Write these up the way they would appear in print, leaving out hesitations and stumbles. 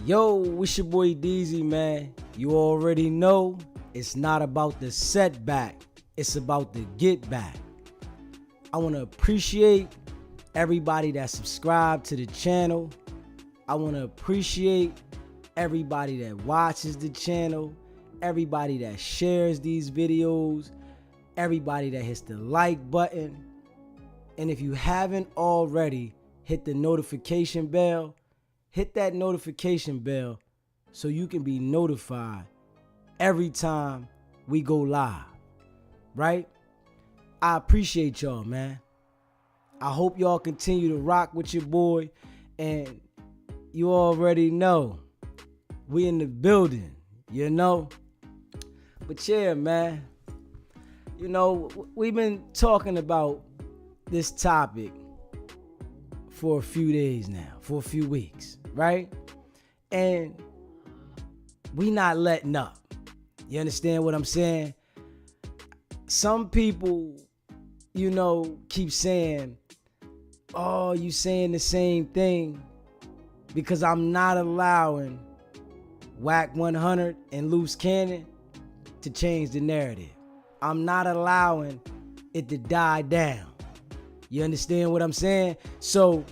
Yo, it's your boy DZ, man. You already know it's not about the setback, it's about the get back. I want to appreciate everybody that subscribed to the channel. I want to appreciate everybody that watches the channel, everybody that shares these videos, everybody that hits the like button. And if you haven't already, hit the notification bell. Hit that notification bell so you can be notified every time we go live, right? I appreciate y'all, man. I hope y'all continue to rock with your boy. And you already know, we in the building, you know? But yeah, man, you know, we've been talking about this topic for a few days now, for a few weeks, right? And we not letting up. You understand what I'm saying? Some people, you know, keep saying, oh, you saying the same thing, because I'm not allowing WACK 100 and Luce to change the narrative. I'm not allowing it to die down. You understand what I'm saying? So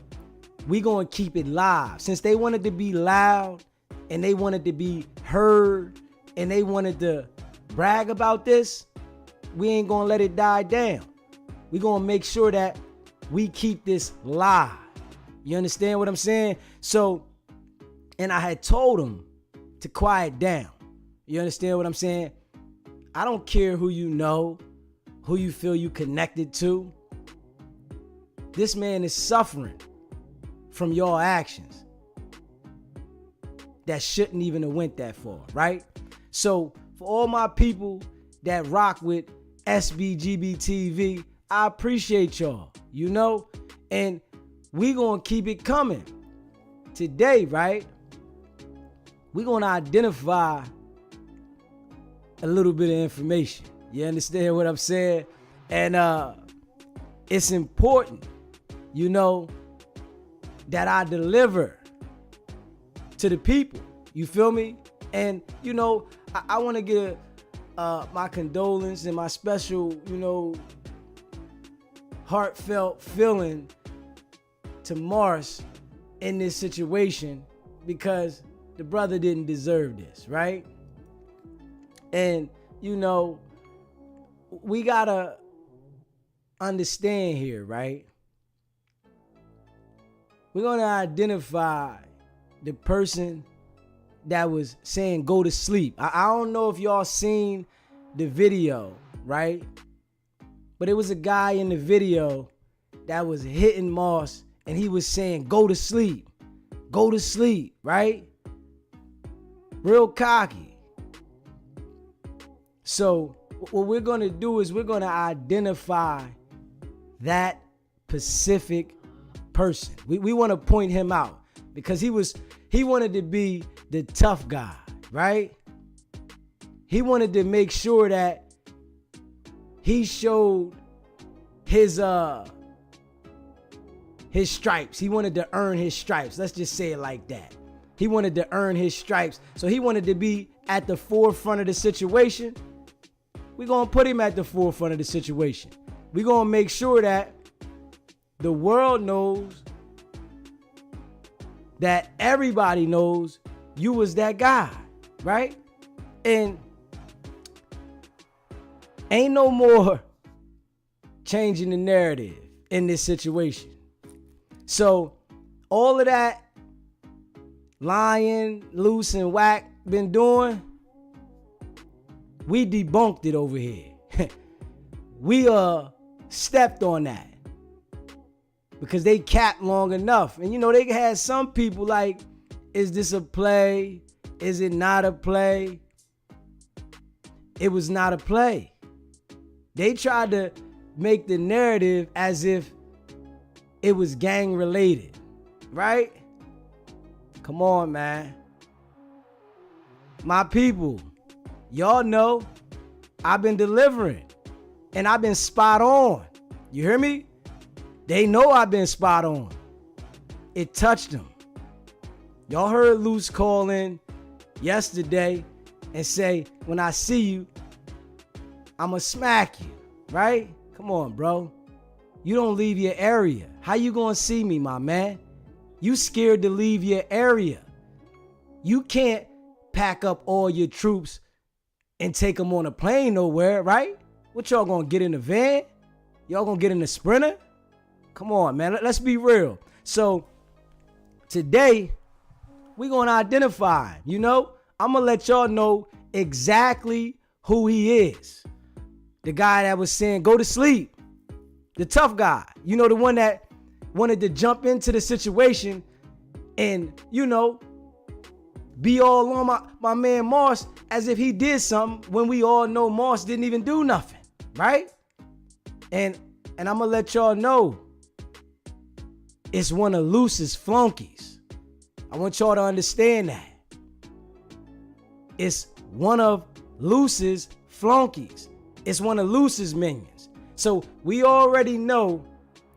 we gonna keep it live. Since they wanted to be loud and they wanted to be heard and they wanted to brag about this, we ain't gonna let it die down. We gonna make sure that we keep this live. You understand what I'm saying? So, and I had told them to quiet down. You understand what I'm saying? I don't care who you know, who you feel you connected to. This man is suffering from your actions that shouldn't even have went that far, right? So for all my people that rock with SBGBTV, I appreciate y'all, you know? And we gonna keep it coming. Today, right? We gonna identify a little bit of information. You understand what I'm saying? And it's important, you know, that I deliver to the people. You feel me? And, you know, I want to give my condolence and my special, you know, heartfelt feeling to Mars in this situation, because the brother didn't deserve this, right? And, you know, we gotta understand here, right? We're gonna identify the person that was saying go to sleep. I don't know if y'all seen the video, right? But it was a guy in the video that was hitting Moss and he was saying go to sleep, right? Real cocky. So what we're gonna do is we're gonna identify that specific person. We want to point him out because he wanted to be the tough guy, right? He wanted to make sure that he showed his stripes. He wanted to earn his stripes. Let's just say it like that. He wanted to earn his stripes. So he wanted to be at the forefront of the situation. We're going to put him at the forefront of the situation. We're going to make sure that the world knows, that everybody knows you was that guy, right? And ain't no more changing the narrative in this situation. So all of that lying, Luce and WACK been doing, we debunked it over here. We stepped on that because they capped long enough. And you know, they had some people like, is this a play? Is it not a play? It was not a play. They tried to make the narrative as if it was gang related, right? Come on, man. My people, y'all know I've been delivering and I've been spot on. You hear me? They know I've been spot on. It touched them. Y'all heard Luce call in yesterday and say, when I see you, I'ma smack you, right? Come on, bro. You don't leave your area. How you gonna see me, my man? You scared to leave your area. You can't pack up all your troops and take them on a plane nowhere, right? What y'all gonna get in the van? Y'all gonna get in the Sprinter? Come on, man. Let's be real. So today, we gonna identify him, you know? I'm gonna let y'all know exactly who he is. The guy that was saying, go to sleep. The tough guy. You know, the one that wanted to jump into the situation and, you know, be all on my man Moss as if he did something when we all know Moss didn't even do nothing, right? And I'm gonna let y'all know it's one of Luce's flunkies. I want y'all to understand that. It's one of Luce's flunkies. It's one of Luce's minions. So we already know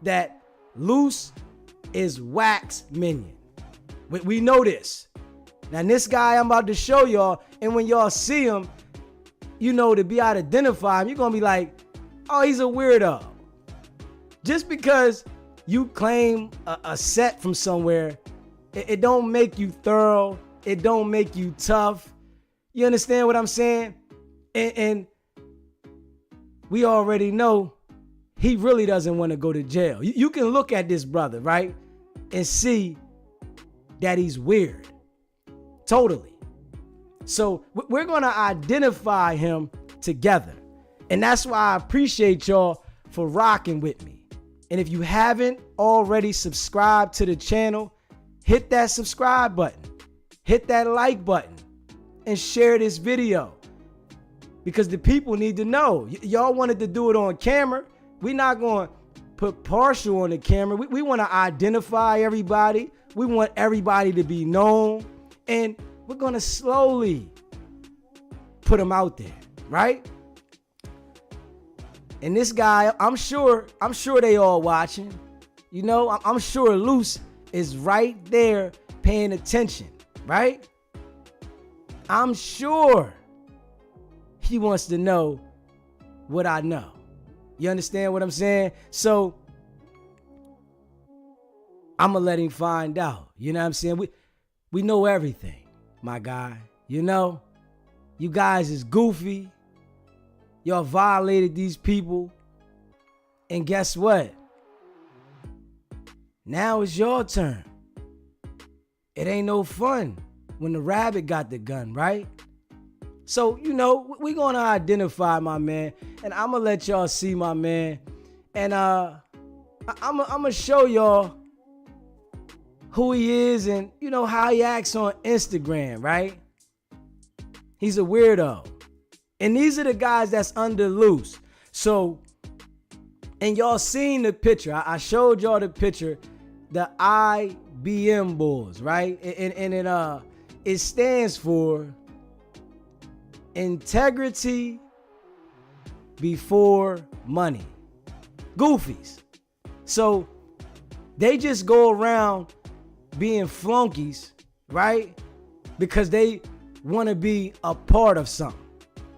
that Luce is WACK's minion. We know this. Now this guy I'm about to show y'all, and when y'all see him, you know, to be able to identify him, you're gonna be like, oh, he's a weirdo. Just because you claim a set from somewhere, it don't make you thorough. It don't make you tough. You understand what I'm saying? And we already know he really doesn't want to go to jail. You can look at this brother, right? And see that he's weird. Totally. So we're going to identify him together. And that's why I appreciate y'all for rocking with me. And if you haven't already subscribed to the channel, hit that subscribe button, hit that like button, and share this video. Because the people need to know. Y'all wanted to do it on camera. We're not going to put partial on the camera. We want to identify everybody. We want everybody to be known. And we're going to slowly put them out there, right? And this guy, I'm sure they all watching. You know, I'm sure Luce is right there paying attention, right? I'm sure he wants to know what I know. You understand what I'm saying? So I'm going to let him find out. You know what I'm saying? We know everything, my guy. You know, you guys is goofy. Y'all violated these people. And guess what? Now it's your turn. It ain't no fun when the rabbit got the gun, right? So, you know, we're going to identify my man. And I'm going to let y'all see my man. And I'm going to show y'all who he is and, you know, how he acts on Instagram, right? He's a weirdo. And these are the guys that's under Luce. So, and y'all seen the picture. I showed y'all the picture, the IBM Bulls, right? And it stands for integrity before money. Goofies. So they just go around being flunkies, right? Because they want to be a part of something.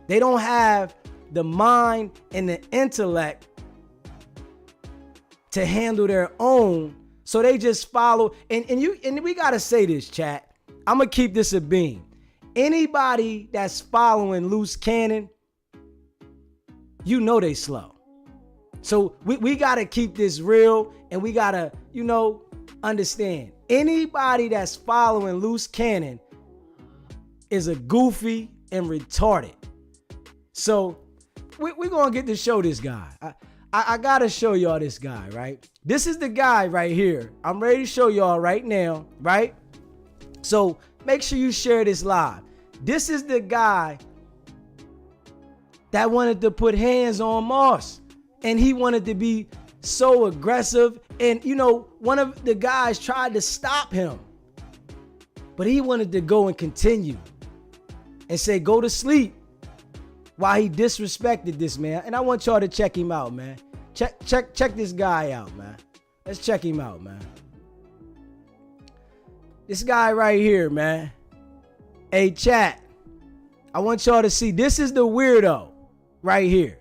They don't have the mind and the intellect to handle their own. So they just follow. And we got to say this, chat. I'm going to keep this a beam. Anybody that's following Luce Cannon, you know they slow. So we got to keep this real, and we got to, you know, understand. Anybody that's following Luce Cannon is a goofy and retarded. So we're going to get to show this guy. I got to show y'all this guy, right? This is the guy right here. I'm ready to show y'all right now, right? So make sure you share this live. This is the guy that wanted to put hands on Moss. And he wanted to be so aggressive. And, you know, one of the guys tried to stop him. But he wanted to go and continue and say, go to sleep, while he disrespected this man. And I want y'all to check him out, man. Check this guy out, man. Let's check him out, man. This guy right here, man. Hey, chat. I want y'all to see. This is the weirdo right here.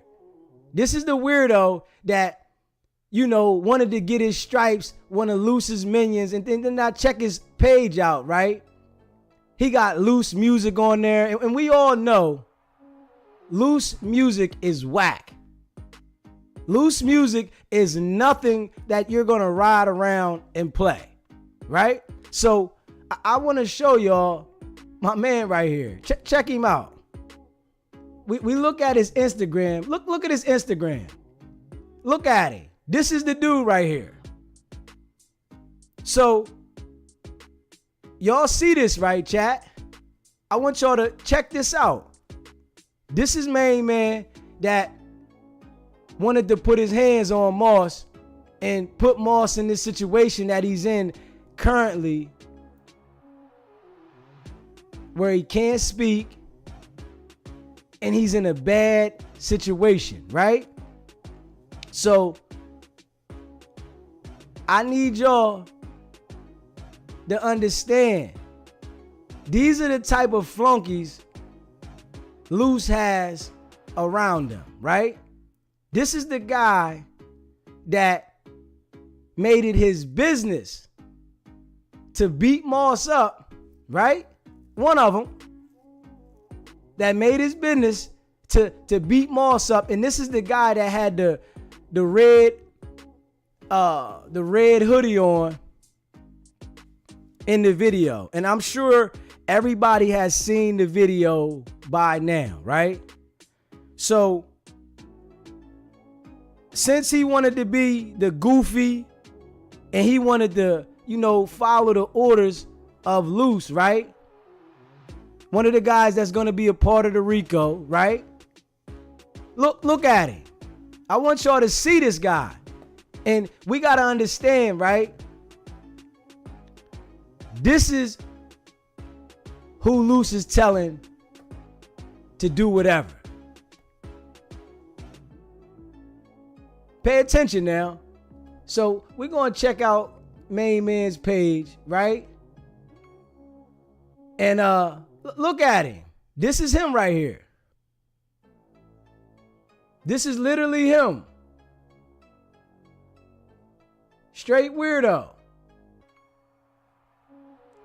This is the weirdo that, wanted to get his stripes, one of Luce's minions, and then I check his page out, right? He got Luce music on there, and we all know Luce music is whack. Luce music is nothing that you're gonna ride around and play, right? So I want to show y'all my man right here. Check him out. We look at his Instagram. Look at his Instagram. Look at it. This is the dude right here. So y'all see this, right, chat? I want y'all to check this out. This is main man that wanted to put his hands on Moss and put Moss in this situation that he's in currently, where he can't speak and he's in a bad situation, right? So I need y'all to understand, these are the type of flunkies Luce has around him, right? This is the guy that made it his business to beat Moss up, right? One of them that made his business to beat Moss up, and this is the guy that had the red hoodie on in the video. And I'm sure everybody has seen the video by now, right? So since he wanted to be the goofy and he wanted to, follow the orders of Luce, right? One of the guys that's going to be a part of the Rico, right? Look at it. I want y'all to see this guy. And we got to understand, right? This is who Luce is telling to do whatever. Pay attention now. So we're going to check out main man's page, right? And look at him. This is him right here. This is literally him. Straight weirdo.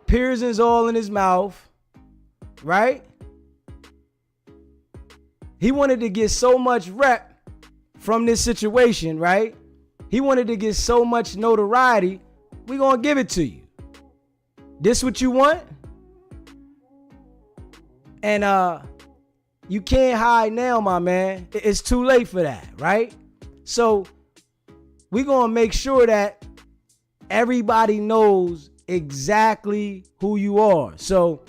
Piercings all in his mouth, right? He wanted to get so much rep from this situation, right? He wanted to get so much notoriety. We gonna give it to you. This what you want? And you can't hide now, my man. It's too late for that, right? So we gonna make sure that everybody knows exactly who you are. So,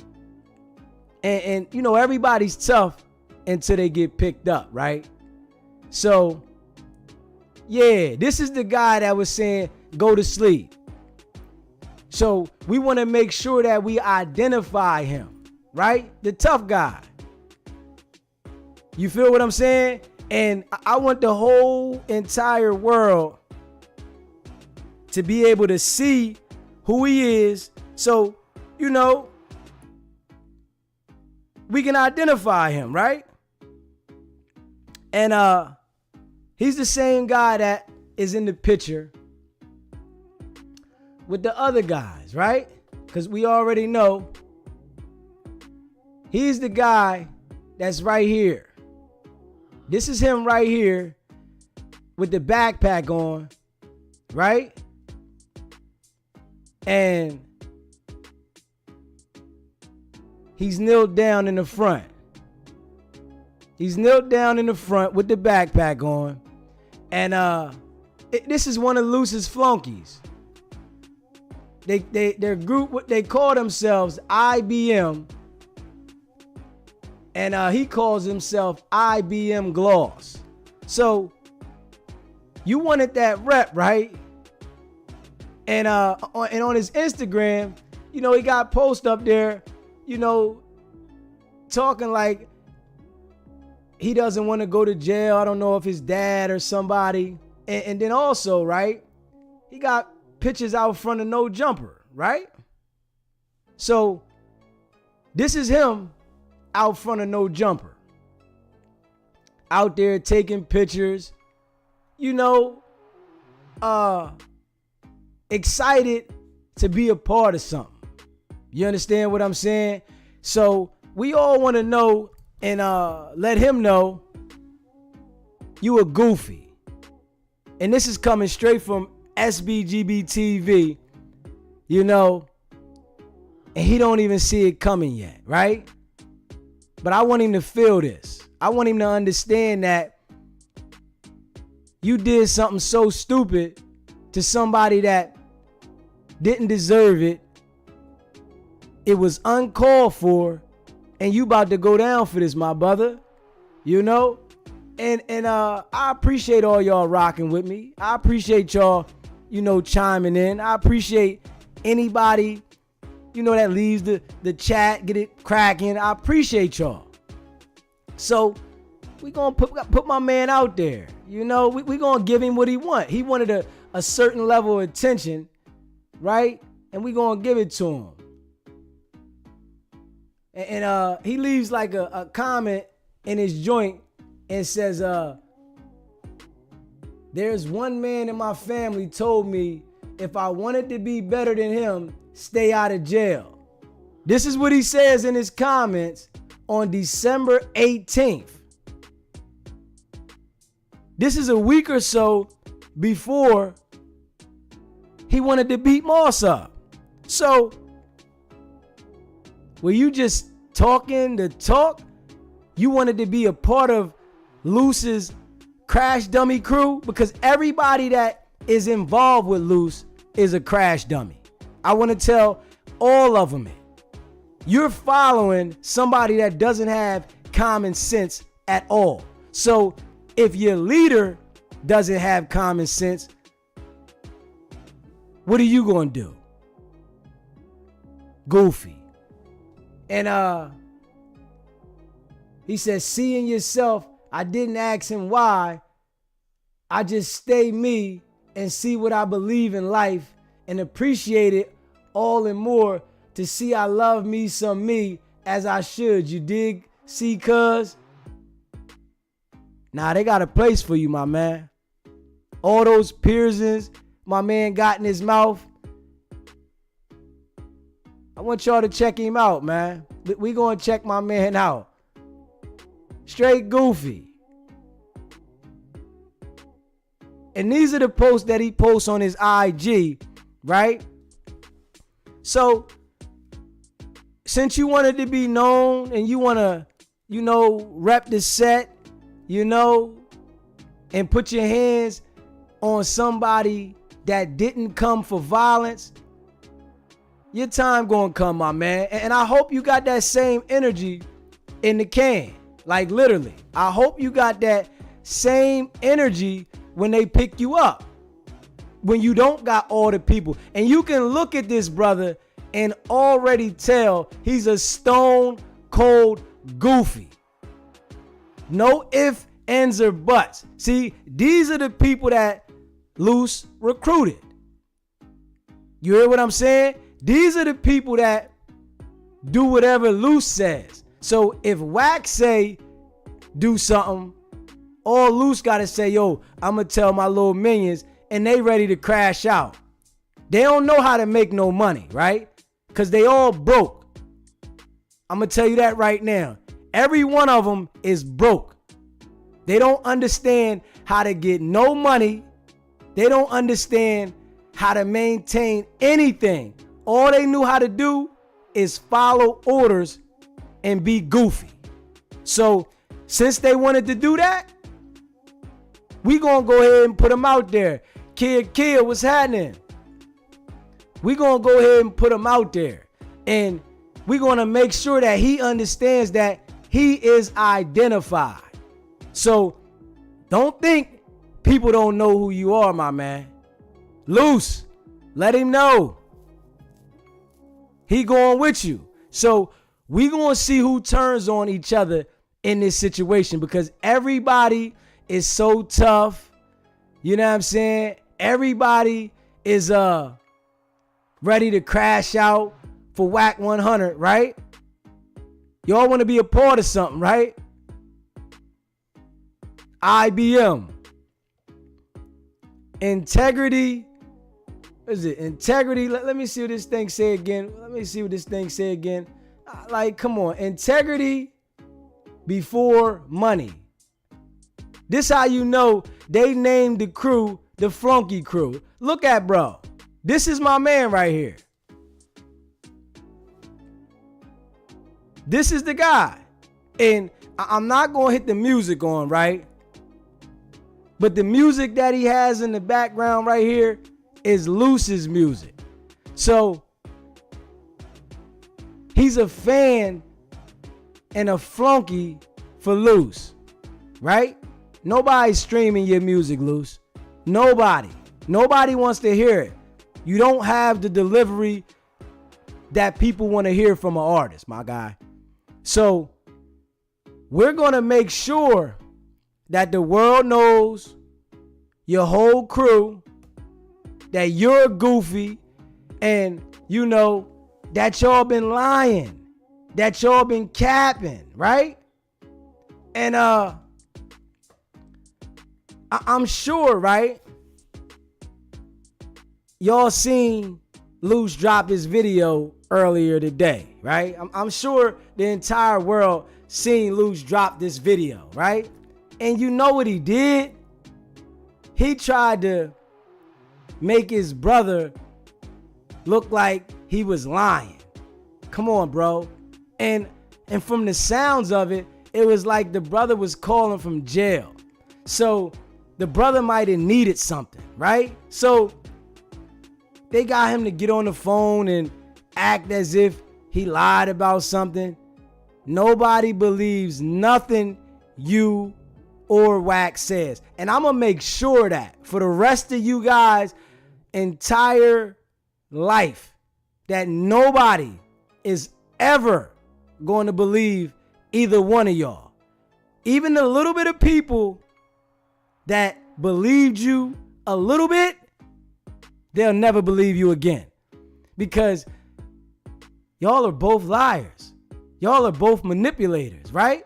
and everybody's tough until they get picked up, right? So, yeah, this is the guy that was saying, go to sleep. So we want to make sure that we identify him, right? The tough guy. You feel what I'm saying? And I want the whole entire world to be able to see who he is. So, we can identify him, right? And he's the same guy that is in the picture with the other guys, right? Because we already know he's the guy that's right here. This is him right here with the backpack on, right? And he's knelt down in the front. He's knelt down in the front with the backpack on. And this is one of Luce's flunkies. Their group, they call themselves IBM. And he calls himself IBM Gloss. So you wanted that rep, right? And on his Instagram, he got post up there, talking like he doesn't want to go to jail. I don't know if his dad or somebody. And then also, right, he got pictures out front of No Jumper, right? So this is him out front of No Jumper, out there taking pictures, excited to be a part of something. You understand what I'm saying? So we all want to know and let him know you a goofy. And this is coming straight from SBGB TV, and he don't even see it coming yet, right? But I want him to feel this. I want him to understand that you did something so stupid to somebody that didn't deserve it. It was uncalled for, and you about to go down for this, my brother. And I appreciate all y'all rocking with me. I appreciate y'all, chiming in. I appreciate anybody, that leaves the chat, get it cracking. I appreciate y'all. So we gonna put my man out there. We gonna give him what he want. He wanted a certain level of attention, right? And we gonna give it to him. And he leaves like a comment in his joint and says, there's one man in my family told me if I wanted to be better than him, stay out of jail. This is what he says in his comments on December 18th. This is a week or so before he wanted to beat Moss up. So, were you just talking the talk? You wanted to be a part of Luce's crash dummy crew? Because everybody that is involved with Luce is a crash dummy. I want to tell all of them it. You're following somebody that doesn't have common sense at all. So if your leader doesn't have common sense, what are you going to do? Goofy. And he says, seeing yourself, I didn't ask him why. I just stay me and see what I believe in life and appreciate it all and more to see I love me some me as I should. You dig? See, cuz? Nah, they got a place for you, my man. All those piercings my man got in his mouth. I want y'all to check him out, man. We gonna check my man out. Straight goofy. And these are the posts that he posts on his IG, right? So, since you wanted to be known and you want to, rep the set, and put your hands on somebody that didn't come for violence, your time gonna come, my man. And I hope you got that same energy in the can. Like literally. I hope you got that same energy when they pick you up. When you don't got all the people. And you can look at this brother and already tell he's a stone cold goofy. No ifs, ands, or buts. See, these are the people that Luce recruited. You hear what I'm saying? These are the people that do whatever Luce says. So if WACK say do something, all Luce got to say, yo, I'm going to tell my little minions, and they ready to crash out. They don't know how to make no money, right? Because they all broke. I'm going to tell you that right now. Every one of them is broke. They don't understand how to get no money. They don't understand how to maintain anything. All they knew how to do is follow orders and be goofy. So since they wanted to do that, we gonna go ahead and put them out there. Kid, what's happening? We gonna go ahead and put him out there. And we gonna make sure that he understands that he is identified. So don't think people don't know who you are, my man. Luce, let him know. He going with you. So we gonna see who turns on each other in this situation, because everybody is so tough. You know what I'm saying? Everybody is ready to crash out for WACK 100, right? Y'all want to be a part of something, right? IBM. Integrity. What is it? Integrity. Let me see what this thing say again. Like, come on. Integrity before money. This how you know they named the crew the Flunky Crew. Look at bro. This is my man right here. This is the guy. And I'm not going to hit the music on, right? But the music that he has in the background right here is Luce's music. So he's a fan and a flunky for Luce, right? Nobody's streaming your music, Luce. Nobody wants to hear it. You don't have the delivery that people want to hear from an artist, my guy. So we're going to make sure that the world knows, your whole crew, that you're goofy, and you know that y'all been lying, that y'all been capping, right? And I'm sure, right? Y'all seen Luce drop his video earlier today, right? I'm sure the entire world seen Luce drop this video, right? And you know what he did? He tried to make his brother look like he was lying. Come on, bro. And from the sounds of it, it was like the brother was calling from jail. So the brother might have needed something, right? So they got him to get on the phone and act as if he lied about something. Nobody believes nothing you or WACK says. And I'm going to make sure that for the rest of you guys' entire life, that nobody is ever going to believe either one of y'all. Even the little bit of people that believed you a little bit, they'll never believe you again. Because y'all are both liars. Y'all are both manipulators, right?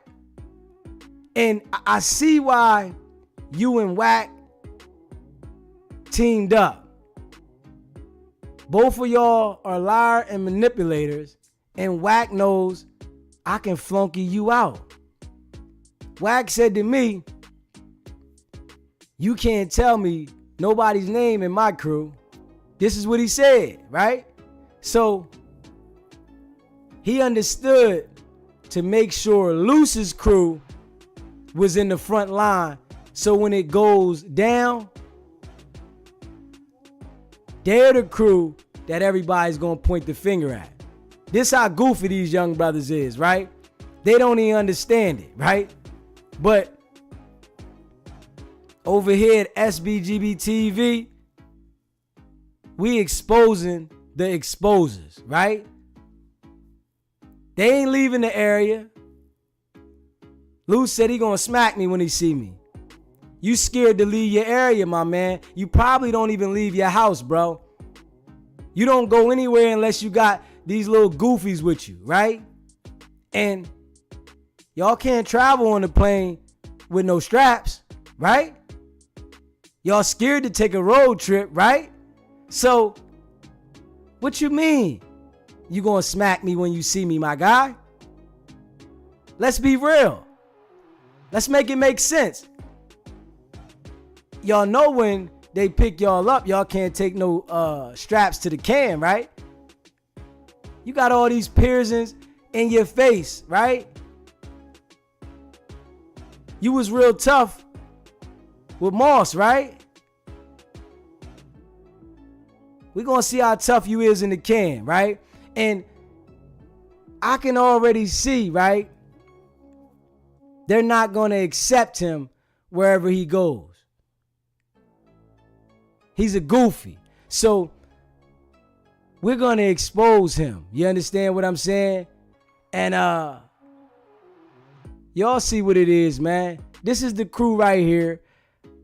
And I see why you and WACK teamed up. Both of y'all are liar and manipulators, and WACK knows I can flunky you out. WACK said to me, you can't tell me nobody's name in my crew. This is what he said, right? So he understood to make sure Luce's crew was in the front line. So when it goes down, they're the crew that everybody's going to point the finger at. This how goofy these young brothers is, right? They don't even understand it, right? But over here at SBGB TV, we exposing the exposers, right? They ain't leaving the area. Luce said he gonna smack me when he see me. You scared to leave your area, my man. You probably don't even leave your house, bro. You don't go anywhere unless you got these little goofies with you, right? And y'all can't travel on the plane with no straps, right? Y'all scared to take a road trip, right? So, what you mean? You gonna smack me when you see me, my guy? Let's be real. Let's make it make sense. Y'all know when they pick y'all up, y'all can't take no straps to the can, right? You got all these piercings in your face, right? You was real tough with Moss, right? We're going to see how tough you is in the can, right? And I can already see, right? They're not going to accept him wherever he goes. He's a goofy. So we're going to expose him. You understand what I'm saying? And y'all see what it is, man. This is the crew right here.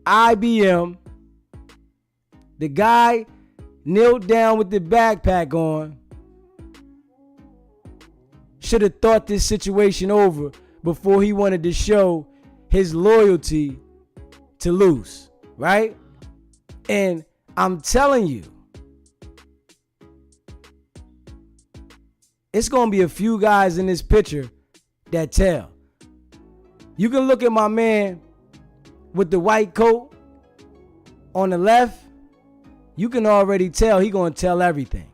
IBM. The guy knelt down with the backpack on. should have thought this situation over before he wanted to show his loyalty to Luce, right? And I'm telling you, it's going to be a few guys in this picture that tell. You can look at my man with the white coat on the left. You can already tell he going to tell everything.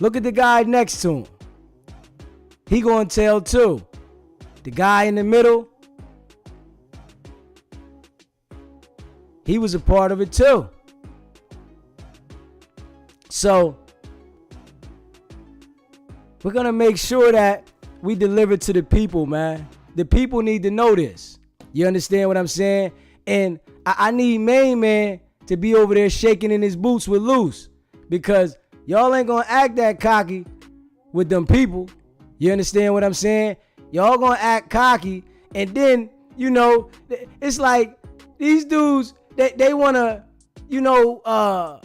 Look at the guy next to him. He going to tell too. The guy in the middle, he was a part of it too. So we're going to make sure that we deliver to the people, man. The people need to know this. You understand what I'm saying? And I need Main Man to be over there shaking in his boots with Luce, because y'all ain't going to act that cocky with them people. You understand what I'm saying? Y'all going to act cocky, and then, you know, it's like these dudes, they want to, you know,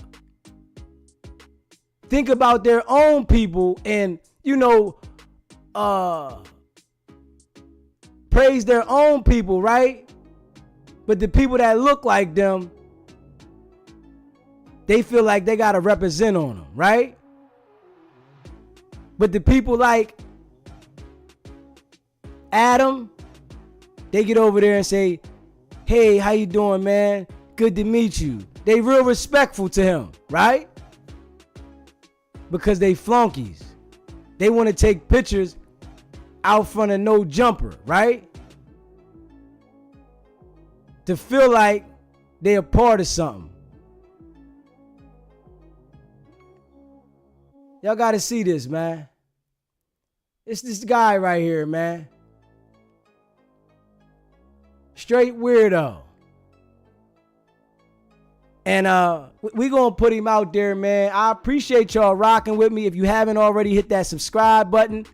think about their own people and, you know, praise their own people, right? But the people that look like them, they feel like they got to represent on them, right? But the people like Adam, they get over there and say, hey, how you doing, man? Good to meet you. They real respectful to him, right? Because they flunkies. They want to take pictures out front of no jumper, right? To feel like they a part of something. Y'all got to see this, man. It's this guy right here, man. Straight weirdo. And we gonna put him out there, man. I appreciate y'all rocking with me. If you haven't already, hit that subscribe button.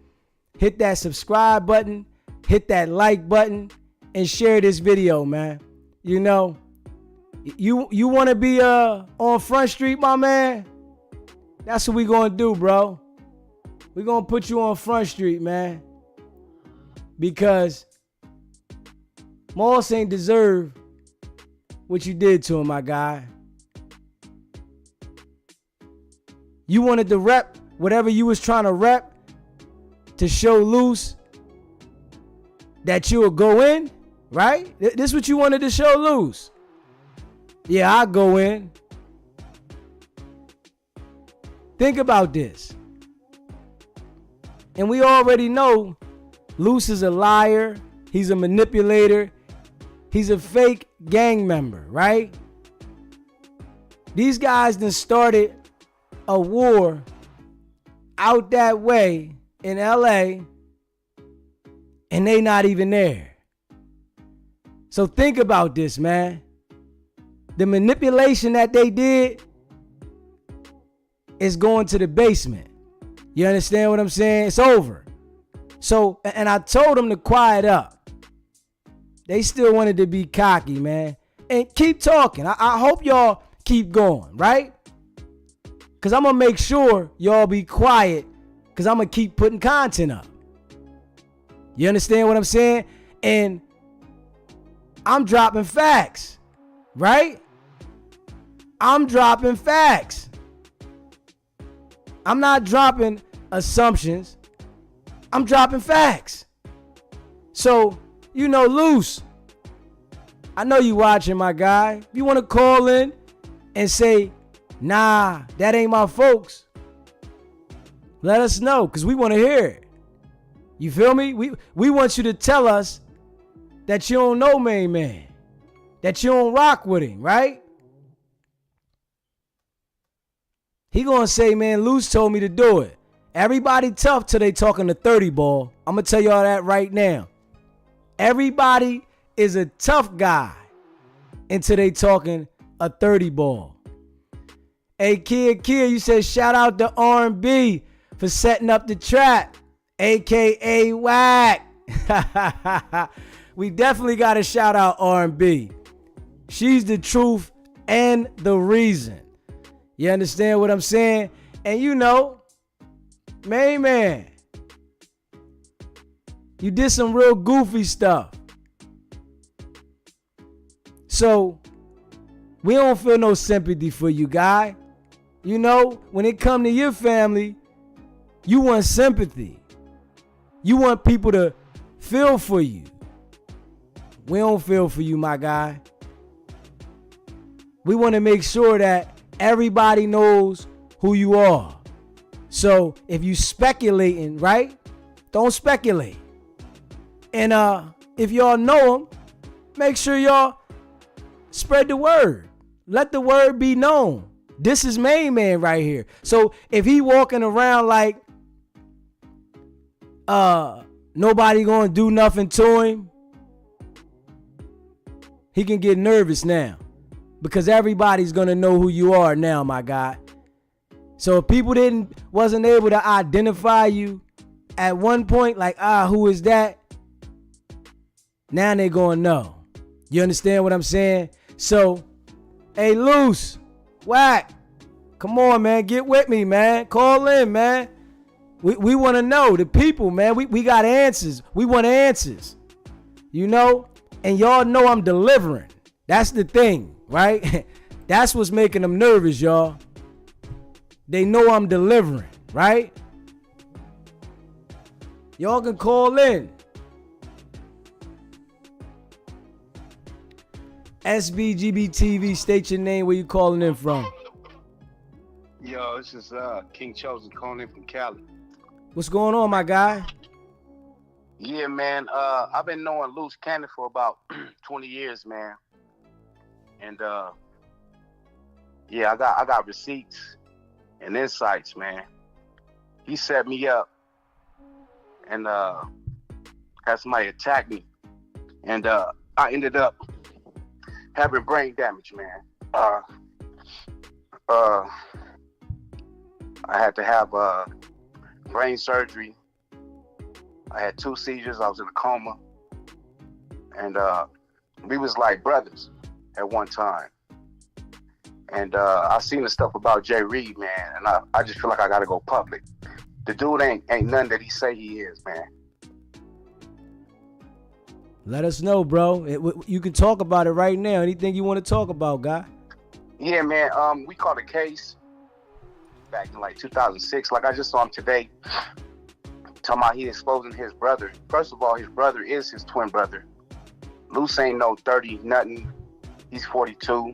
Hit that subscribe button. Hit that like button. And share this video, man. You know, you want to be on Front Street, my man? That's what we gonna do, bro. We gonna put you on Front Street, man. Because Moss ain't deserve what you did to him, my guy. You wanted to rep whatever you was trying to rep to show Luce that you would go in, right? This what you wanted to show Luce. Yeah, I'll go in. Think about this. And we already know Luce is a liar. He's a manipulator. He's a fake gang member, right? These guys done started a war out that way in LA, and they not even there. So think about this, man. The manipulation that they did is going to the basement. You understand what I'm saying? It's over. So, and I told them to quiet up. They still wanted to be cocky, man. And keep talking. I hope y'all keep going, right? Because I'm going to make sure y'all be quiet, because I'm going to keep putting content up. You understand what I'm saying? And I'm dropping facts, right? I'm dropping facts. I'm not dropping assumptions. I'm dropping facts. So, you know, Luce, I know you watching, my guy. If you want to call in and say, nah, that ain't my folks, let us know, because we want to hear it. You feel me? We want you to tell us that you don't know Main Man, that you don't rock with him, right? He gonna say, man, Luce told me to do it. Everybody tough till they talking to 30 ball. I'm gonna tell y'all that right now. Everybody is a tough guy until they talking a 30 ball. Hey, Kid, you said shout out to R&B for setting up the trap, aka WACK. We definitely got to shout out R&B. She's the truth and the reason. You understand what I'm saying? And you know, Main Man, You did some real goofy stuff. So we don't feel no sympathy for you, guy. You know, when it come to your family, you want sympathy. You want people to feel for you. We don't feel for you, my guy. We want to make sure that everybody knows who you are. So if you speculating, right? Don't speculate. And if y'all know him, make sure y'all spread the word. Let the word be known. This is main man right here. So if he walking around like nobody gonna do nothing to him, he can get nervous now. Because everybody's gonna know who you are now, my guy. So if people wasn't able to identify you at one point, like, who is that? Now they gonna know. You understand what I'm saying? So, hey, Luce, WACK, come on, man, get with me, man. Call in, man. We want to know, the people, man. We got answers. We want answers, you know? And y'all know I'm delivering. That's the thing, right? That's what's making them nervous, y'all. They know I'm delivering, right? Y'all can call in. SBGB TV, state your name, where you calling in from. Yo, this is King Chosen calling in from Cali. What's going on, my guy? Yeah, man. I've been knowing Luce Cannon for about 20 years, man. And yeah, I got receipts and insights, man. He set me up and had somebody attack me, and I ended up having brain damage, man. I had to have brain surgery. I had 2 seizures. I was in a coma, and we was like brothers at one time. And I seen the stuff about Jay Reed, man, and I just feel like I gotta go public. The dude ain't nothing that he say he is, man. Let us know, bro. You can talk about it right now. Anything you want to talk about, guy? Yeah, man. We caught a case back in like 2006. Like I just saw him today, talking about he exposing his brother. First of all, his brother is his twin brother. Luce ain't no 30 nothing. He's 42.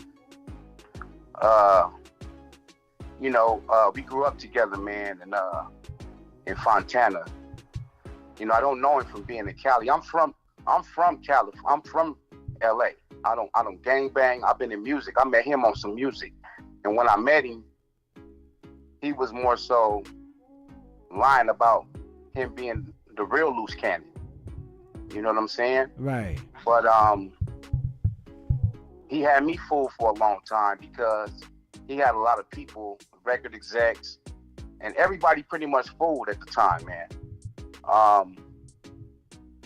You know, we grew up together, man, and in Fontana. You know, I don't know him from being in Cali. I'm from Cali. I'm from LA. I don't gang bang. I've been in music. I met him on some music. And when I met him, he was more so lying about him being the real Luce Cannon. You know what I'm saying? Right. But he had me fooled for a long time because he had a lot of people, record execs, and everybody pretty much fooled at the time, man.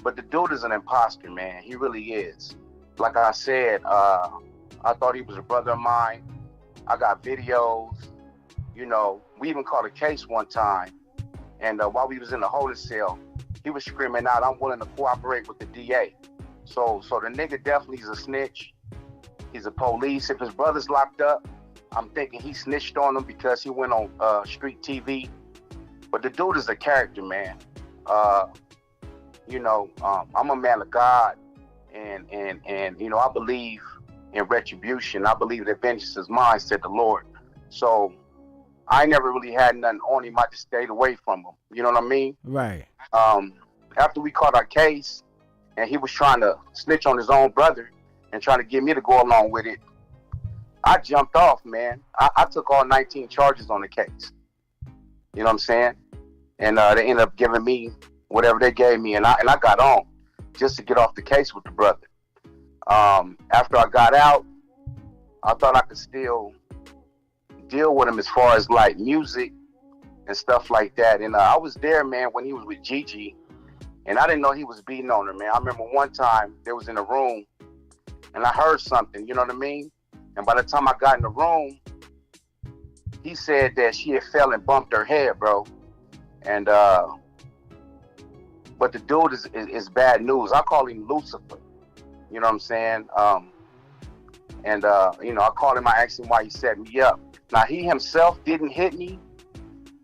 But the dude is an imposter, man. He really is. Like I said, I thought he was a brother of mine. I got videos. You know, we even caught a case one time. And while we was in the holding cell, he was screaming out, "I'm willing to cooperate with the DA." So the nigga definitely is a snitch. He's a police. If his brother's locked up, I'm thinking he snitched on him because he went on street TV. But the dude is a character, man. You know, I'm a man of God, and you know, I believe in retribution. I believe that vengeance is mine, said the Lord. So I never really had nothing on him. I just stayed away from him. You know what I mean? Right. After we caught our case, and he was trying to snitch on his own brother and trying to get me to go along with it, I jumped off, man. I took all 19 charges on the case. You know what I'm saying? And they ended up giving me whatever they gave me, and I got on just to get off the case with the brother. After I got out, I thought I could still deal with him as far as like music and stuff like that. And I was there, man, when he was with Gigi, and I didn't know he was beating on her, man. I remember one time they was in a room, and I heard something, you know what I mean? And by the time I got in the room, he said that she had fell and bumped her head, bro. And but the dude is bad news. I call him Lucifer. You know what I'm saying? You know, I called him. I asked him why he set me up. Now, he himself didn't hit me,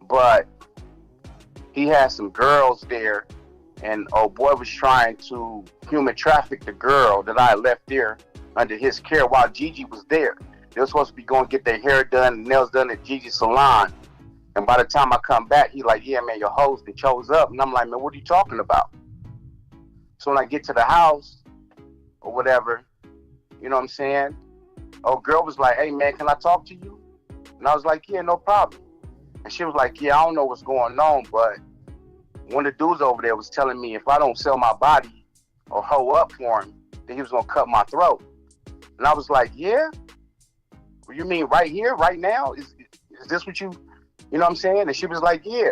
but he had some girls there, and old boy was trying to human traffic the girl that I left there under his care while Gigi was there. They were supposed to be going to get their hair done and nails done at Gigi's salon. And by the time I come back, he like, yeah, man, your host, they chose up. And I'm like, man, what are you talking about? So when I get to the house or whatever, you know what I'm saying? Old girl was like, hey, man, can I talk to you? And I was like, yeah, no problem. And she was like, yeah, I don't know what's going on, but one of the dudes over there was telling me if I don't sell my body or hoe up for him, then he was going to cut my throat. And I was like, yeah? Well, you mean right here, right now? Is this what you know what I'm saying? And she was like, yeah.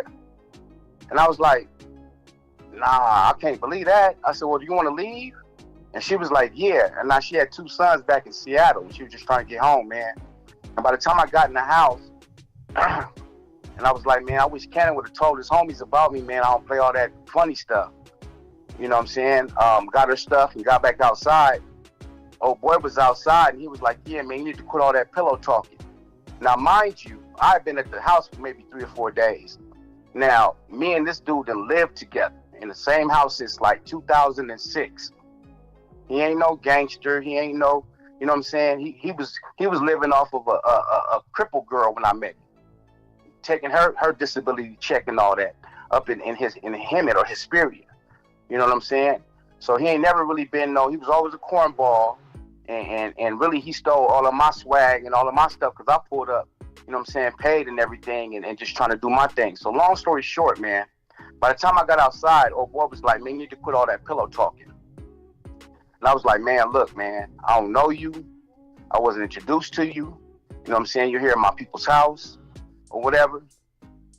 And I was like, nah, I can't believe that. I said, well, do you want to leave? And she was like, yeah. And now she had 2 sons back in Seattle, and she was just trying to get home, man. And by the time I got in the house, and I was like, man, I wish Cannon would have told his homies about me, man. I don't play all that funny stuff. You know what I'm saying? Got her stuff and got back outside. Old boy was outside, and he was like, yeah, man, you need to quit all that pillow talking. Now, mind you, I've been at the house for maybe 3 or 4 days. Now, me and this dude done lived together in the same house since like 2006. He ain't no gangster. He ain't no, you know what I'm saying? He was living off of a crippled girl when I met him, taking her disability check and all that up in him or his spirit. You know what I'm saying? So he ain't never really been he was always a cornball, and really he stole all of my swag and all of my stuff because I pulled up, you know what I'm saying, paid and everything, and just trying to do my thing. So long story short, man, by the time I got outside, old boy was like, man, you need to quit all that pillow talking. And I was like, man, look, man, I don't know you. I wasn't introduced to you. You know what I'm saying? You're here at my people's house or whatever.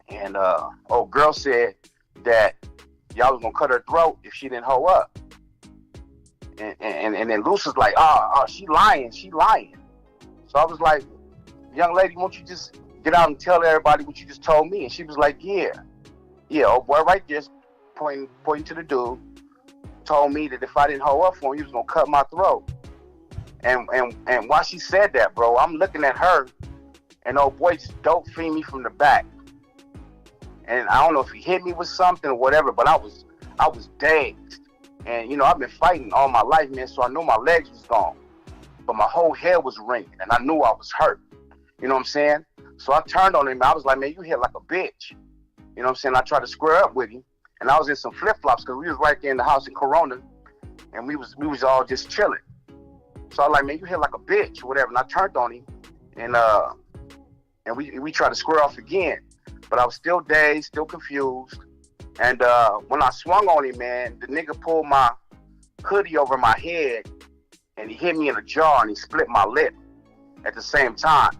And old girl said that y'all was going to cut her throat if she didn't hoe up. And then Luce was like, oh, she lying. So I was like, young lady, won't you just get out and tell everybody what you just told me? And she was like, yeah, old boy right there, pointing to the dude, told me that if I didn't hoe up for him, he was gonna cut my throat. And while she said that, bro, I'm looking at her, and old boy just dope fiend me from the back. And I don't know if he hit me with something or whatever, but I was dazed. And you know, I've been fighting all my life, man, so I know my legs was gone, but my whole head was ringing, and I knew I was hurt. You know what I'm saying? So I turned on him, and I was like, man, you hit like a bitch. You know what I'm saying? I tried to square up with him, and I was in some flip-flops because we was right there in the house in Corona, and we was all just chilling. So I was like, man, you hit like a bitch or whatever. And I turned on him, and we tried to square off again. But I was still dazed, still confused. And when I swung on him, man, the nigga pulled my hoodie over my head, and he hit me in the jaw, and he split my lip at the same time.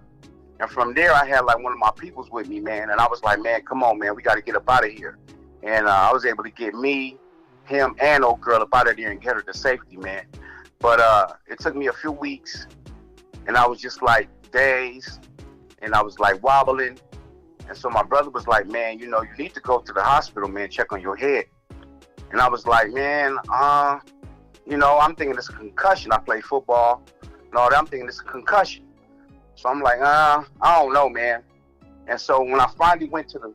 And from there, I had like one of my peoples with me, man. And I was like, man, come on, man, we got to get up out of here. And I was able to get me, him, and old girl up out of there and get her to safety, man. But it took me a few weeks, and I was just like dazed, and I was like wobbling. And so my brother was like, man, you know, you need to go to the hospital, man, check on your head. And I was like, man, you know, I'm thinking it's a concussion. I play football and all that. I'm thinking it's a concussion. So I'm like, I don't know, man. And so when I finally went to the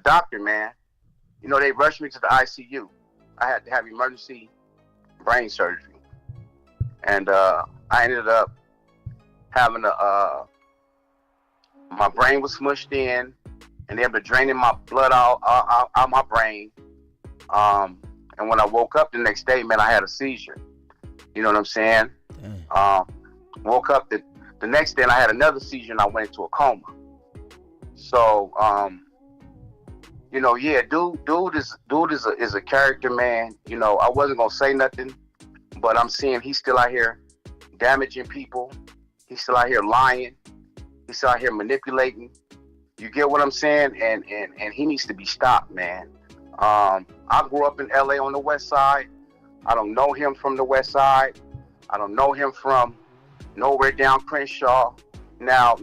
doctor, man, you know, they rushed me to the ICU. I had to have emergency brain surgery. And I ended up having my brain was smushed in, and they were draining my blood out my brain. And when I woke up the next day, man, I had a seizure. You know what I'm saying? Woke up the next day, and I had another seizure, and I went into a coma. So, you know, yeah, dude is a character, man. You know, I wasn't gonna say nothing, but I'm seeing he's still out here damaging people. He's still out here lying. He's still out here manipulating. You get what I'm saying? And he needs to be stopped, man. I grew up in LA on the West Side. I don't know him from the West Side. I don't know him from nowhere down Crenshaw. Now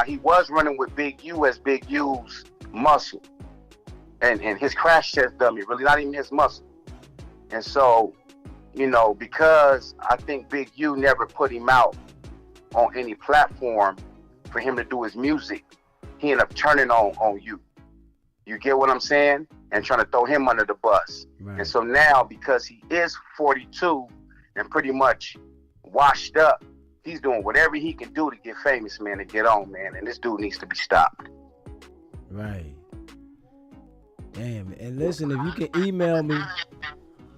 he was running with Big U as Big U's muscle. And his crash test dummy, really not even his muscle. And so, you know, because I think Big U never put him out on any platform for him to do his music, he ended up turning on you. You get what I'm saying? And trying to throw him under the bus. Right. And so now, because he is 42 and pretty much washed up, he's doing whatever he can do to get famous, man, to get on, man. And this dude needs to be stopped. Right. Damn. And listen, if you can email me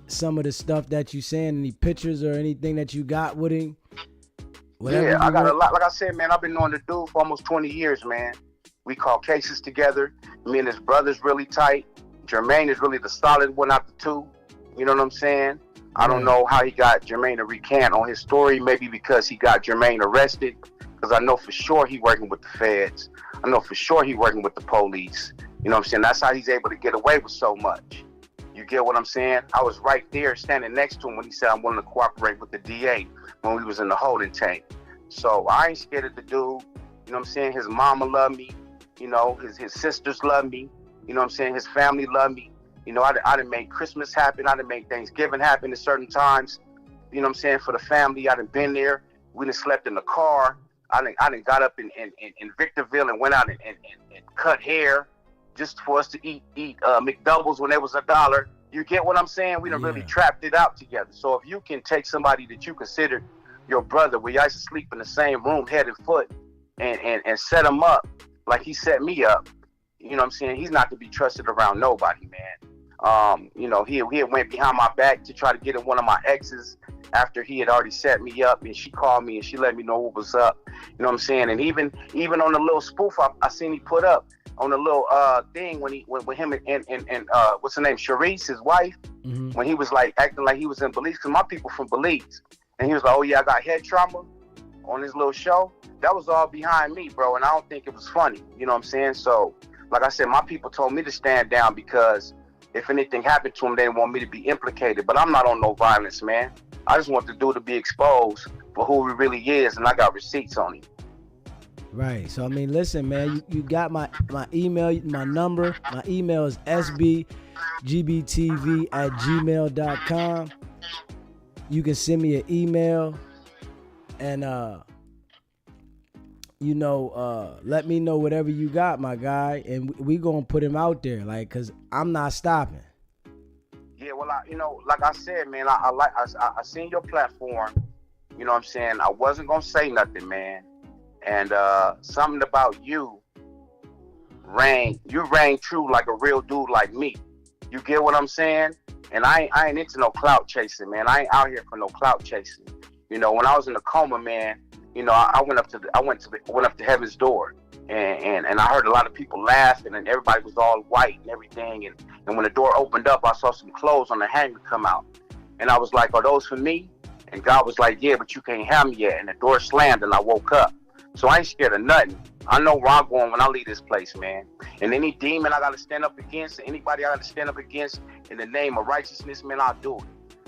some of the stuff that you saying, any pictures or anything that you got with him. Yeah, I got a lot. Like I said, man, I've been knowing the dude for almost 20 years, man. We call cases together. Me and his brother's really tight. Jermaine is really the solid one out the two. You know what I'm saying? I don't know how he got Jermaine to recant on his story. Maybe because he got Jermaine arrested. Because I know for sure he working with the feds. I know for sure he working with the police. You know what I'm saying? That's how he's able to get away with so much. You get what I'm saying? I was right there standing next to him when he said I'm willing to cooperate with the DA when we was in the holding tank. So I ain't scared of the dude. You know what I'm saying? His mama love me. You know, his sisters love me. You know what I'm saying? His family love me. You know, I done made Christmas happen. I done made Thanksgiving happen at certain times. You know what I'm saying? For the family, I done been there. We done slept in the car. I done got up in Victorville and went out and cut hair just for us to eat McDoubles when it was $1. You get what I'm saying? We done really trapped it out together. So if you can take somebody that you consider your brother, where you used to sleep in the same room, head and foot, and set him up like he set me up, you know what I'm saying? He's not to be trusted around nobody, man. You know, he had went behind my back to try to get in one of my exes after he had already set me up, and she called me and she let me know what was up. You know what I'm saying? And even on the little spoof I seen he put up on the little thing when him and what's her name, Sharice, his wife, when he was like acting like he was in Belize, because my people from Belize, and he was like, oh yeah, I got head trauma on his little show. That was all behind me, bro, and I don't think it was funny. You know what I'm saying? So, like I said, my people told me to stand down because if anything happened to him, they didn't want me to be implicated. But I'm not on no violence, man. I just want the dude to be exposed for who he really is, and I got receipts on him. Right. So, I mean, listen, man, you got my email, my number. My email is sbgbtv@gmail.com. You can send me an email and, let me know whatever you got, my guy, and we gonna put him out there, like, cause I'm not stopping. Yeah, well, like I said, man, I seen your platform. You know what I'm saying? I wasn't gonna say nothing, man, and something about you rang true like a real dude like me. You get what I'm saying? And I ain't into no clout chasing, man. I ain't out here for no clout chasing. You know, when I was in a coma, man, you know, I went up to heaven's door, and I heard a lot of people laughing, and everybody was all white and everything. And when the door opened up, I saw some clothes on the hanger come out, and I was like, "Are those for me?" And God was like, "Yeah, but you can't have me yet." And the door slammed, and I woke up. So I ain't scared of nothing. I know where I'm going when I leave this place, man. And any demon I gotta stand up against, anybody I gotta stand up against, in the name of righteousness, man, I'll do it.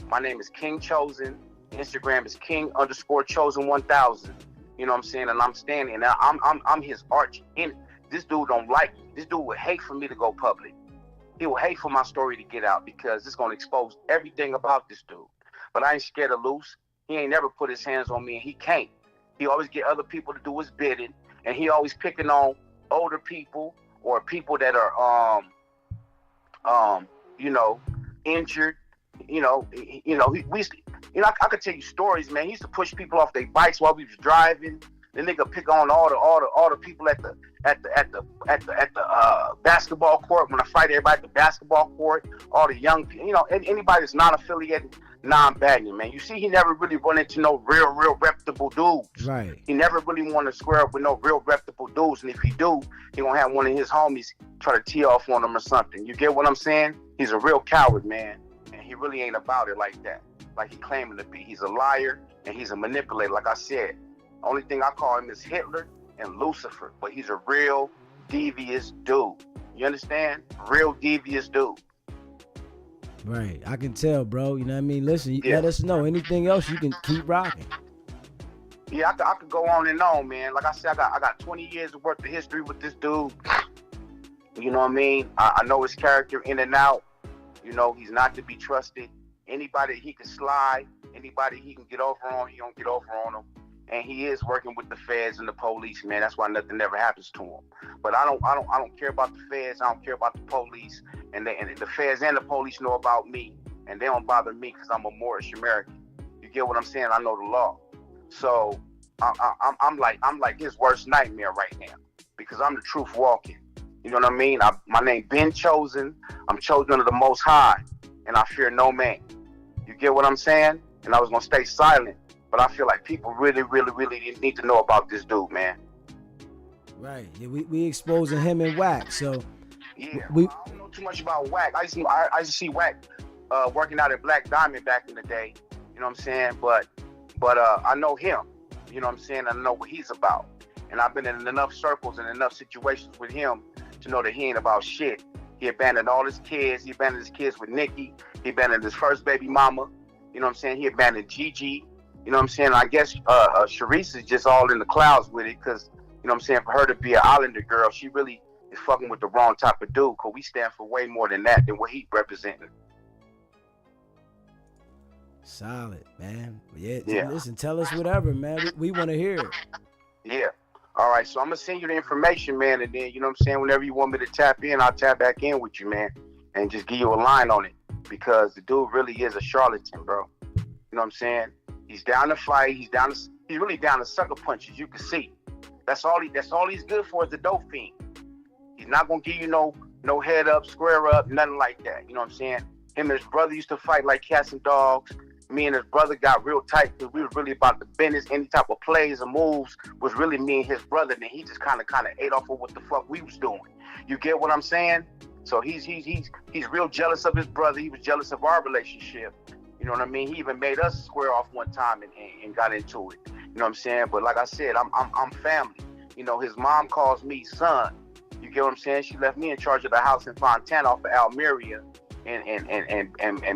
My name is King Chosen. Instagram is King_Chosen1000. You know what I'm saying? And I'm standing, and I'm his arch in. This dude don't like me. This dude would hate for me to go public. He would hate for my story to get out because it's gonna expose everything about this dude. But I ain't scared of Luce. He ain't never put his hands on me, and he can't. He always get other people to do his bidding, and he always picking on older people or people that are injured. I could tell you stories, man. He used to push people off their bikes while we was driving. The nigga pick on all the people at the basketball court when I fight everybody at the basketball court. All the young people, anybody that's not affiliated, non-bagging, man. You see, he never really run into no real reputable dudes. Right. He never really want to square up with no real reputable dudes, and if he do, he gonna have one of his homies try to tee off on him or something. You get what I'm saying? He's a real coward, man, and he really ain't about it like that, like he claiming to be. He's a liar and he's a manipulator. Like I said, only thing I call him is Hitler and Lucifer, but he's a real devious dude. You understand? Real devious dude. Right. I can tell, bro. You know what I mean? Listen, let us know. Anything else, you can keep rocking. Yeah, I could go on and on, man. Like I said, I got 20 years worth of history with this dude. You know what I mean? I know his character in and out. You know, he's not to be trusted. Anybody he can slide, anybody he can get over on, he don't get over on them. And he is working with the feds and the police, man. That's why nothing ever happens to him. But I don't care about the feds. I don't care about the police. And the feds and the police know about me, and they don't bother me because I'm a Moorish American. You get what I'm saying? I know the law. So I'm like his worst nightmare right now because I'm the truth walking. You know what I mean? My name been chosen. I'm chosen of the Most High, and I fear no man. You get what I'm saying? And I was gonna stay silent, but I feel like people really, really, really need to know about this dude, man. Right. Yeah, we exposing him and WACK. So yeah, I don't know too much about WACK. I used to see WACK working out at Black Diamond back in the day. You know what I'm saying? But I know him. You know what I'm saying? I know what he's about, and I've been in enough circles and enough situations with him to know that he ain't about shit. He abandoned all his kids. He abandoned his kids with Nikki. He abandoned his first baby mama. You know what I'm saying? He abandoned Gigi. You know what I'm saying? I guess Sharice is just all in the clouds with it because, you know what I'm saying, for her to be an Islander girl, she really is fucking with the wrong type of dude because we stand for way more than that, than what he representing. Solid, man. Yeah. Listen, tell us whatever, man. We want to hear it. Yeah. All right, so I'm going to send you the information, man, and then, you know what I'm saying, whenever you want me to tap in, I'll tap back in with you, man, and just give you a line on it because the dude really is a charlatan, bro. You know what I'm saying? He's down to fight. He's really down to sucker punches. You can see. That's all he's good for is the dope fiend. He's not gonna give you no head up, square up, nothing like that. You know what I'm saying? Him and his brother used to fight like cats and dogs. Me and his brother got real tight because we was really about the business. Any type of plays or moves was really me and his brother. And he just kind of ate off of what the fuck we was doing. You get what I'm saying? So he's real jealous of his brother. He was jealous of our relationship. You know what I mean? He even made us square off one time and got into it. You know what I'm saying? But like I said, I'm family. You know, his mom calls me son. You get what I'm saying? She left me in charge of the house in Fontana off of Almeria and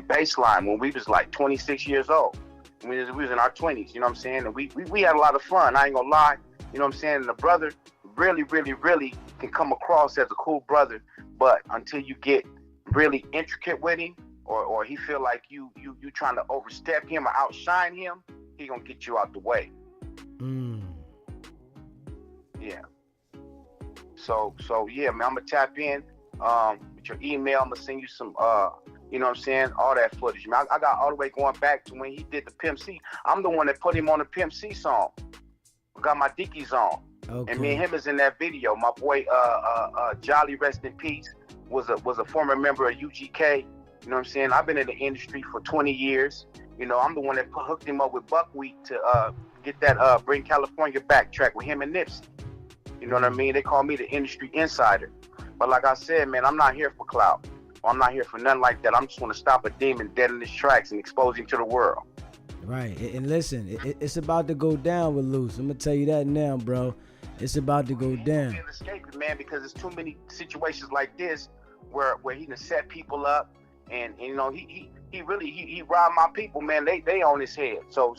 Baseline when we was like 26 years old. We was in our 20s, you know what I'm saying? And we had a lot of fun. I ain't gonna lie. You know what I'm saying? And the brother really, really, really can come across as a cool brother. But until you get really intricate with him, or he feel like you trying to overstep him or outshine him, he gonna get you out the way. Yeah. So yeah, man, I'm gonna tap in with your email. I'm gonna send you some you know what I'm saying, all that footage. Man, I got all the way going back to when he did the Pimp C. I'm the one that put him on the Pimp C song. I got my Dickies on. Okay. And me and him is in that video. My boy Jolly, rest in peace, was a former member of UGK. You know what I'm saying? I've been in the industry for 20 years. You know, I'm the one that hooked him up with Buckwheat to get that Bring California Back track with him and Nipsey. You know what I mean? They call me the industry insider. But like I said, man, I'm not here for clout. I'm not here for nothing like that. I'm just want to stop a demon dead in his tracks and expose him to the world. Right. And listen, it's about to go down with Luce. I'm going to tell you that now, bro. It's about to go down. You can't escape it, man, because there's too many situations like this where he can set people up. And you know, he robbed my people, man. They on his head. So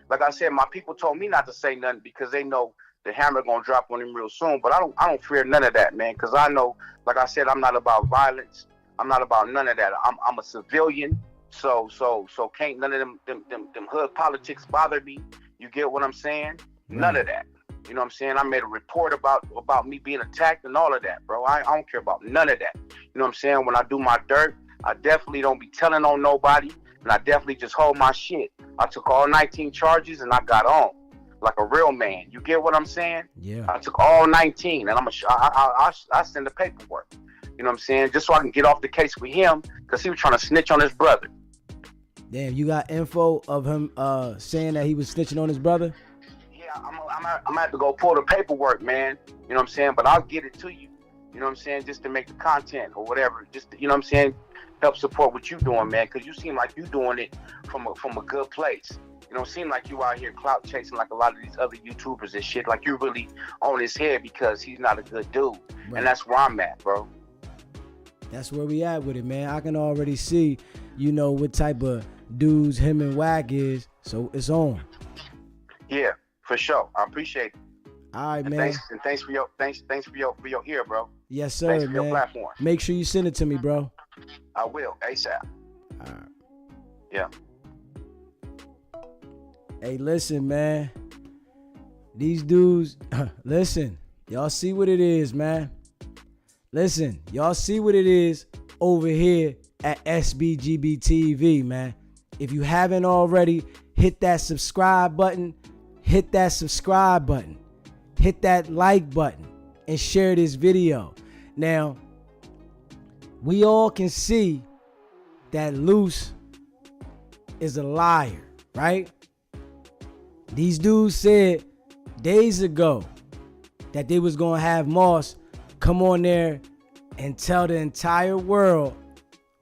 like I said, my people told me not to say nothing because they know the hammer gonna drop on him real soon. But I don't fear none of that, man, because I know, like I said, I'm not about violence. I'm not about none of that. I'm a civilian. So can't none of them hood politics bother me. You get what I'm saying? None of that. You know what I'm saying? I made a report about me being attacked and all of that, bro. I don't care about none of that. You know what I'm saying? When I do my dirt, I definitely don't be telling on nobody, and I definitely just hold my shit. I took all 19 charges and I got on like a real man. You get what I'm saying? Yeah. I took all 19, and I send the paperwork. You know what I'm saying? Just so I can get off the case with him, because he was trying to snitch on his brother. Damn, you got info of him saying that he was snitching on his brother? Yeah, I'm gonna have to go pull the paperwork, man. You know what I'm saying? But I'll get it to you. You know what I'm saying? Just to make the content or whatever. Just to, you know what I'm saying? Help support what you doing, man. Because you seem like you doing it from a good place. You know, it seem like you out here clout chasing like a lot of these other YouTubers and shit. Like you really on his head because he's not a good dude. Right. And that's where I'm at, bro. That's where we at with it, man. I can already see, you know, what type of dudes him and WACK is. So it's on. Yeah, for sure. I appreciate it. All right, man. Thanks for your ear, bro. Yes, sir, Thanks for your man. platform. Make sure you send it to me, bro. I will, ASAP. All right. Yeah. Hey, listen, man. These dudes, listen, y'all see what it is, man. Listen, y'all see what it is over here at SBGB TV, man. If you haven't already, hit that subscribe button, hit that subscribe button, hit that like button, and share this video. Now, we all can see that Luce is a liar, right? These dudes said days ago that they was gonna have Moss come on there and tell the entire world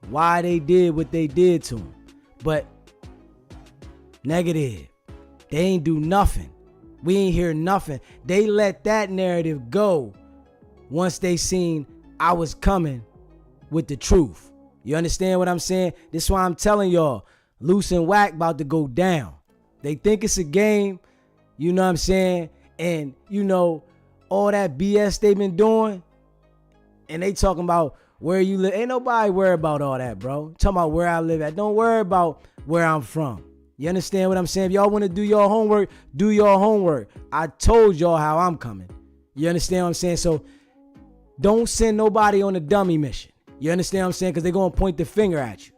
why they did what they did to him. But negative. They ain't do nothing. We ain't hear nothing. They let that narrative go once they seen I was coming with the truth. You understand what I'm saying? This is why I'm telling y'all, Luce and WACK about to go down. They think it's a game, you know what I'm saying? And, you know, all that BS they been doing, and they talking about where you live. Ain't nobody worry about all that, bro. Talking about where I live at. Don't worry about where I'm from. You understand what I'm saying? If y'all want to do your homework, do your homework. I told y'all how I'm coming. You understand what I'm saying? So don't send nobody on a dummy mission. You understand what I'm saying? Because they're going to point the finger at you.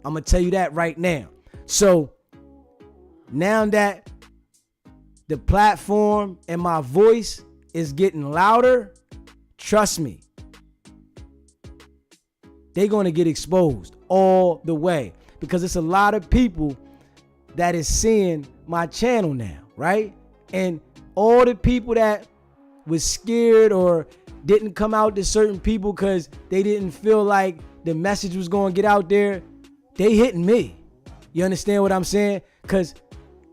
I'm going to tell you that right now. So now that the platform and my voice is getting louder, trust me, they're going to get exposed all the way, because it's a lot of people that is seeing my channel now, right? And all the people that was scared or didn't come out to certain people because they didn't feel like the message was going to get out there, they hitting me. You understand what I'm saying? Because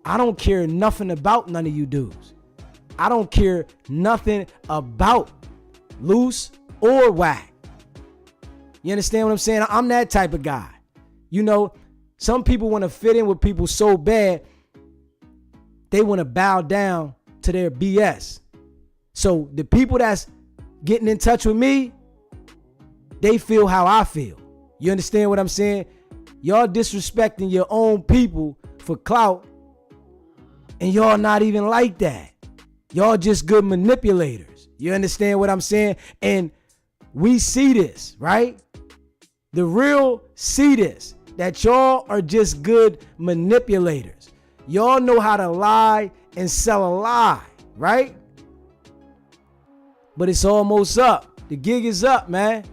I don't care nothing about none of you dudes. I don't care nothing about Luce or WACK. You understand what I'm saying? I'm that type of guy. You know, some people want to fit in with people so bad, they want to bow down to their BS. So the people that's getting in touch with me, they feel how I feel. You understand what I'm saying? Y'all disrespecting your own people for clout, and y'all not even like that. Y'all just good manipulators. You understand what I'm saying? And we see this, right? The real see this, that y'all are just good manipulators. Y'all know how to lie and sell a lie, right? But it's almost up. The gig is up, man.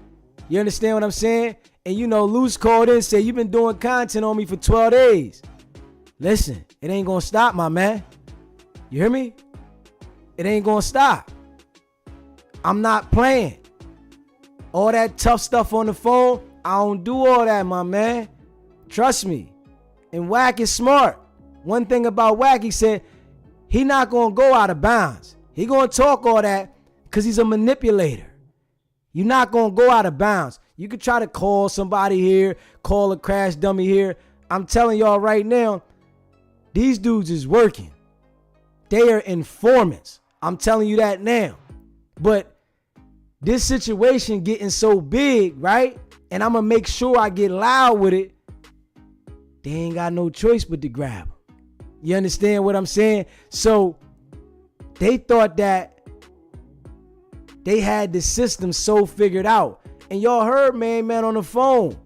You understand what I'm saying? And you know, Luce called in and said, you've been doing content on me for 12 days. Listen, it ain't gonna stop, my man. You hear me? It ain't gonna stop. I'm not playing. All that tough stuff on the phone, I don't do all that, my man. Trust me. And WACK is smart. One thing about WACK, he said, he not gonna go out of bounds. He gonna talk all that because he's a manipulator. You're not gonna go out of bounds. You could try to call somebody here, call a crash dummy here. I'm telling y'all right now, these dudes is working. They are informants. I'm telling you that now. But this situation getting so big, right? And I'm gonna make sure I get loud with it. They ain't got no choice but to grab them. You understand what I'm saying? So they thought that they had the system so figured out. And y'all heard man on the phone.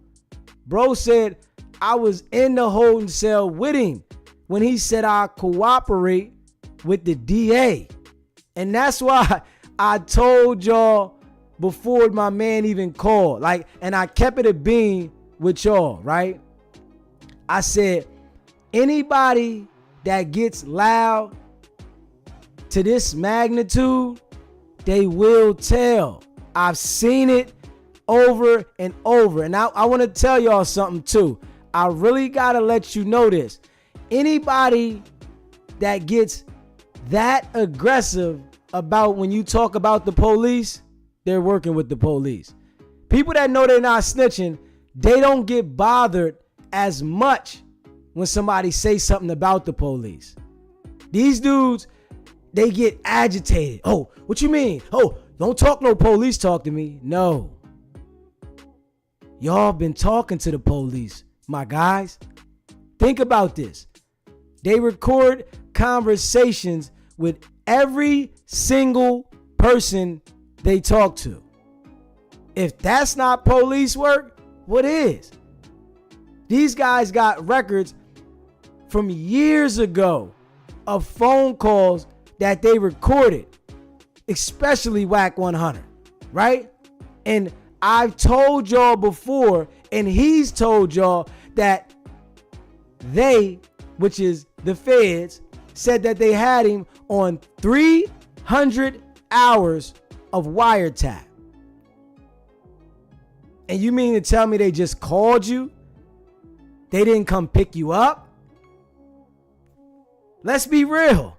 Bro said I was in the holding cell with him when he said I cooperate with the DA. And that's why I told y'all before my man even called. Like, and I kept it a bean with y'all, right? I said, anybody that gets loud to this magnitude, they will tell. I've seen it over and over. And I want to tell y'all something too. I really got to let you know this. Anybody that gets that aggressive about when you talk about the police, they're working with the police. People that know they're not snitching, they don't get bothered as much when somebody says something about the police. These dudes, they get agitated. Oh, what you mean? Oh, Don't talk no police talk to me. No. Y'all been talking to the police, my guys. Think about this. They record conversations with every single person they talk to. If that's not police work, what is? These guys got records from years ago of phone calls that they recorded, especially WACK 100, right? And I've told y'all before, and he's told y'all that they, which is the feds, said that they had him on 300 hours of wiretap. And you mean to tell me they just called you? They didn't come pick you up? Let's be real.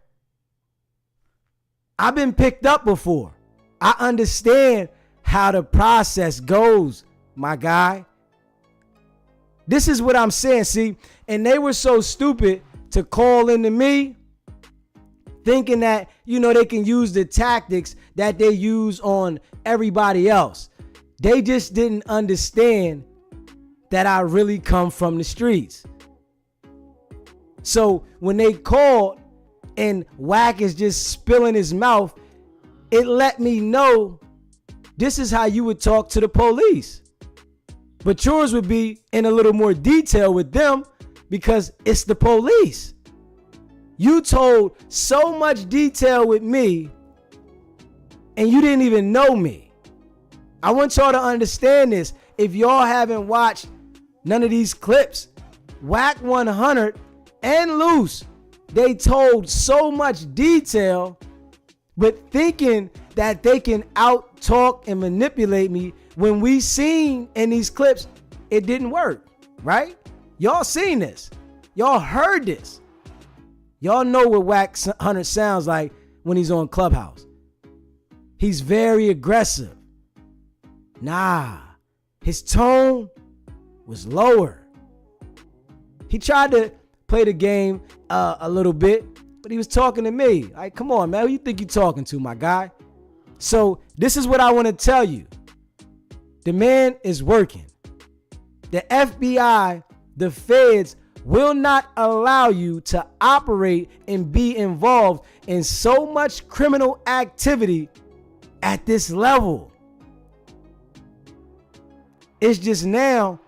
I've been picked up before. I understand how the process goes, my guy. This is what I'm saying, see? And they were so stupid to call into me thinking that, they can use the tactics that they use on everybody else. They just didn't understand that I really come from the streets. So when they called and WACK is just spilling his mouth, it let me know this is how you would talk to the police. But yours would be in a little more detail with them because it's the police. You told so much detail with me and you didn't even know me. I want y'all to understand this. If y'all haven't watched none of these clips, WACK 100 and Luce, they told so much detail, but thinking that they can out talk and manipulate me. When we seen in these clips, it didn't work, right? Y'all seen this. Y'all heard this. Y'all know what WACK 100 sounds like when he's on Clubhouse. He's very aggressive. Nah, his tone was lower. He tried to play the game a little bit, but he was talking to me. Like, come on, man, who you think you're talking to, my guy? So this is what I want to tell you. The man is working. The FBI, the feds will not allow you to operate and be involved in so much criminal activity at this level. It's just now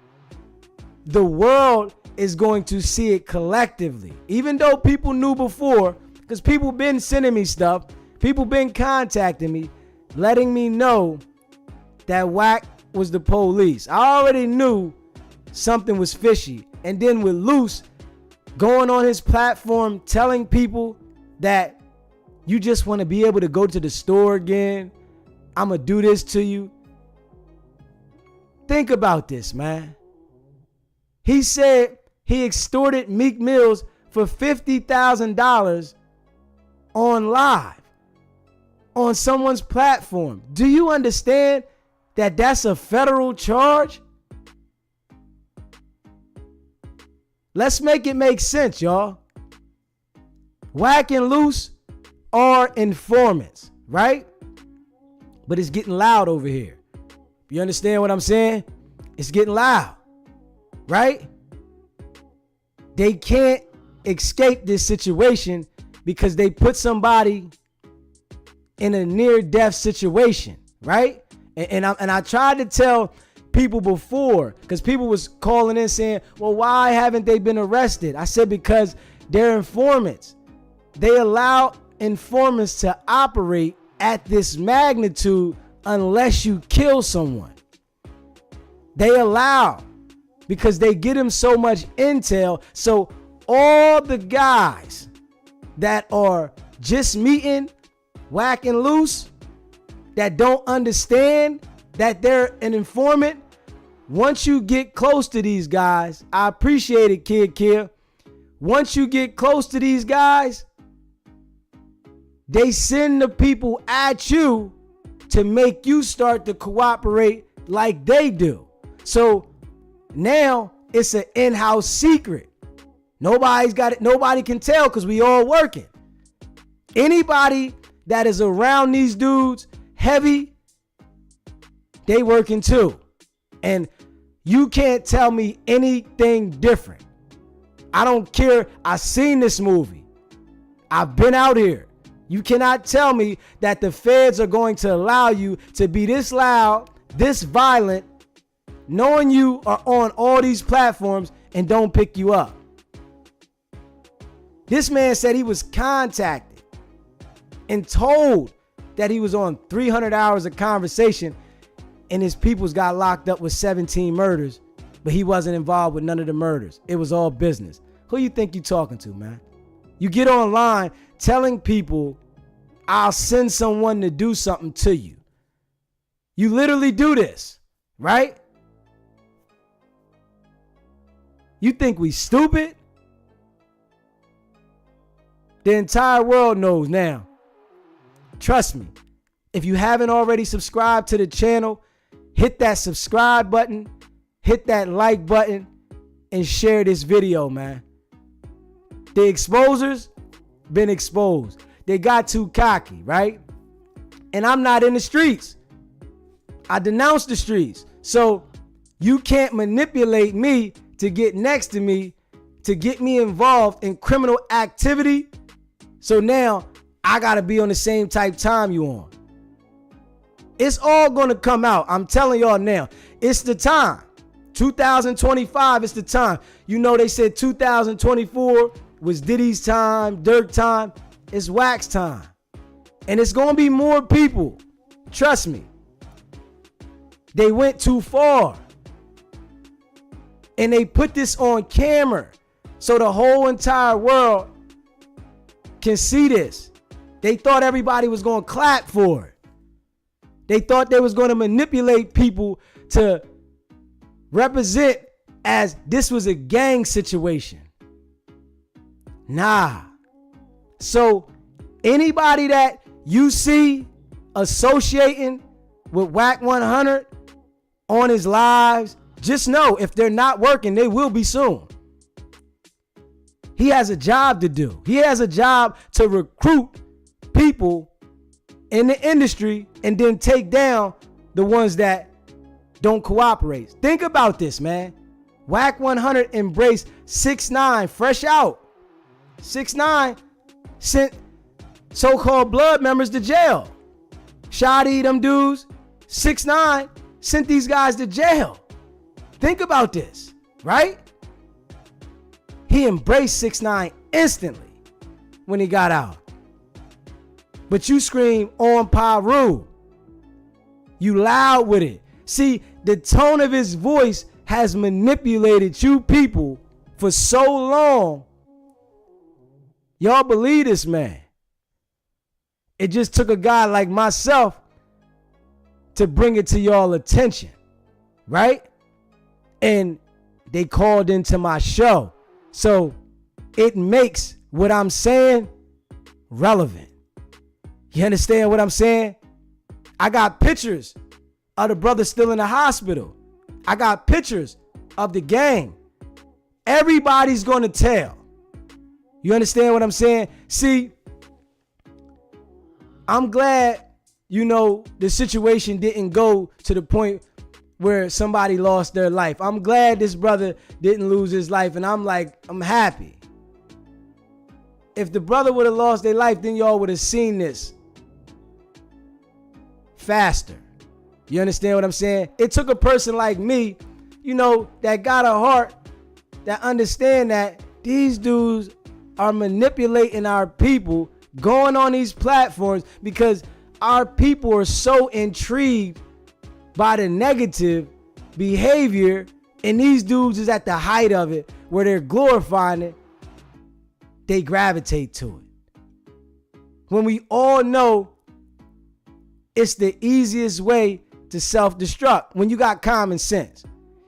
the world is going to see it collectively. Even though people knew before, because people been sending me stuff, people been contacting me, letting me know that WACK was the police. I already knew something was fishy. And then with Luce going on his platform telling people that you just want to be able to go to the store again, I'm going to do this to you. Think about this, man. He said he extorted Meek Mills for $50,000 on live on someone's platform. Do you understand that that's a federal charge? Let's make it make sense, y'all. WACK and Luce are informants, right? But it's getting loud over here. You understand what I'm saying? It's getting loud, right? They can't escape this situation because they put somebody in a near-death situation, right? And I tried to tell people before, because people was calling in saying, well, why haven't they been arrested? I said, because they're informants. They allow informants to operate at this magnitude unless you kill someone. They allow, because they get them so much intel. So all the guys that are just meeting WACK and Luce, that don't understand that they're an informant, once you get close to these guys, I appreciate it, Kid. Once you get close to these guys, they send the people at you to make you start to cooperate like they do. So now it's an in-house secret. Nobody's got it. Nobody can tell because we all working. Anybody that is around these dudes heavy, they working too. And you can't tell me anything different. I don't care. I seen this movie. I've been out here. You cannot tell me that the feds are going to allow you to be this loud, this violent, knowing you are on all these platforms and don't pick you up. This man said he was contacted and told that he was on 300 hours of conversation and his peoples got locked up with 17 murders, but he wasn't involved with none of the murders. It was all business. Who you think you talking to, man? You get online telling people, I'll send someone to do something to you. You literally do this, right? You think we stupid? The entire world knows now. Trust me. If you haven't already subscribed to the channel, hit that subscribe button, hit that like button, and share this video, man. The exposers been exposed. They got too cocky, right? And I'm not in the streets. I denounce the streets. So you can't manipulate me to get next to me, to get me involved in criminal activity. So now I gotta be on the same type time you on. It's all gonna come out. I'm telling y'all now. It's the time. 2025 is the time. You know they said 2024 was Diddy's time, Dirk time. It's WACK's time. And it's gonna be more people. Trust me. They went too far. And they put this on camera so the whole entire world can see this. They thought everybody was going to clap for it. They thought they was going to manipulate people to represent as this was a gang situation. Nah. So anybody that you see associating with WACK 100 on his lives, just know if they're not working, they will be soon. He has a job to do. He has a job to recruit people in the industry and then take down the ones that don't cooperate. Think about this, man. WACK 100 embraced 6ix9ine fresh out. 6ix9ine sent so-called blood members to jail. Shoddy, them dudes. 6ix9ine sent these guys to jail. Think about this, right? He embraced 6ix9ine instantly when he got out. But you scream on Peru. You loud with it. See, the tone of his voice has manipulated you people for so long. Y'all believe this man. It just took a guy like myself to bring it to y'all attention, right? And they called into my show. So it makes what I'm saying relevant. You understand what I'm saying? I got pictures of the brother still in the hospital. I got pictures of the gang. Everybody's going to tell. You understand what I'm saying? See, I'm glad, the situation didn't go to the point where somebody lost their life. I'm glad this brother didn't lose his life, and I'm happy. If the brother would have lost their life, then y'all would have seen this faster. You understand what I'm saying? It took a person like me, that got a heart, that understand that these dudes are manipulating our people, going on these platforms because our people are so intrigued by the negative behavior, and these dudes is at the height of it where they're glorifying it. They gravitate to it. When we all know it's the easiest way to self-destruct when you got common sense.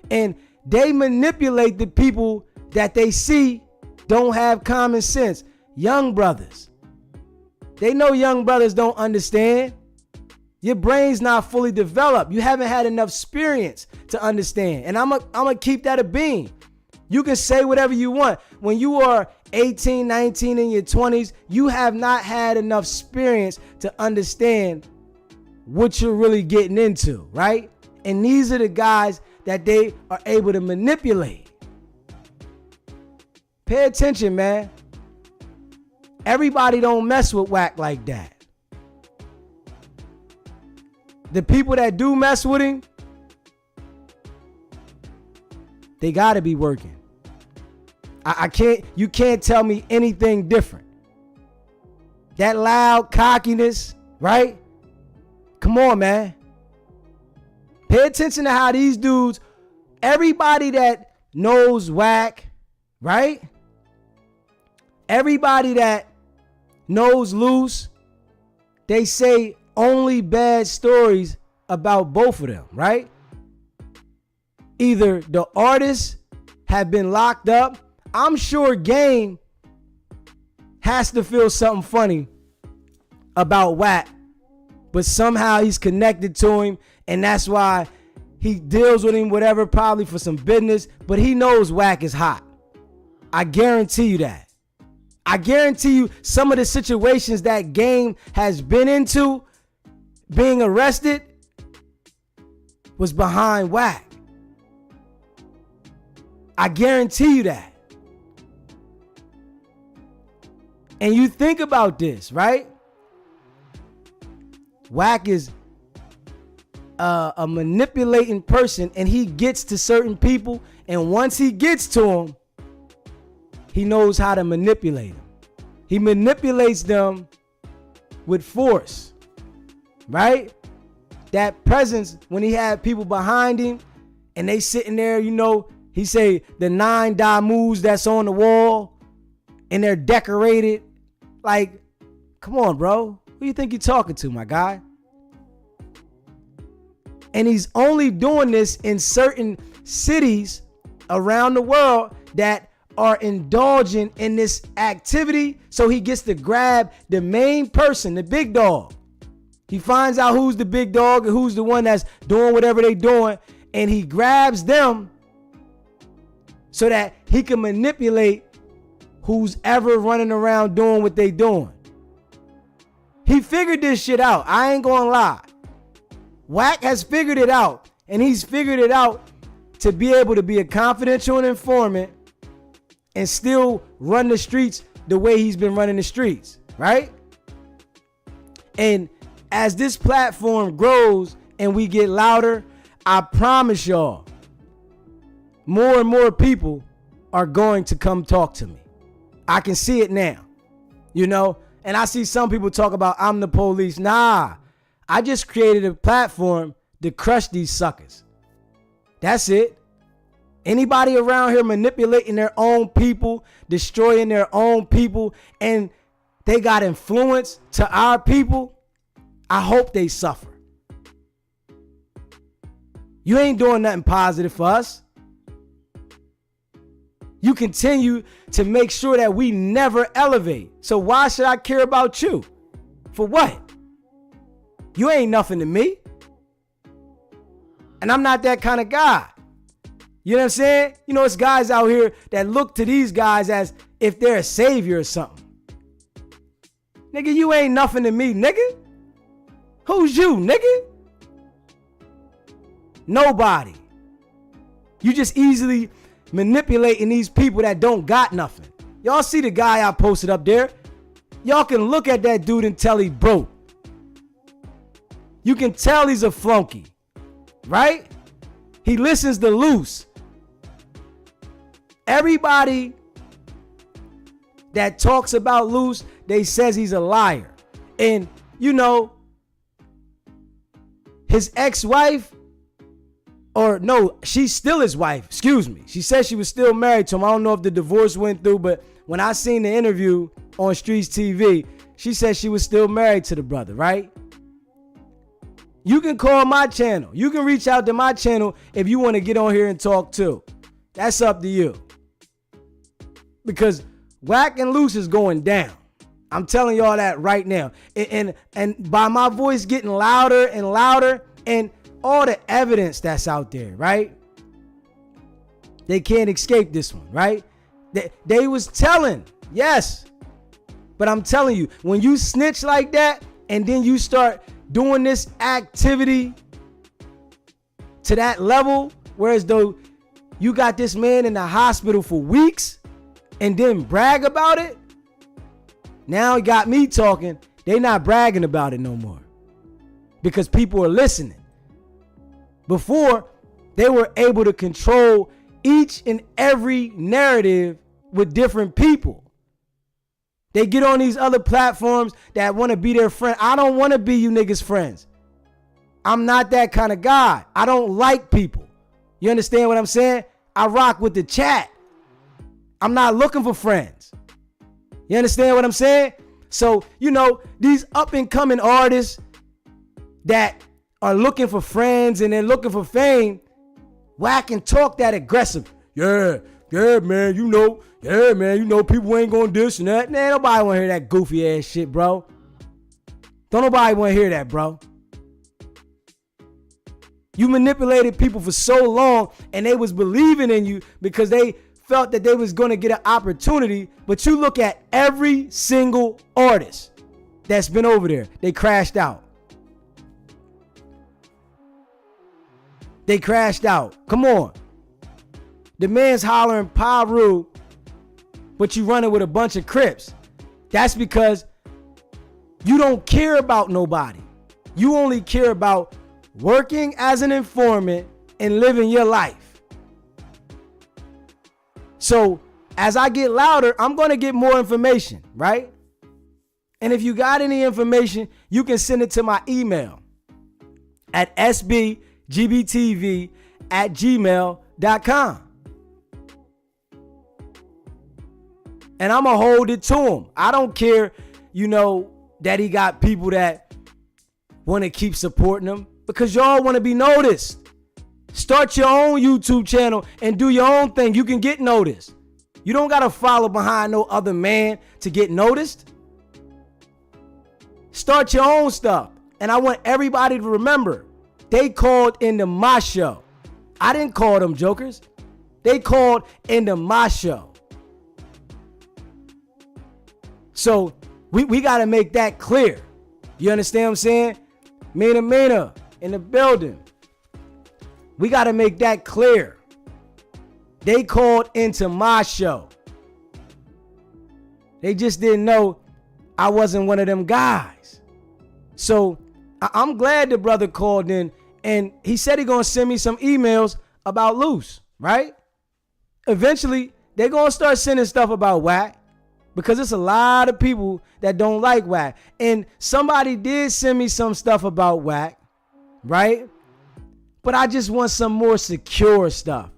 And they manipulate the people that they see don't have common sense. Young brothers. They know young brothers don't understand. Your brain's not fully developed. You haven't had enough experience to understand. And I'm gonna keep that a beam. You can say whatever you want. When you are 18, 19, in your 20s, you have not had enough experience to understand what you're really getting into, right? And these are the guys that they are able to manipulate. Pay attention, man. Everybody don't mess with WACK like that. The people that do mess with him, they gotta be working. You can't tell me anything different. That loud cockiness, right? Come on, man. Pay attention to how these dudes, everybody that knows WACK, right? Everybody that knows Luce, they say only bad stories about both of them, right? Either the artists have been locked up. I'm sure Game has to feel something funny about WACK, but somehow he's connected to him, and that's why he deals with him, whatever, probably for some business, but he knows WACK is hot. I guarantee you that. I guarantee you some of the situations that Game has been into, being arrested, was behind WACK. I guarantee you that. And you think about this, right? WACK is a manipulating person, and he gets to certain people, and once he gets to them, he knows how to manipulate them. He manipulates them with force, right? That presence, when he had people behind him and they sitting there, you know, he say the 9 moves that's on the wall and they're decorated. Like, come on, bro. Who do you think you're talking to, my guy? And he's only doing this in certain cities around the world that are indulging in this activity, so he gets to grab the main person, the big dog. He finds out who's the big dog and who's the one that's doing whatever they're doing, and he grabs them so that he can manipulate who's ever running around doing what they doing. He figured this shit out. I ain't gonna lie. WACK has figured it out, and he's figured it out to be able to be a confidential informant and still run the streets the way he's been running the streets, right? And as this platform grows and we get louder, I promise y'all, more and more people are going to come talk to me. I can see it now, you know? And I see some people talk about I'm the police. Nah, I just created a platform to crush these suckers. That's it. Anybody around here manipulating their own people, destroying their own people, and they got influence to our people, I hope they suffer. You ain't doing nothing positive for us. You continue to make sure that we never elevate. So why should I care about you? For what? You ain't nothing to me. And I'm not that kind of guy. You know what I'm saying? You know, it's guys out here that look to these guys as if they're a savior or something. Nigga, you ain't nothing to me, nigga. Who's you, nigga? Nobody. You just easily manipulating these people that don't got nothing. Y'all see the guy I posted up there? Y'all can look at that dude and tell he broke. You can tell he's a flunky, right? He listens to Luce. Everybody that talks about Luce, they says he's a liar. And, you know, his ex-wife, or no, she's still his wife, excuse me. She said she was still married to him. I don't know if the divorce went through, but when I seen the interview on Streets TV, she said she was still married to the brother, right? You can call my channel. You can reach out to my channel if you want to get on here and talk too. That's up to you. Because WACK and Luce is going down. I'm telling y'all that right now. And by my voice getting louder and louder and all the evidence that's out there, right? They can't escape this one, right? They was telling, yes. But I'm telling you, when you snitch like that and then you start doing this activity to that level, whereas though you got this man in the hospital for weeks and then brag about it, now he got me talking. They not bragging about it no more because people are listening. Before, they were able to control each and every narrative with different people. They get on these other platforms that want to be their friend. I don't want to be you niggas' friends. I'm not that kind of guy. I don't like people. You understand what I'm saying? I rock with the chat. I'm not looking for friends. You understand what I'm saying? So, you know, these up and coming artists that are looking for friends and they're looking for fame, WACK and talk that aggressive. Yeah, man, you know, people ain't gonna this and that. Man, nobody wanna hear that goofy ass shit, bro. Don't nobody wanna hear that, bro. You manipulated people for so long and they was believing in you because they felt that they was gonna get an opportunity. But you look at every single artist that's been over there, they crashed out. They crashed out. Come on. The man's hollering Paru, but you running with a bunch of Crips. That's because you don't care about nobody. You only care about working as an informant and living your life. So as I get louder, I'm going to get more information, right? And if you got any information, you can send it to my email at sbgbtv@gmail.com. And I'm going to hold it to him. I don't care, you know, that he got people that want to keep supporting him because y'all want to be noticed. Start your own YouTube channel and do your own thing. You can get noticed. You don't got to follow behind no other man to get noticed. Start your own stuff. And I want everybody to remember, they called into my show. I didn't call them jokers. They called into my show. So we got to make that clear. You understand what I'm saying? Mina in the building. We got to make that clear. They called into my show. They just didn't know I wasn't one of them guys. So I'm glad the brother called in and he said he gonna send me some emails about Luce, right? Eventually, they're gonna start sending stuff about WACK because it's a lot of people that don't like WACK. And somebody did send me some stuff about WACK, right? But I just want some more secure stuff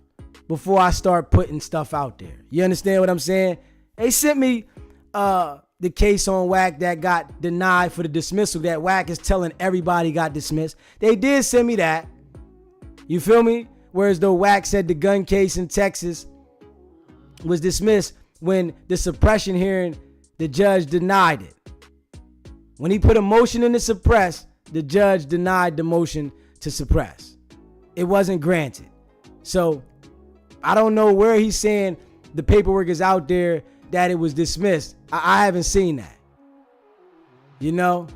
before I start putting stuff out there. You understand what I'm saying? They sent me the case on WACK that got denied for the dismissal that WACK is telling everybody got dismissed. They did send me that. You feel me? Whereas though WACK said the gun case in Texas was dismissed when the suppression hearing, the judge denied it. When he put a motion in to suppress, the judge denied the motion to suppress. It wasn't granted. So I don't know where he's saying the paperwork is out there that it was dismissed. I haven't seen that. You know?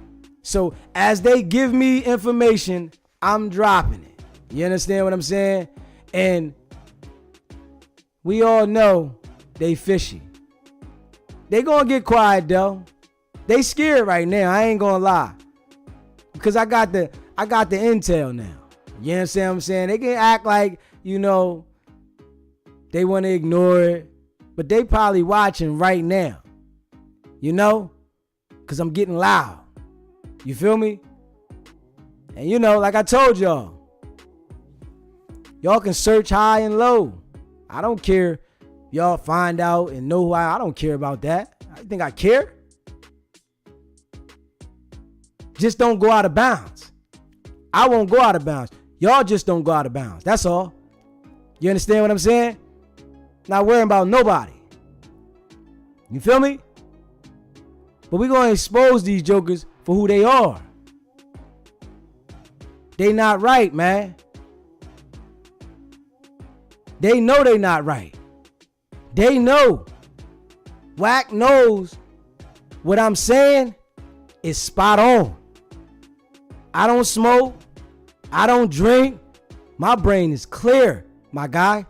So as they give me information, I'm dropping it. You understand what I'm saying? And we all know they fishy. They gonna get quiet though. They scared right now. I ain't gonna lie. Because I got the intel now. You understand what I'm saying? They can act like, you know, they want to ignore it. But they probably watching right now. You know? Because I'm getting loud. You feel me? And you know, like I told y'all can search high and low. I don't care. Y'all find out and know who I don't care about that. I think I care. Just don't go out of bounds. I won't go out of bounds. Y'all just don't go out of bounds. That's all. You understand what I'm saying? Not worrying about nobody. You feel me? But we're going to expose these jokers for who they are. They not right, man. They know they not right. They know. WACK knows what I'm saying is spot on. I don't smoke. I don't drink. My brain is clear, my guy.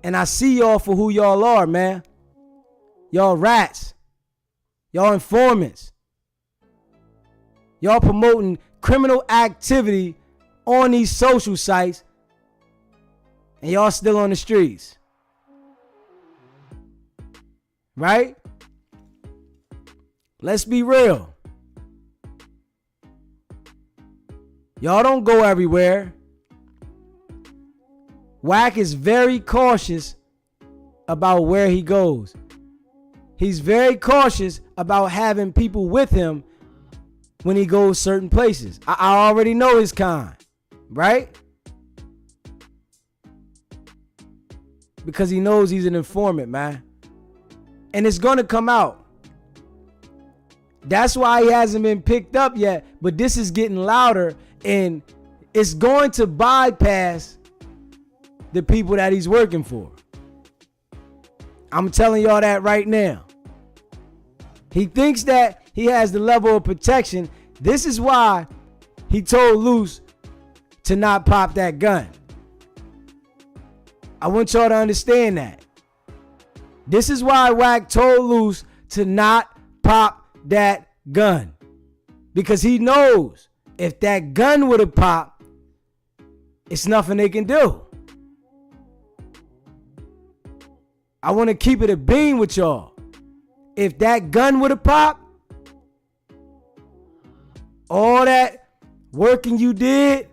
And I see y'all for who y'all are, man. Y'all rats. Y'all informants. Y'all promoting criminal activity on these social sites. And y'all still on the streets. Right? Let's be real. Y'all don't go everywhere. WACK is very cautious about where he goes. He's very cautious about having people with him when he goes certain places. I already know his kind, right? Because he knows he's an informant, man. And it's going to come out. That's why he hasn't been picked up yet. But this is getting louder, and it's going to bypass the people that he's working for. I'm telling y'all that right now. He thinks that he has the level of protection. This is why he told Luce to not pop that gun. I want y'all to understand that. This is why WACK told Luce to not pop that gun. Because he knows if that gun would have popped, it's nothing they can do. I want to keep it a beam with y'all. If that gun would have popped, all that working you did,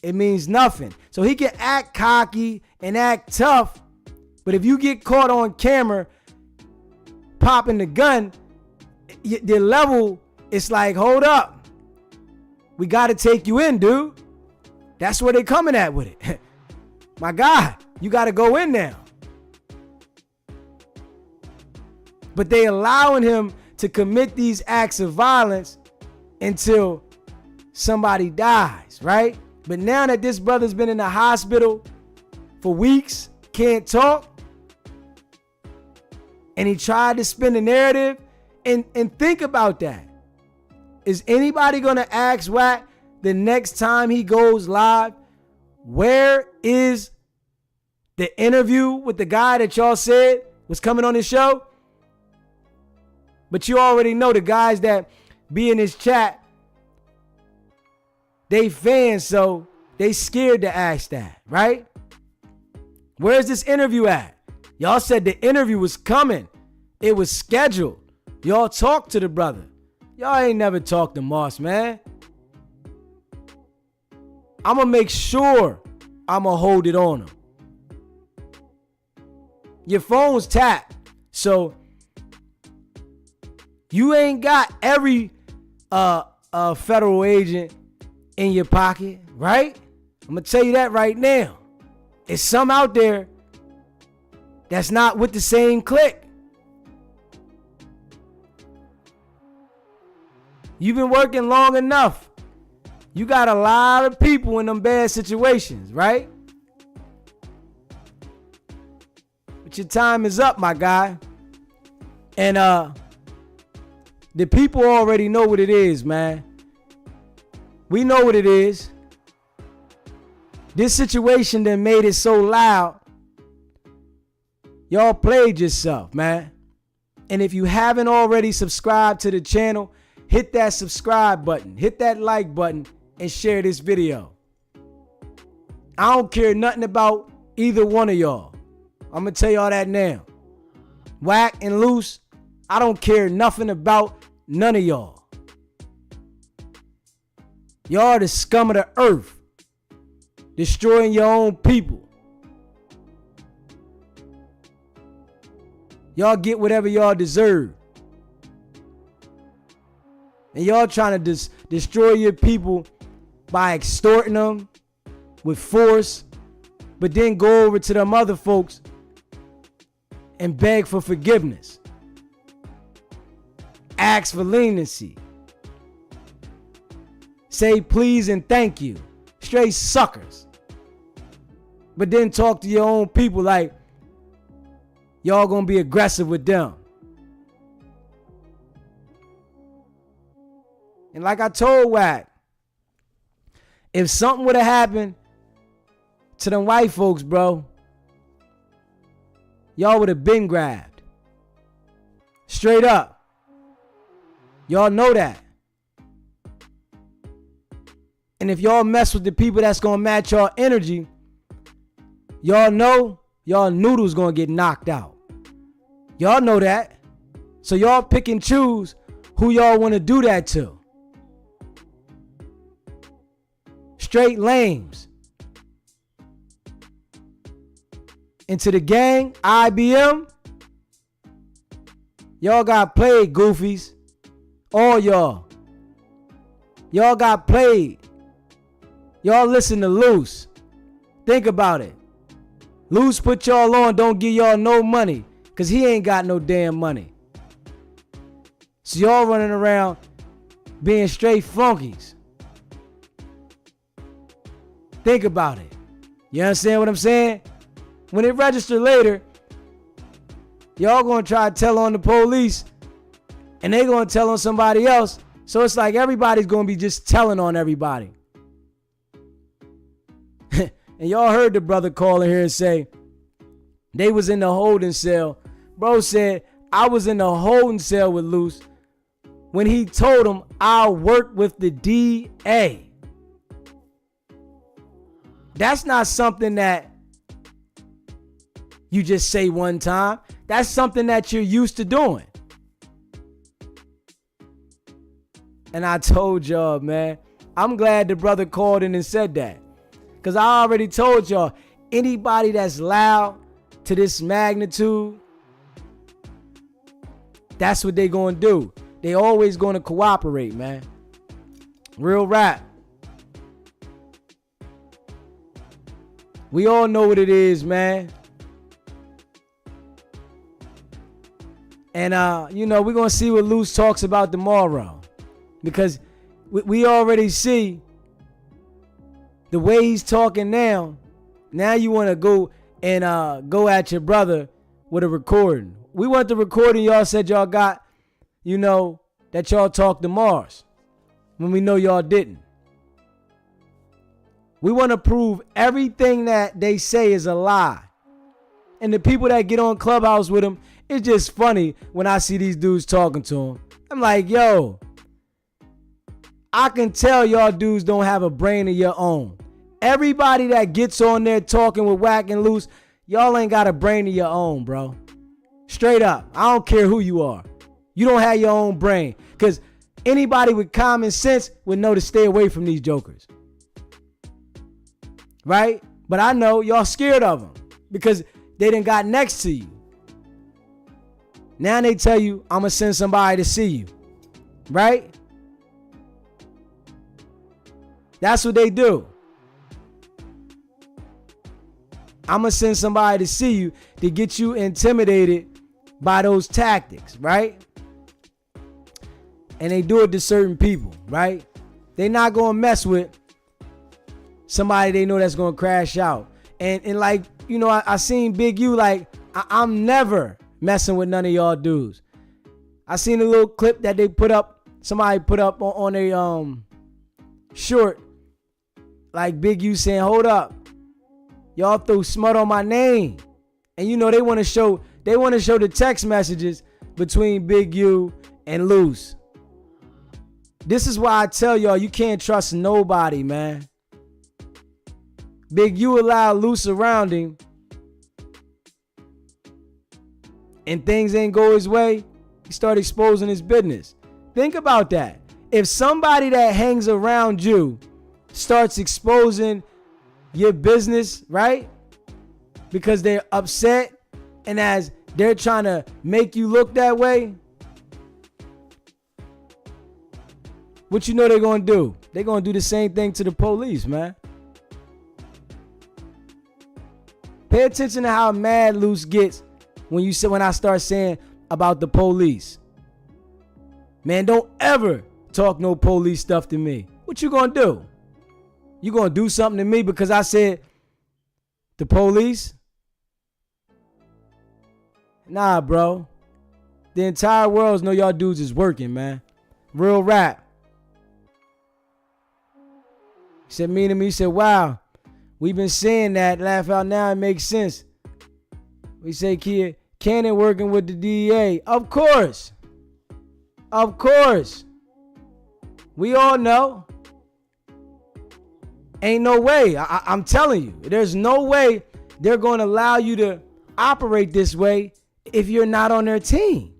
it means nothing. So he can act cocky and act tough, but if you get caught on camera popping the gun, the level, it's like, hold up. We got to take you in, dude. That's where they coming at with it. My God, you got to go in now. But they allowing him to commit these acts of violence until somebody dies, right? But now that this brother's been in the hospital for weeks, can't talk, and he tried to spin the narrative, and think about that. Is anybody going to ask WACK the next time he goes live, where is the interview with the guy that y'all said was coming on his show? But you already know the guys that be in his chat, they fans, so they scared to ask that, right? Where's this interview at? Y'all said the interview was coming. It was scheduled. Y'all talked to the brother. Y'all ain't never talked to Moss, man. I'm going to make sure I'm going to hold it on him. Your phone's tapped, so you ain't got every federal agent in your pocket, right? I'm going to tell you that right now. It's some out there that's not with the same clique. You've been working long enough. You got a lot of people in them bad situations, right? But your time is up, my guy. And the people already know what it is, man. We know what it is. This situation that made it so loud. Y'all played yourself, man. And if you haven't already subscribed to the channel, hit that subscribe button, hit that like button, and share this video. I don't care nothing about either one of y'all. I'm going to tell y'all that now. WACK and Luce, I don't care nothing about none of y'all. Y'all are the scum of the earth, destroying your own people. Y'all get whatever y'all deserve. And y'all trying to destroy your people by extorting them with force, but then go over to them other folks and beg for forgiveness. Ask for leniency. Say please and thank you. Straight suckers. But then talk to your own people like y'all gonna be aggressive with them. And like I told WACK, if something would have happened to them white folks, bro, y'all would have been grabbed. Straight up. Y'all know that. And if y'all mess with the people that's going to match y'all energy, y'all know y'all noodles going to get knocked out. Y'all know that. So y'all pick and choose who y'all want to do that to. Straight lames. Into the gang, IBM, y'all got played, goofies. All y'all. Y'all got played. Y'all listen to Luce. Think about it. Luce put y'all on, don't give y'all no money, because he ain't got no damn money. So y'all running around being straight flunkies. Think about it. You understand what I'm saying? When it register later, y'all gonna try to tell on the police, and they gonna tell on somebody else. So it's like everybody's gonna be just telling on everybody. And y'all heard the brother call in here and say they was in the holding cell. Bro said, I was in the holding cell with Luce when he told him I'll work with the DA. That's not something that you just say one time. That's something that you're used to doing. And I told y'all, man, I'm glad the brother called in and said that. Because I already told y'all, anybody that's loud to this magnitude, that's what they going to do. They always going to cooperate, man. Real rap. We all know what it is, man. And, we're going to see what Luce talks about tomorrow. Because we already see the way he's talking now. Now you want to go and go at your brother with a recording. We want the recording y'all said y'all got, that y'all talked to Mars. When we know y'all didn't. We want to prove everything that they say is a lie. And the people that get on Clubhouse with them, it's just funny when I see these dudes talking to them. I'm like, yo, I can tell y'all dudes don't have a brain of your own. Everybody that gets on there talking with WACK and Luce, y'all ain't got a brain of your own, bro. Straight up. I don't care who you are. You don't have your own brain. Because anybody with common sense would know to stay away from these jokers. Right? But I know y'all scared of them. Because they done got next to you. Now they tell you, I'm going to send somebody to see you. Right? That's what they do. I'm going to send somebody to see you to get you intimidated by those tactics, right? And they do it to certain people, right? They're not going to mess with somebody they know that's going to crash out. And like, I seen Big U, like, I'm never messing with none of y'all dudes. I seen a little clip that they put up, somebody put up on a short, like Big U saying, hold up. Y'all threw smut on my name. And they want to show the text messages between Big U and Luce. This is why I tell y'all you can't trust nobody, man. Big U allowed Luce around him and things ain't go his way, he started exposing his business. Think about that. If somebody that hangs around you starts exposing your business, right? Because they're upset and as they're trying to make you look that way, what they're going to do? They're going to do the same thing to the police, man. Pay attention to how mad Luce gets when I start saying about the police. Man, don't ever talk no police stuff to me. What you going to do? You going to do something to me because I said the police? Nah, bro. The entire world know y'all dudes is working, man. Real rap. He said, meaning me, he said, wow, we've been saying that. Laugh out now, it makes sense. We say, kid, Cannon working with the DEA. Of course. Of course. We all know. Ain't no way. I'm telling you, there's no way they're going to allow you to operate this way if you're not on their team.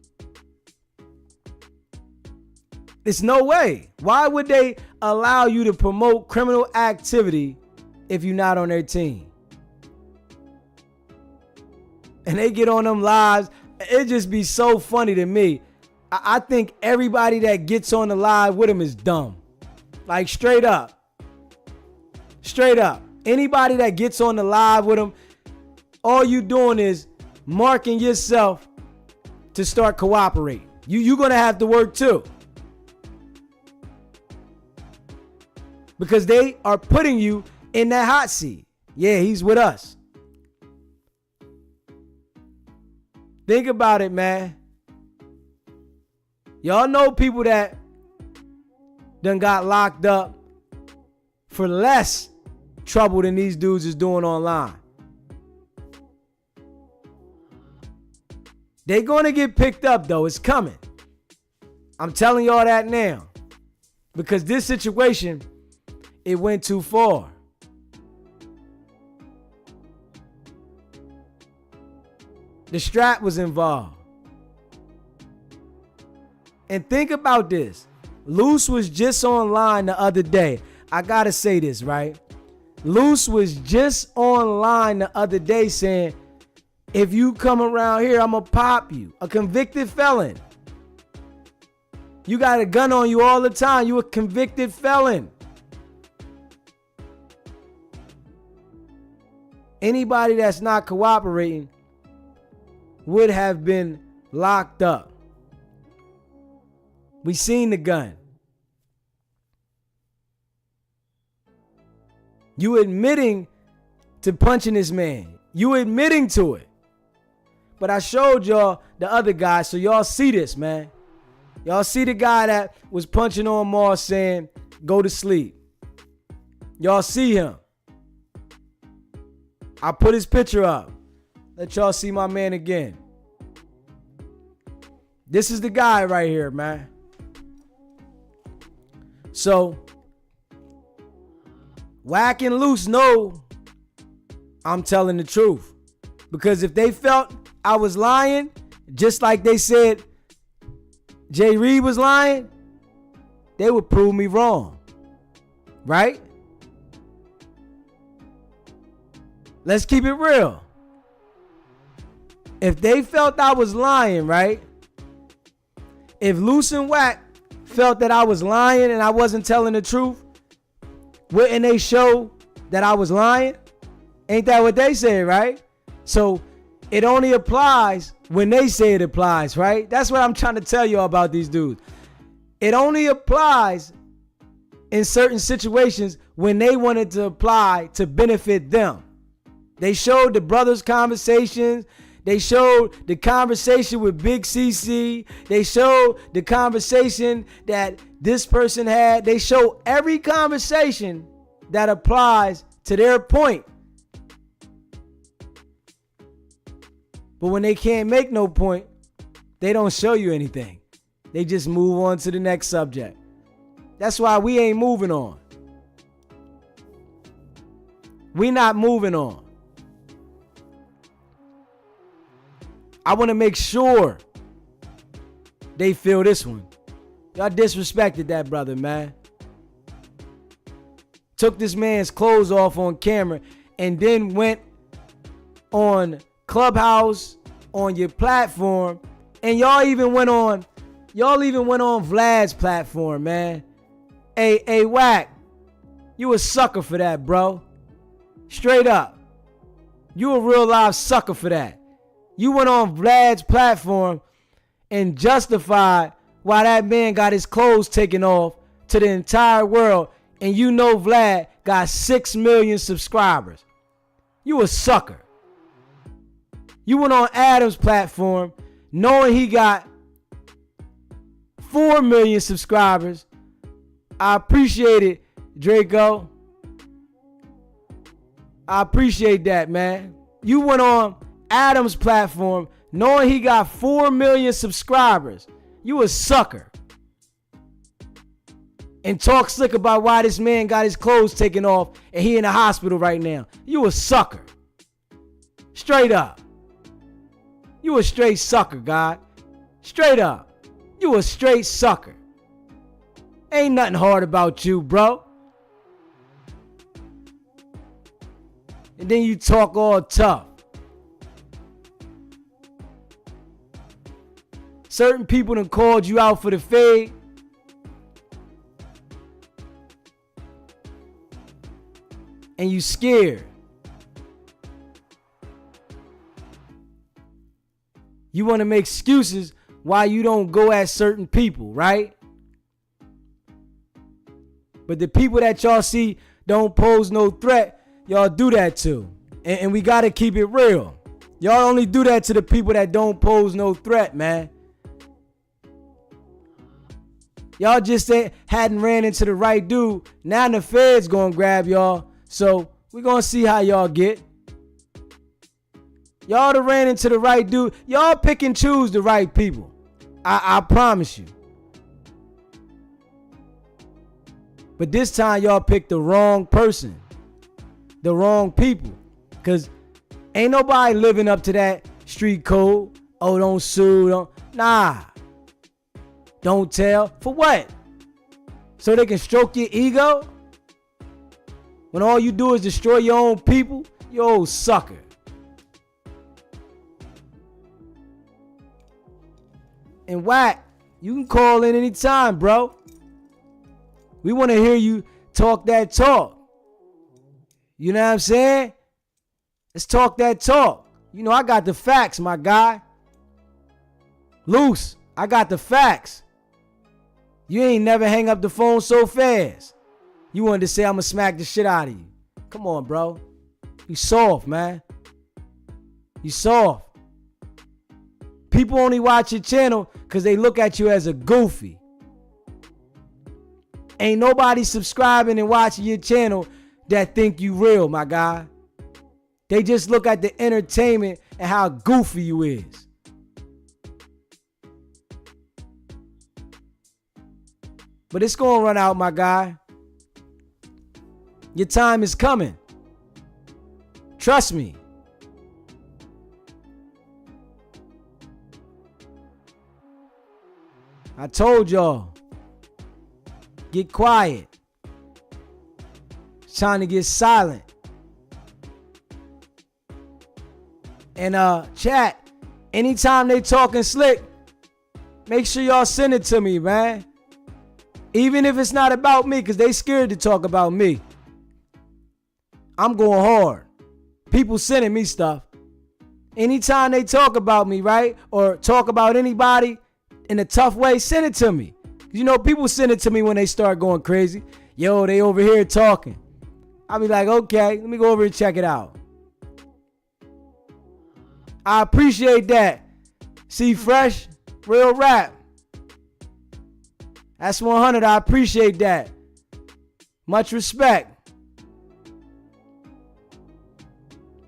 There's no way. Why would they allow you to promote criminal activity if you're not on their team? And they get on them lives. It just be so funny to me. I think everybody that gets on the live with them is dumb. Like straight up. Straight up. Anybody that gets on the live with them, all you doing is marking yourself to start cooperating. You're going to have to work too. Because they are putting you in that hot seat. Yeah, he's with us. Think about it, man. Y'all know people that done got locked up for less trouble than these dudes is doing online. They gonna get picked up though. It's coming. I'm telling y'all that now. Because this situation, it went too far. The strap was involved. And think about this. Luce was just online the other day. I gotta say this, right? Luce was just online the other day saying, if you come around here, I'm gonna pop you. A convicted felon. You got a gun on you all the time. You a convicted felon. Anybody that's not cooperating would have been locked up. We seen the gun. You admitting to punching this man. You admitting to it. But I showed y'all the other guy, so y'all see this, man. Y'all see the guy that was punching on Mars saying, go to sleep. Y'all see him. I put his picture up. Let y'all see my man again. This is the guy right here, man. So, WACK and Luce know I'm telling the truth. Because if they felt I was lying, just like they said Jay Reed was lying, they would prove me wrong. Right? Let's keep it real. If they felt I was lying, right? If Luce and WACK felt that I was lying and I wasn't telling the truth, wouldn't they show that I was lying? Ain't that what they say, right? So it only applies when they say it applies, right? That's what I'm trying to tell you about these dudes. It only applies in certain situations when they wanted to apply to benefit them. They showed the brothers' conversations. They showed the conversation with Big CC. They showed the conversation that this person had. They show every conversation that applies to their point. But when they can't make no point, they don't show you anything. They just move on to the next subject. That's why we ain't moving on. We not moving on. I want to make sure they feel this one. Y'all disrespected that brother, man. Took this man's clothes off on camera and then went on Clubhouse, on your platform, and y'all even went on Vlad's platform, man. Hey, WACK, you a sucker for that, bro. Straight up. You a real live sucker for that. You went on Vlad's platform and justified why that man got his clothes taken off to the entire world, and you know Vlad got 6 million subscribers. You a sucker. You went on Adam's platform knowing he got 4 million subscribers. I appreciate it, Draco. I appreciate that, man. You went on Adam's platform knowing he got 4 million subscribers. You a sucker. And talk slick about why this man got his clothes taken off and he in the hospital right now. You a sucker. Straight up. You a straight sucker, God. Straight up. You a straight sucker. Ain't nothing hard about you, bro. And then you talk all tough. Certain people done called you out for the fade. And you scared. You want to make excuses why you don't go at certain people, right? But the people that y'all see don't pose no threat, y'all do that to. And we got to keep it real. Y'all only do that to the people that don't pose no threat, man. Y'all just hadn't ran into the right dude. Now the feds gonna grab y'all. So we gonna see how y'all get. Y'all done ran into the right dude. Y'all pick and choose the right people. I promise you. But this time y'all picked the wrong person. The wrong people. Because ain't nobody living up to that street code. Oh, don't sue. Nah. Don't tell. For what? So they can stroke your ego? When all you do is destroy your own people? You old sucker. And WACK, you can call in anytime, bro. We want to hear you talk that talk. You know what I'm saying? Let's talk that talk. You know, I got the facts, my guy. Luce, I got the facts. You ain't never hang up the phone so fast. You wanted to say I'm going to smack the shit out of you. Come on, bro. You soft, man. You soft. People only watch your channel because they look at you as a goofy. Ain't nobody subscribing and watching your channel that think you real, my guy. They just look at the entertainment and how goofy you is. But it's going to run out, my guy. Your time is coming. Trust me. I told y'all. Get quiet. It's trying to get silent. And chat, anytime they talking slick, make sure y'all send it to me, man. Even if it's not about me, because they scared to talk about me. I'm going hard. People sending me stuff. Anytime they talk about me, right? Or talk about anybody in a tough way, send it to me. You know, people send it to me when they start going crazy. Yo, they over here talking. I'll be like, okay, let me go over and check it out. I appreciate that. See, Fresh, real rap. That's 100. I appreciate that. Much respect.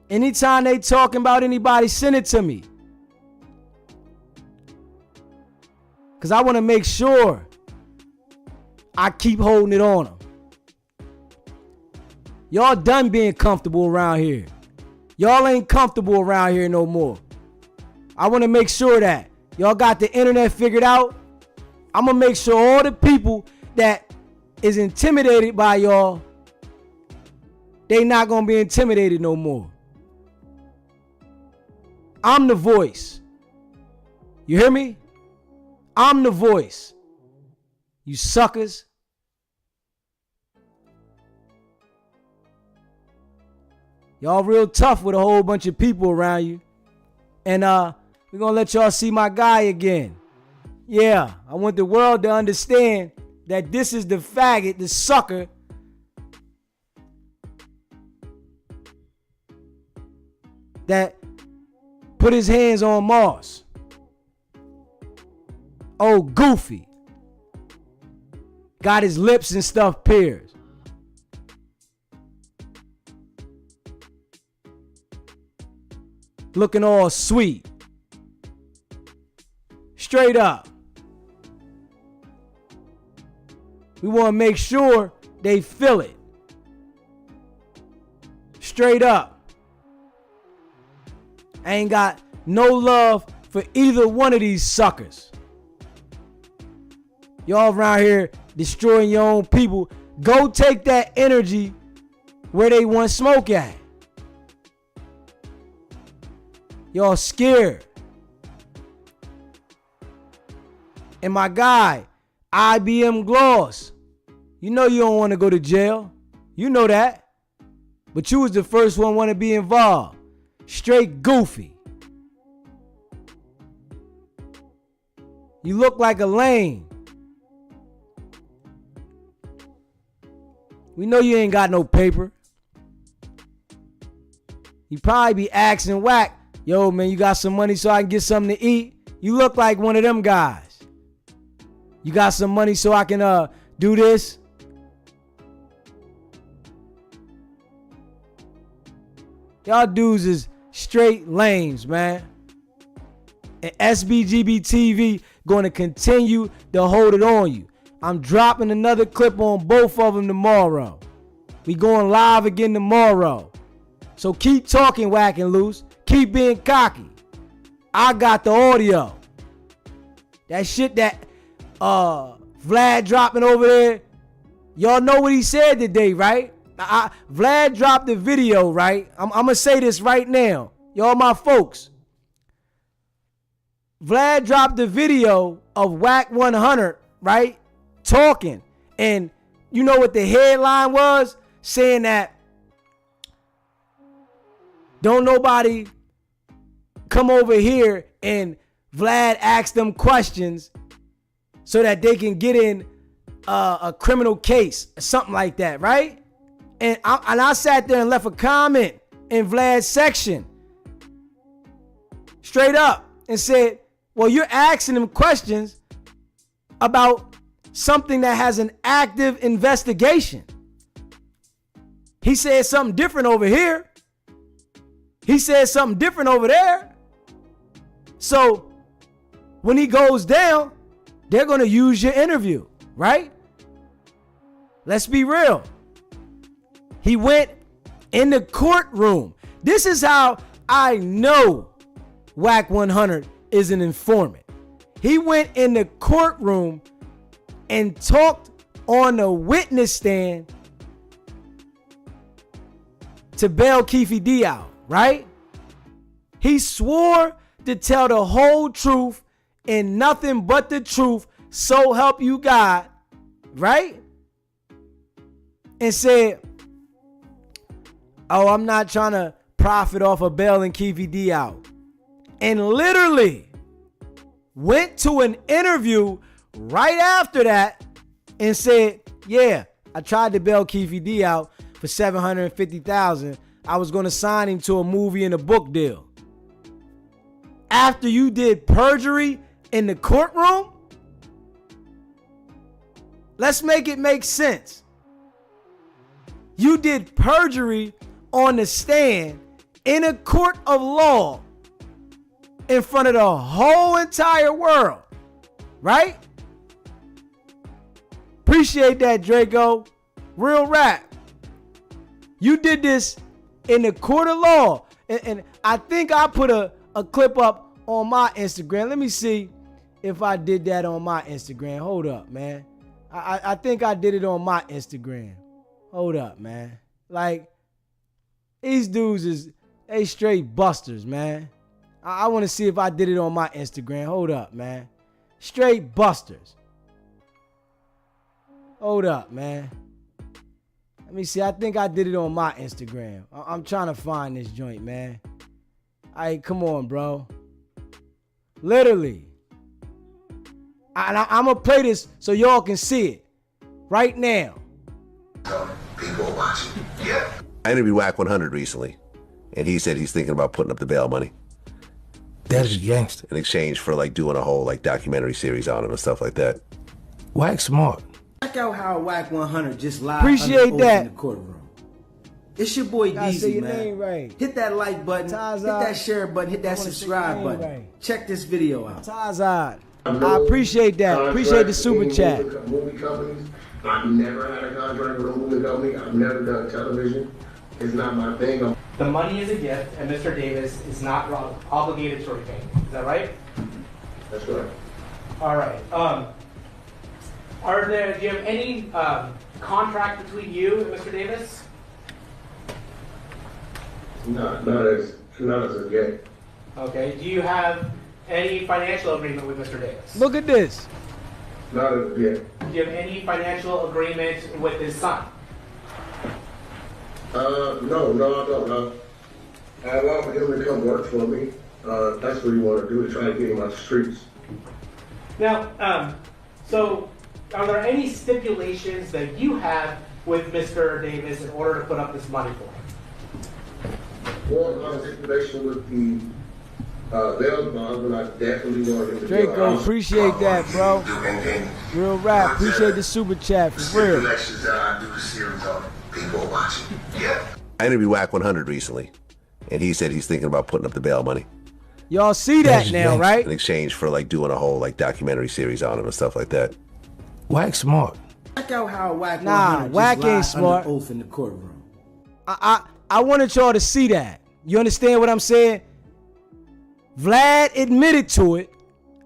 Anytime they talking about anybody, send it to me. Because I want to make sure I keep holding it on them. Y'all done being comfortable around here. Y'all ain't comfortable around here no more. I want to make sure that y'all got the internet figured out. I'm going to make sure all the people that is intimidated by y'all, they not going to be intimidated no more. I'm the voice. You hear me? I'm the voice. You suckers. Y'all real tough with a whole bunch of people around you. And we're going to let y'all see my guy again. Yeah, I want the world to understand that this is the faggot, the sucker that put his hands on Moss. Oh, goofy. Got his lips and stuff pierced. looking all sweet. Straight up. We want to make sure they feel it. Straight up. I ain't got no love for either one of these suckers. Y'all around here destroying your own people. Go take that energy where they want smoke at. Y'all scared. And my guy, IBM Gloss, you know you don't want to go to jail. You know that. But you was the first one want to be involved. Straight goofy. You look like a lame. We know you ain't got no paper. You probably be asking WACK, yo man, you got some money so I can get something to eat? You look like one of them guys. You got some money so I can do this? Y'all dudes is straight lames, man. And SBGB TV going to continue to hold it on you. I'm dropping another clip on both of them tomorrow. We going live again tomorrow. So keep talking, WACK and Luce. Keep being cocky. I got the audio. That shit that Vlad dropping over there. Y'all know what he said today, right? Vlad dropped the video, right? I'm going to say this right now. Y'all my folks. Vlad dropped the video of WACK 100, right? Talking. And you know what the headline was? Saying that don't nobody come over here and Vlad ask them questions so that they can get in a criminal case or something like that, right? And I sat there and left a comment in Vlad's section straight up and said, well, you're asking them questions about something that has an active investigation. He said something different over here. He said something different over there. So when he goes down, they're going to use your interview, right? Let's be real. He went in the courtroom. This is how I know WACK 100 is an informant. He went in the courtroom and talked on the witness stand to bail Keefe D out, right? He swore to tell the whole truth and nothing but the truth, so help you God, right? And said, oh, I'm not trying to profit off of bailing Keefe D out. And literally went to an interview right after that and said, yeah, I tried to bail Keefe D out for $750,000. I was going to sign him to a movie and a book deal. After you did perjury in the courtroom? Let's make it make sense. You did perjury on the stand in a court of law in front of the whole entire world, right? Appreciate that, Draco. Real rap. You did this in the court of law. And I think I put a clip up on my Instagram. Let me see if I did that on my Instagram. Hold up, man. I think I did it on my Instagram. Hold up, man. Like, these dudes they straight busters, man. I want to see if I did it on my Instagram. Hold up, man. Straight busters. Hold up, man. Let me see. I think I did it on my Instagram. I'm trying to find this joint, man. All right, come on, bro. Literally. I'm going to play this so y'all can see it right now. People watching. Yeah. I interviewed WACK 100 recently, and he said he's thinking about putting up the bail money. That is gangster. In exchange for like doing a whole like documentary series on him and stuff like that. WACK smart. Check out how WACK 100 just live Appreciate that. in the courtroom. It's your boy Gotta say Deezy, your man. name right. Hit that like button, hit that share button, hit that subscribe button. Right. Check this video out. Tazad. I appreciate that. Appreciate the super chat. Movie companies. I've never had a contract with a movie company. I've never done television. It's not my thing. The money is a gift, and Mr. Davis is not obligated to repay. Is that right? That's right. All right. Do you have any contract between you and Mr. Davis? Not as a yet. Okay. Do you have any financial agreement with Mr. Davis? Look at this. Not as of yet. Do you have any financial agreement with his son? No, I don't. I allowed him to come work for me. That's what he wanted to do, to try to get him out the streets. Now, so are there any stipulations that you have with Mr. Davis in order to put up this money for him? Well, I was in relation with the bail bond, but I definitely wanted him to Draco, appreciate that, bro. Real rap. Appreciate the super chat, for real. Stipulations that I do the series on. People are watching. Yeah. I interviewed WACK 100 recently, and he said he's thinking about putting up the bail money Y'all see that now, right? in exchange for like doing a whole like documentary series on him and stuff like that. WACK smart. Check out how WACK WACK ain't smart. Oath in the courtroom. I wanted y'all to see that. You understand what I'm saying? Vlad admitted to it.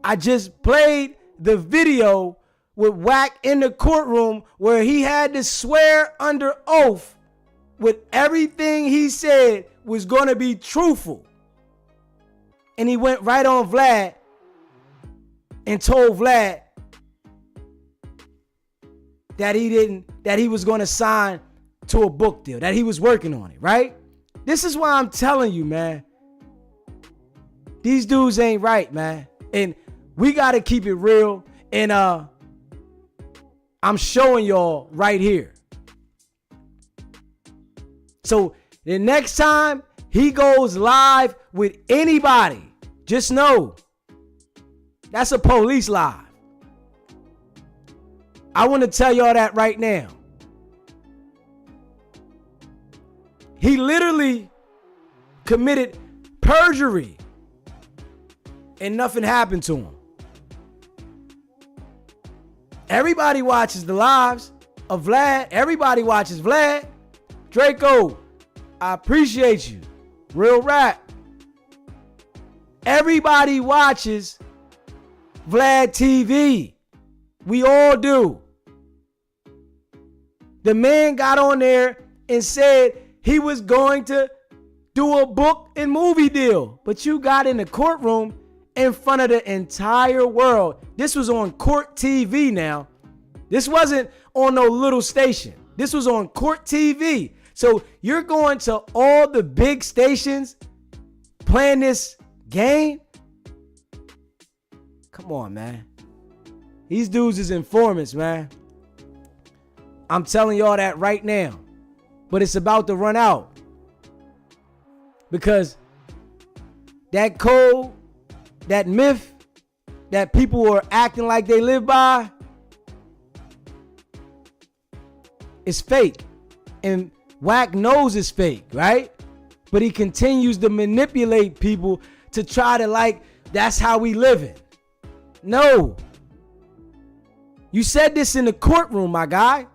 I just played the video with WACK in the courtroom where he had to swear under oath with everything he said was going to be truthful. And he went right on Vlad and told Vlad that he was going to sign to a book deal, that he was working on it, right? This is why I'm telling you, man. These dudes ain't right, man. And we got to keep it real. And I'm showing y'all right here. So the next time he goes live with anybody, just know that's a police live. I want to tell y'all that right now. He literally committed perjury and nothing happened to him. Everybody watches the lives of Vlad. Everybody watches Vlad. Draco, I appreciate you. Real rap. Everybody watches Vlad TV. We all do. The man got on there and said he was going to do a book and movie deal. But you got in the courtroom in front of the entire world. This was on Court TV now. This wasn't on no little station. This was on Court TV. So you're going to all the big stations playing this game? Come on, man. These dudes is informants, man. I'm telling y'all that right now. But it's about to run out. Because that code, that myth that people are acting like they live by is fake. And WACK knows it's fake, right? But he continues to manipulate people to try to like, that's how we living. No. You said this in the courtroom, my guy.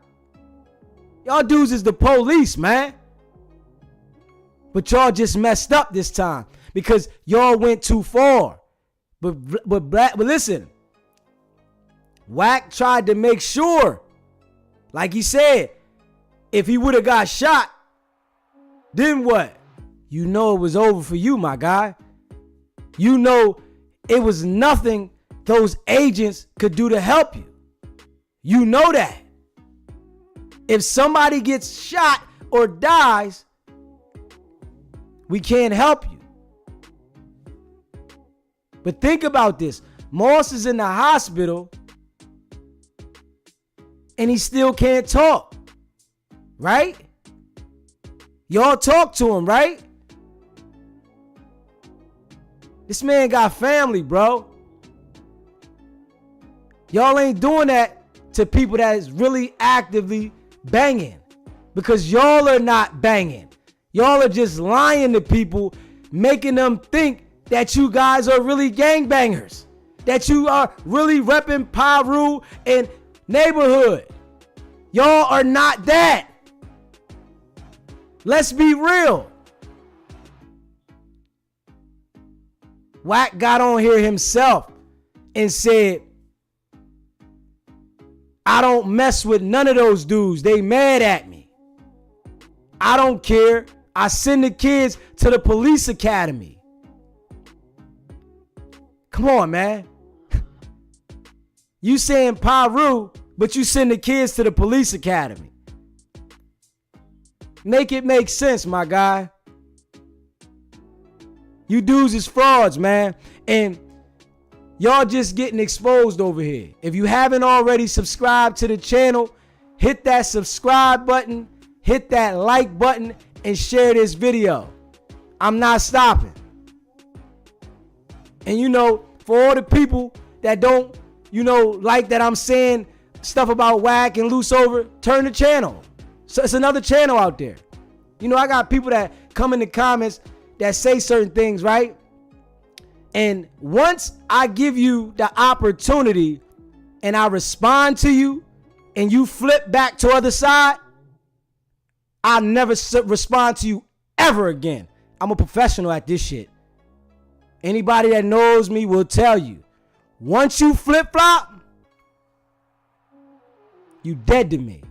Y'all dudes is the police, man. But y'all just messed up this time because y'all went too far. But listen, WACK tried to make sure, like he said, if he would have got shot, then what? You know it was over for you, my guy. You know it was nothing those agents could do to help you. You know that. If somebody gets shot or dies, we can't help you. But think about this. Moss is in the hospital and he still can't talk. Right? Y'all talk to him, right? This man got family, bro. Y'all ain't doing that to people that is really actively banging. because y'all are not banging. Y'all are just lying to people, making them think that you guys are really gangbangers, that you are really repping Piru and neighborhood. Y'all are not that. Let's be real. WACK got on here himself and said, I don't mess with none of those dudes. They mad at me. I don't care. I send the kids to the police academy. Come on, man. You saying Piru, but you send the kids to the police academy. Make it make sense, my guy. You dudes is frauds, man. And y'all just getting exposed over here. If you haven't already subscribed to the channel, hit that subscribe button, hit that like button, and share this video. I'm not stopping. And you know, for all the people that don't, like that I'm saying stuff about WACK and Luce over, turn the channel. So it's another channel out there. I got people that come in the comments that say certain things, right? And once I give you the opportunity and I respond to you and you flip back to the other side, I'll never respond to you ever again. I'm a professional at this shit. Anybody that knows me will tell you, once you flip-flop, you dead to me.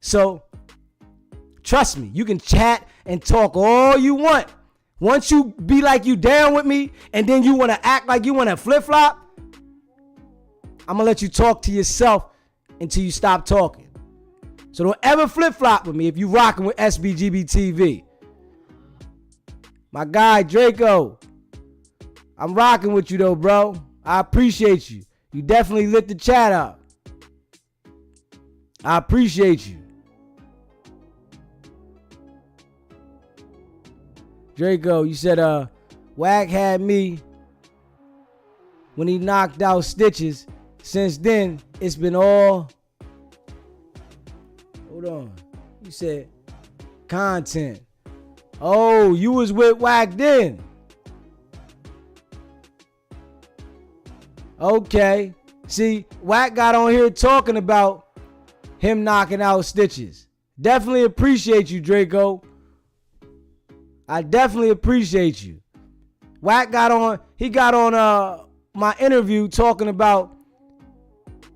So, trust me, you can chat and talk all you want. Once you be like you down with me and then you want to act like you want to flip-flop, I'm going to let you talk to yourself until you stop talking. So don't ever flip-flop with me if you rocking with SBGB TV. My guy, Draco, I'm rocking with you though, bro. I appreciate you. You definitely lit the chat up. I appreciate you. Draco, you said WACK had me when he knocked out Stitches. Since then, it's been all... Hold on. You said content. Oh, you was with WACK then. Okay. See, WACK got on here talking about him knocking out Stitches. Definitely appreciate you, Draco. I definitely appreciate you. WACK got on my interview talking about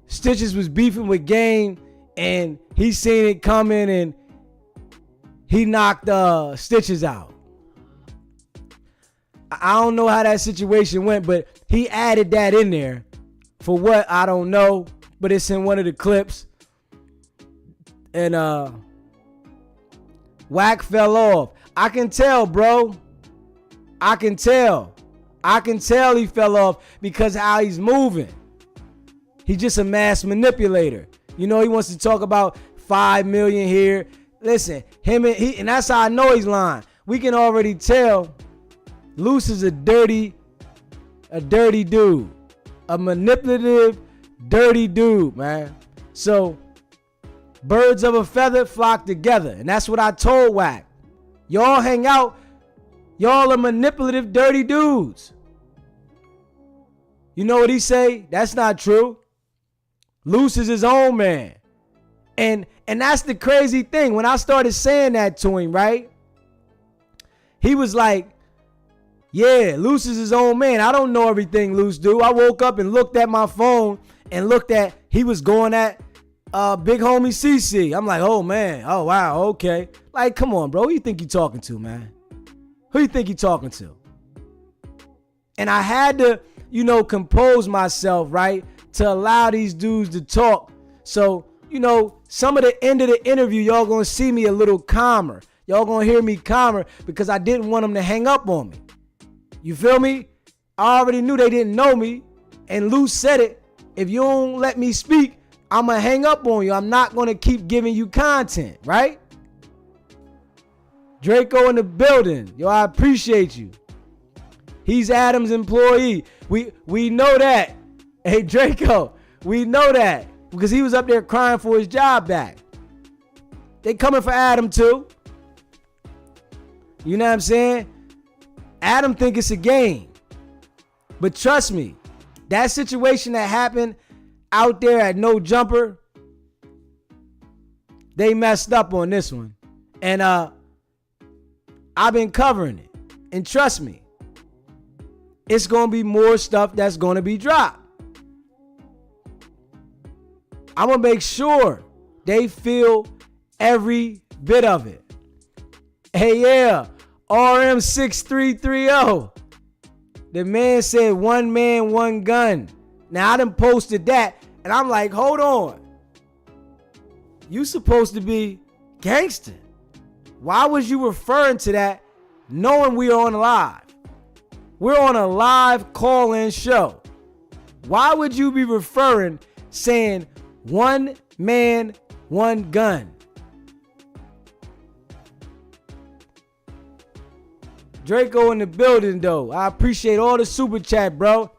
Stitches was beefing with Game and he seen it coming and he knocked Stitches out. I don't know how that situation went, but he added that in there. For what, I don't know, but it's in one of the clips. And WACK fell off. I can tell, bro. I can tell he fell off because how he's moving. He's just a mass manipulator. He wants to talk about 5 million here. Listen, and that's how I know he's lying. We can already tell Luce is a dirty dude. A manipulative, dirty dude, man. So, birds of a feather flock together. And that's what I told WACK. Y'all hang out. Y'all are manipulative, dirty dudes. You know what he say? That's not true. Luce is his own man. And that's the crazy thing. When I started saying that to him, right? He was like, yeah, Luce is his own man. I don't know everything Luce do. I woke up and looked at my phone and looked at, he was going at big homie CC. I'm like, oh man, oh wow, okay. Like, come on, bro. Who you think you talking to, man? Who you think you talking to? And I had to, compose myself, right? To allow these dudes to talk. So, some of the end of the interview, y'all gonna see me a little calmer. Y'all gonna hear me calmer because I didn't want them to hang up on me. You feel me? I already knew they didn't know me. And Luce said it. If you don't let me speak, I'm going to hang up on you. I'm not going to keep giving you content, right? Draco in the building. Yo, I appreciate you. He's Adam's employee. We know that. Hey, Draco, we know that. Because he was up there crying for his job back. They coming for Adam too. You know what I'm saying? Adam think it's a game. But trust me, that situation that happened out there at No Jumper, they messed up on this one. And I've been covering it. And trust me, it's going to be more stuff that's going to be dropped. I'm going to make sure they feel every bit of it. Hey, yeah, RM6330. The man said 1 man, 1 gun. Now, I done posted that, and I'm like, hold on. You supposed to be gangster. Why was you referring to that knowing we are on live? We're on a live call-in show. Why would you be referring, saying 1 man, 1 gun? Draco in the building, though. I appreciate all the super chat, bro.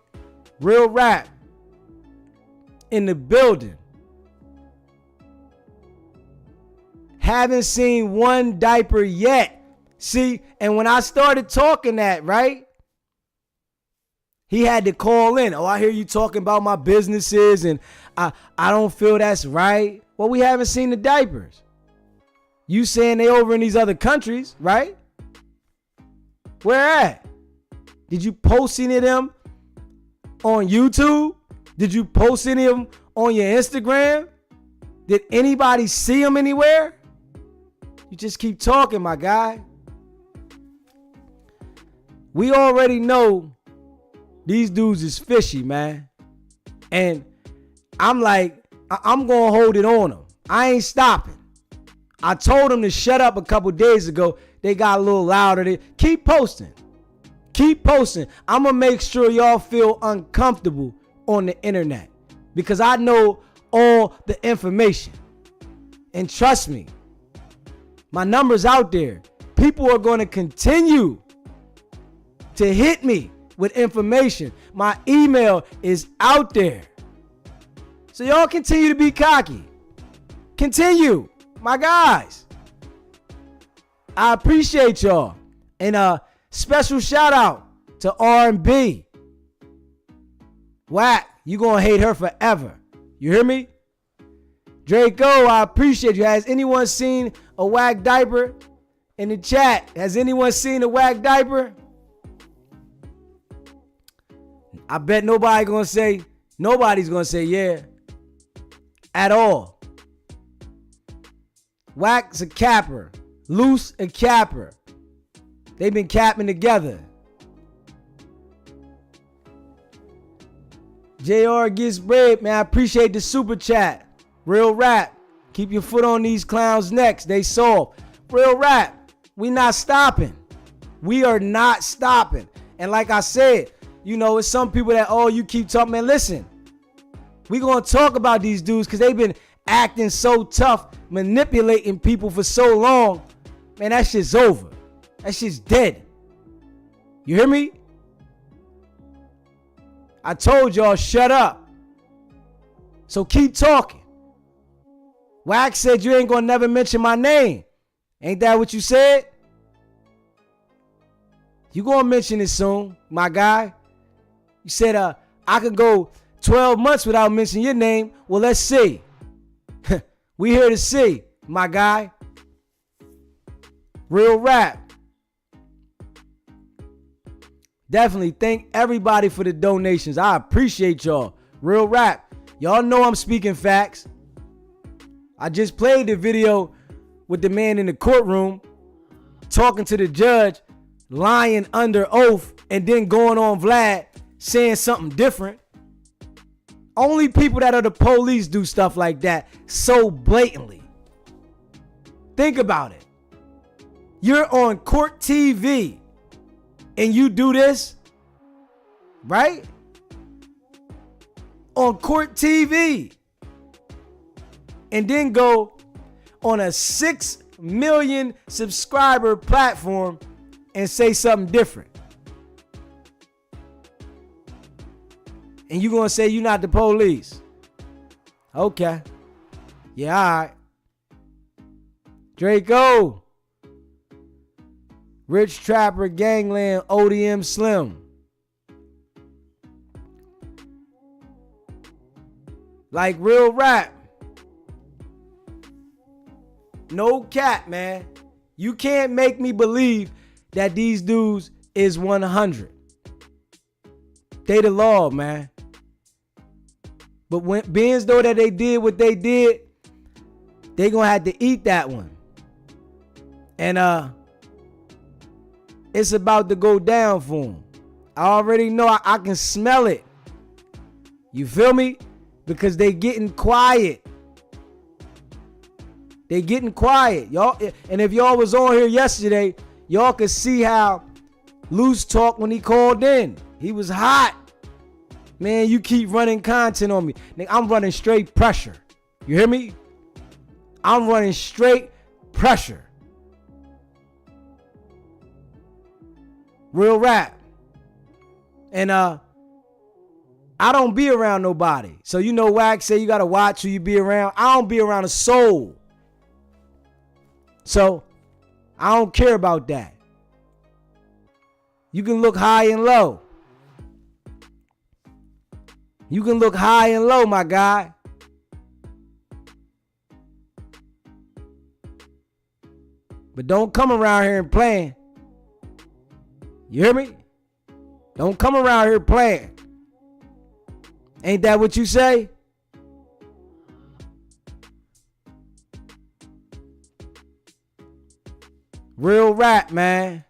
Real rap in the building. Haven't seen 1 diaper yet. See, and when I started talking that, right? He had to call in. Oh, I hear you talking about my businesses and I don't feel that's right. Well, we haven't seen the diapers. You saying they over in these other countries, right? Where at? Did you post any of them on YouTube? Did you post any of them on your Instagram? Did anybody see them anywhere? You just keep talking, my guy. We already know these dudes is fishy, man. And I'm like, I'm going to hold it on them. I ain't stopping. I told them to shut up a couple days ago. They got a little louder. They keep posting. Keep posting. I'm going to make sure y'all feel uncomfortable on the internet because I know all the information. And trust me, my number's out there. People are going to continue to hit me with information. My email is out there. So y'all continue to be cocky. Continue, my guys. I appreciate y'all. And a special shout out to R&B. WACK, you gonna hate her forever. You hear me? Draco, I appreciate you. Has anyone seen a WACK diaper? In the chat, has anyone seen a WACK diaper? I bet nobody's gonna say yeah. At all. WACK's a capper. Luce a capper. They've been capping together. JR gets bread, man. I appreciate the super chat. Real rap. Keep your foot on these clowns' necks. They soft. Real rap. We not stopping. We are not stopping. And like I said, you know, it's some people that, oh, you keep talking, man. Listen, we gonna talk about these dudes because they've been acting so tough, manipulating people for so long. Man, that shit's over. That shit's dead. You hear me? I told y'all, shut up. So keep talking. WACK said you ain't gonna never mention my name. Ain't that what you said? You gonna mention it soon, my guy. You said I could go 12 months without mentioning your name. Well, let's see. We here to see, my guy. Real rap. Definitely thank everybody for the donations. I appreciate y'all. Real rap. Y'all know I'm speaking facts. I just played the video with the man in the courtroom talking to the judge, lying under oath, and then going on Vlad saying something different. Only people that are the police do stuff like that so blatantly. Think about it. You're on court TV and you do this, right? On court TV. And then go on a 6 million subscriber platform and say something different. And you're going to say you're not the police. Okay. Yeah, all right. Draco. Rich Trapper, Gangland, ODM Slim. Like real rap. No cap, man. You can't make me believe that these dudes is 100. They the law, man. But when being as though that they did what they did, they gonna have to eat that one. And it's about to go down for them. I already know, I can smell it. You feel me? Because they getting quiet. They getting quiet. Y'all, and if y'all was on here yesterday, y'all could see how Luce talked when he called in. He was hot. Man, you keep running content on me. Nigga, I'm running straight pressure. You hear me? I'm running straight pressure. Real rap. And I don't be around nobody. So you know WACK say you gotta watch who you be around. I don't be around a soul. So I don't care about that. You can look high and low. You can look high and low, my guy. But don't come around here and playing. You hear me? Don't come around here playing. Ain't that what you say? Real rap, man.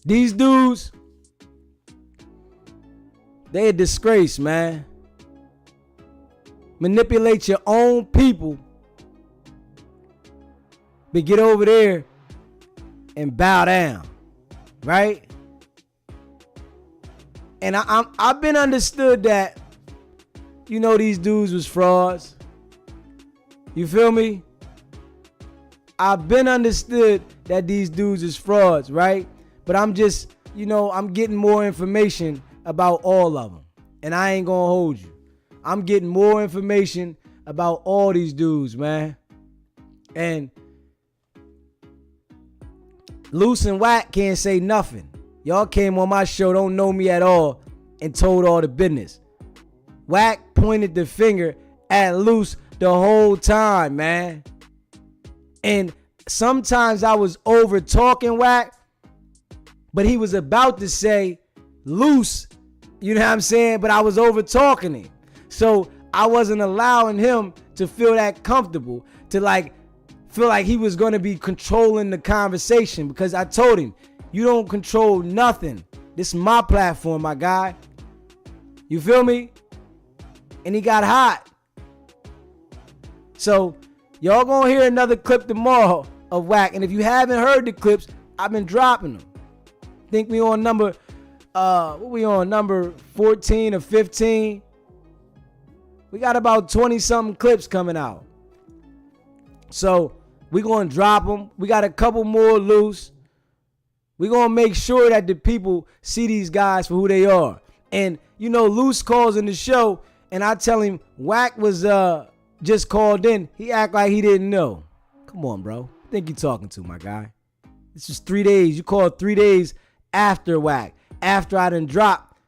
These dudes, they a disgrace, man. Manipulate your own people, but get over there and bow down, right? And I've been understood that, you know, these dudes was frauds. You feel me? I've been understood that these dudes is frauds, right? But I'm just, you know, I'm getting more information about all of them. And I ain't gonna hold you. I'm getting more information about all these dudes, man. And Luce and WACK can't say nothing. Y'all came on my show, don't know me at all, and told all the business. WACK pointed the finger at Luce the whole time, man. And sometimes I was over talking WACK, but he was about to say Luce, you know what I'm saying? But I was over talking him. So I wasn't allowing him to feel that comfortable, to like feel like he was going to be controlling the conversation, because I told him, you don't control nothing. This is my platform, my guy. You feel me? And he got hot. So y'all gonna hear another clip tomorrow of WACK. And if you haven't heard the clips, I've been dropping them. I think we on number, what we on, number 14 or 15. We got about 20 something clips coming out. So we gonna drop them. We got a couple more loose. We're going to make sure that the people see these guys for who they are. And, you know, Luce calls in the show, and I tell him WACK was just called in. He act like he didn't know. Come on, bro. I think you talking to, my guy. This is 3 days. You called 3 days after WACK, after I done dropped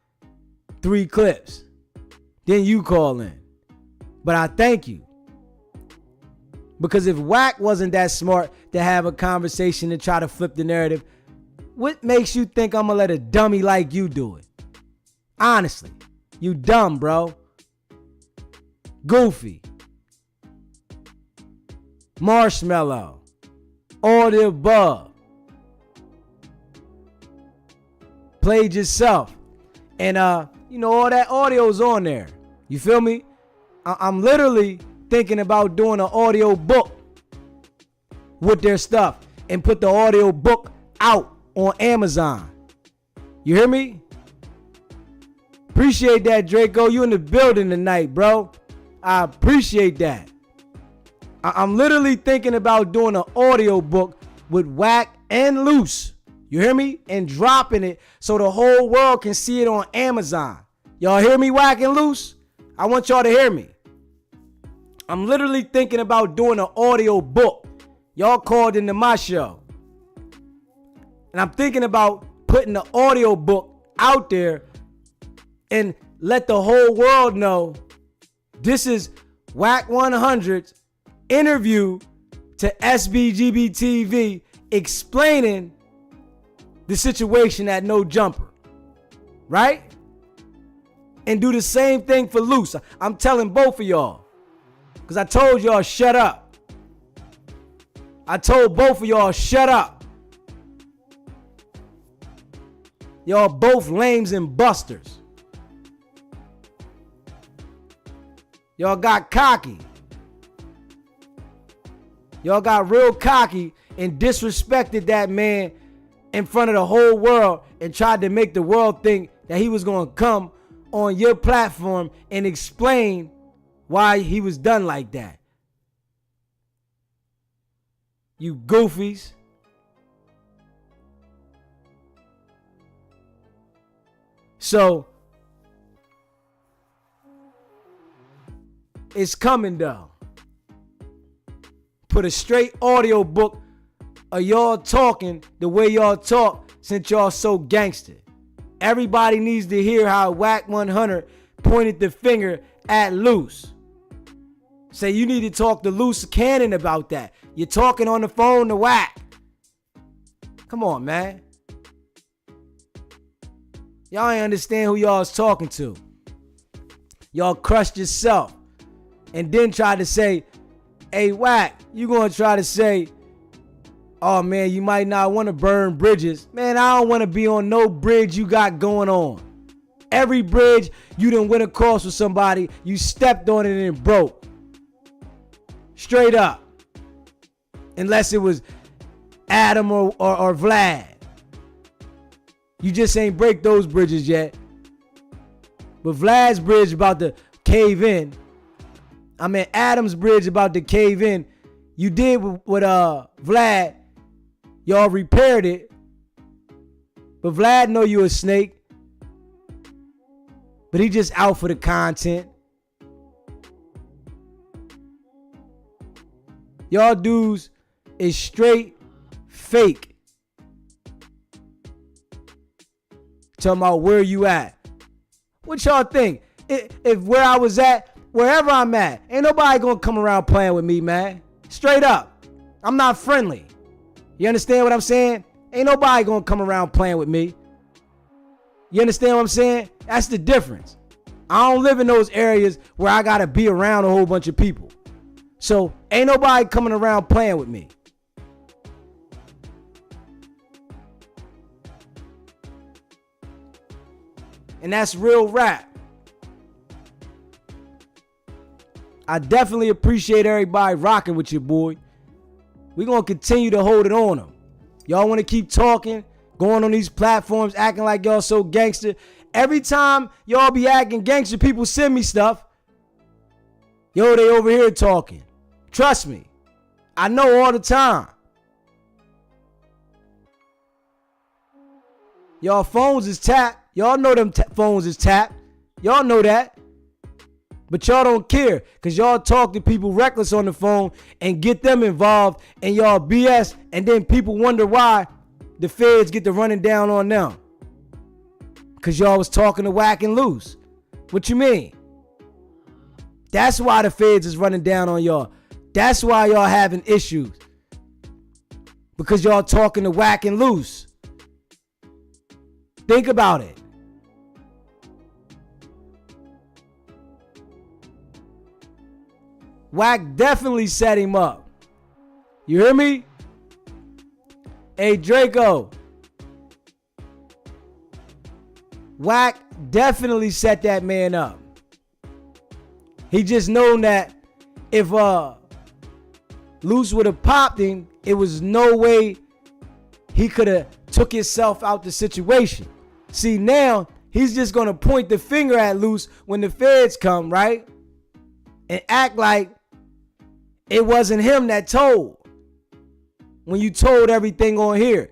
3 clips. Then you call in. But I thank you. Because if WACK wasn't that smart to have a conversation and try to flip the narrative, what makes you think I'm gonna let a dummy like you do it? Honestly, you dumb, bro. Goofy. Marshmallow. All the above. Played yourself. And you know, all that audio's on there. You feel me? I'm literally thinking about doing an audio book with their stuff and put the audio book out on Amazon. You hear me? Appreciate that, Draco. You in the building tonight, bro. I appreciate that. I'm literally thinking about doing an audio book with WACK and Luce. You hear me? And dropping it so the whole world can see it on Amazon. Y'all hear me, WACK and Luce? I want y'all to hear me. I'm literally thinking about doing an audio book Y'all called into my show. And I'm thinking about putting the audio book out there and let the whole world know this is WACK 100's interview to SBGB TV explaining the situation at No Jumper. Right? And do the same thing for Luce. I'm telling both of y'all. Because I told y'all shut up. I told both of y'all shut up. Y'all both lames and busters. Y'all got cocky. Y'all got real cocky and disrespected that man in front of the whole world and tried to make the world think that he was going to come on your platform and explain why he was done like that. You goofies. So, it's coming though. Put a straight audio book of y'all talking the way y'all talk since y'all so gangster. Everybody needs to hear how WACK 100 pointed the finger at Luce. Say you need to talk to Luce Cannon about that. You're talking on the phone to WACK. Come on, man. Y'all ain't understand who y'all is talking to. Y'all crushed yourself. And then tried to say, hey, WACK, you gonna try to say, oh man, you might not want to burn bridges. Man, I don't want to be on no bridge you got going on. Every bridge you done went across with somebody, you stepped on it and it broke. Straight up. Unless it was Adam or Vlad. You just ain't break those bridges yet. But Vlad's bridge about to cave in. I mean, Adam's bridge about to cave in. You did with Vlad. Y'all repaired it. But Vlad know you a snake. But he just out for the content. Y'all dudes is straight fake. Talking about where you at. What y'all think? If where I was at, wherever I'm at, ain't nobody gonna come around playing with me, man. Straight up. I'm not friendly. You understand what I'm saying? Ain't nobody gonna come around playing with me. You understand what I'm saying? That's the difference. I don't live in those areas where I gotta be around a whole bunch of people. So ain't nobody coming around playing with me. And that's real rap. I definitely appreciate everybody rocking with your boy. We're going to continue to hold it on them. Y'all want to keep talking, going on these platforms, acting like y'all so gangster. Every time y'all be acting gangster, people send me stuff. Yo, they over here talking. Trust me. I know all the time. Y'all phones is tapped. Y'all know them phones is tapped. Y'all know that. But y'all don't care because y'all talk to people reckless on the phone and get them involved in y'all BS. And then people wonder why the feds get to running down on them. Because y'all was talking to WACK and Luce. What you mean? That's why the feds is running down on y'all. That's why y'all having issues. Because y'all talking to WACK and Luce. Think about it. WACK definitely set him up. You hear me? Hey, Draco. WACK definitely set that man up. He just known that if Luce would have popped him, it was no way he could have took himself out the situation. See, now he's just going to point the finger at Luce when the feds come, right? And act like it wasn't him that told. When you told everything on here.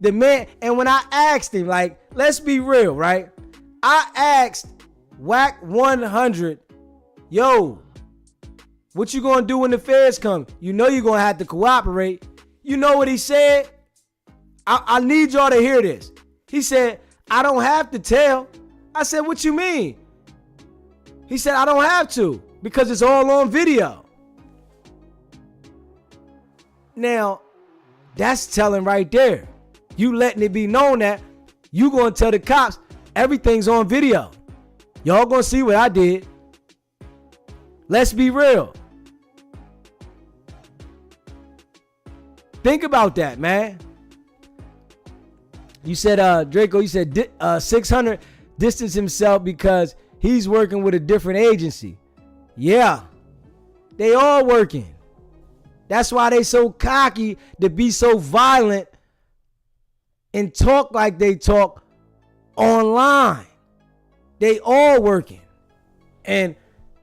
The man, and when I asked him, like, let's be real, right? I asked WACK 100, yo, What you gonna do when the feds come? You know you're gonna have to cooperate. You know what he said? I need y'all to hear this. He said, I don't have to tell. I said, what you mean? He said, I don't have to because it's all on video. Now, that's telling right there. You letting it be known that you gonna tell the cops everything's on video. Y'all gonna see what I did. Let's be real. Think about that, man. You said, Draco, you said 600 distanced himself because he's working with a different agency. Yeah, they all working. That's why they so cocky to be so violent and talk like they talk online. They all working. And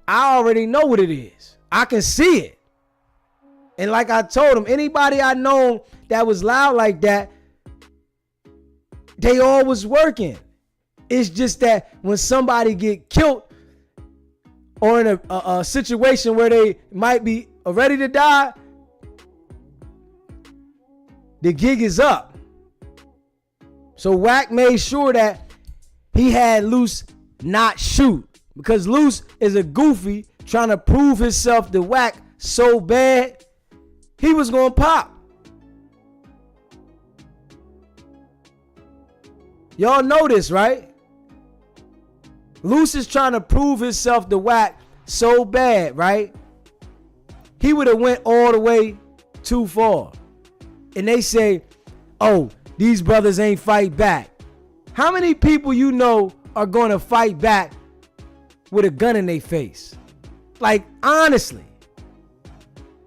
I already know what it is. I can see it. And like I told him, anybody I known that was loud like that, they all was working. It's just that when somebody get killed or in a situation where they might be ready to die, the gig is up. So WACK made sure that he had Luce not shoot, because Luce is a goofy trying to prove himself to WACK so bad he was gonna pop. Y'all know this, right? Luce is trying to prove himself to WACK so bad, right? He would have went all the way too far. And they say, oh, these brothers ain't fight back. How many people you know are going to fight back with a gun in their face? Like, honestly.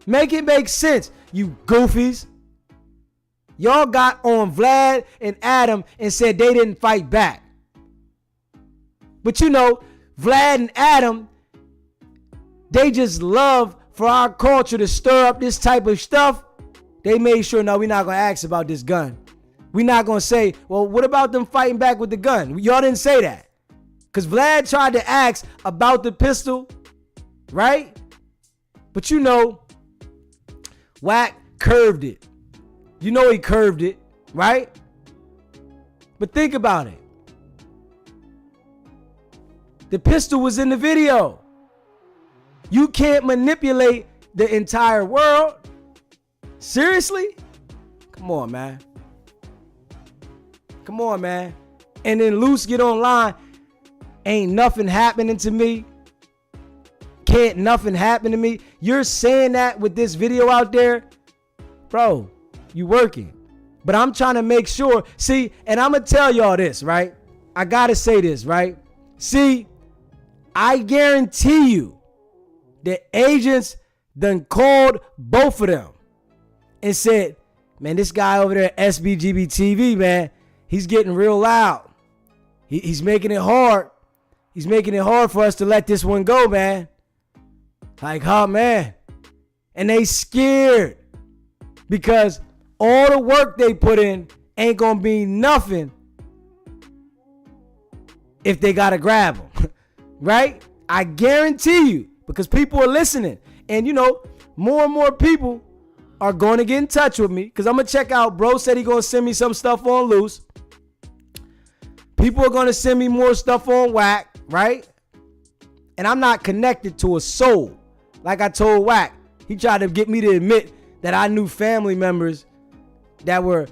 Make it make sense, you goofies. Y'all got on Vlad and Adam and said they didn't fight back. But you know, Vlad and Adam, they just love for our culture to stir up this type of stuff. They made sure, no, we're not going to ask about this gun. We're not going to say, well, what about them fighting back with the gun? Y'all didn't say that. Because Vlad tried to ask about the pistol, right? But you know, WACK curved it. You know he curved it, right? But think about it. The pistol was in the video. You can't manipulate the entire world. Seriously? Come on, man. Come on, man. And then Luce get online. Ain't nothing happening to me. Can't nothing happen to me. You're saying that with this video out there? Bro, you working. But I'm trying to make sure. See, and I'm going to tell y'all this, right? I got to say this, right? See, I guarantee you the agents done called both of them and said, man, this guy over there at SBGB TV, man, he's getting real loud. He's making it hard. He's making it hard for us to let this one go, man. Like, oh, man. And they scared because all the work they put in ain't going to be nothing if they got to grab them, right? I guarantee you, because people are listening. And, you know, more and more people are going to get in touch with me because I'm going to check out. Bro said he's going to send me some stuff on Luce. People are going to send me more stuff on WACK, right? And I'm not connected to a soul. Like I told WACK, he tried to get me to admit that I knew family members that were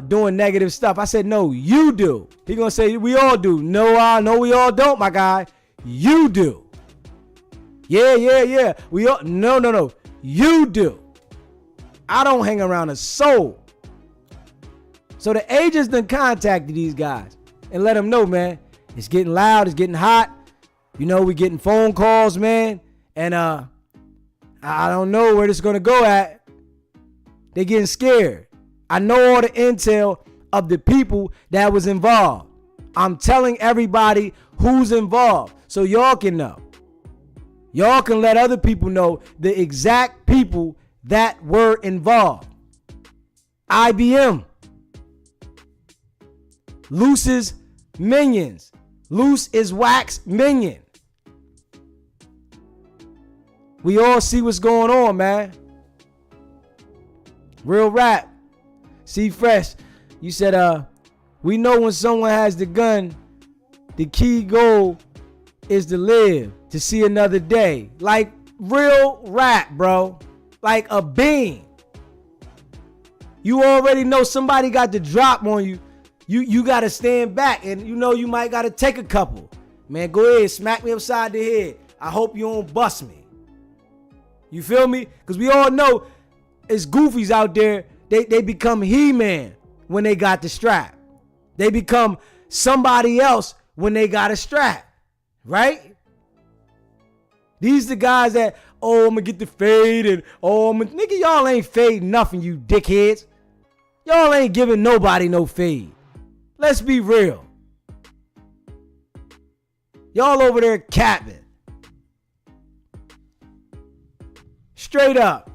doing negative stuff. I said, no, you do. He going to say, we all do. No, we all don't, my guy. You do. Yeah. We all, no. You do. I don't hang around a soul. So the agents done contacted these guys and let them know, man, it's getting loud, it's getting hot. You know, we getting phone calls, man. And I don't know where this is going to go at. They getting scared. I know all the intel of the people that was involved. I'm telling everybody who's involved so y'all can know. Y'all can let other people know the exact people that were involved. IBM. Luce's minions. Luce is WACK's minion. We all see what's going on, man. Real rap. See Fresh, you said, we know when someone has the gun, the key goal is to live, to see another day. Like real rap, bro. Like a bean. You already know somebody got the drop on you. You got to stand back, and you know you might got to take a couple. Man, go ahead, smack me upside the head. I hope you don't bust me. You feel me? Because we all know it's goofies out there. They become He-Man when they got the strap. They become somebody else when they got a strap. Right? These the guys that, oh, I'm going to get the fade, and oh, nigga, y'all ain't fading nothing, you dickheads. Y'all ain't giving nobody no fade. Let's be real. Y'all over there capping. Straight up.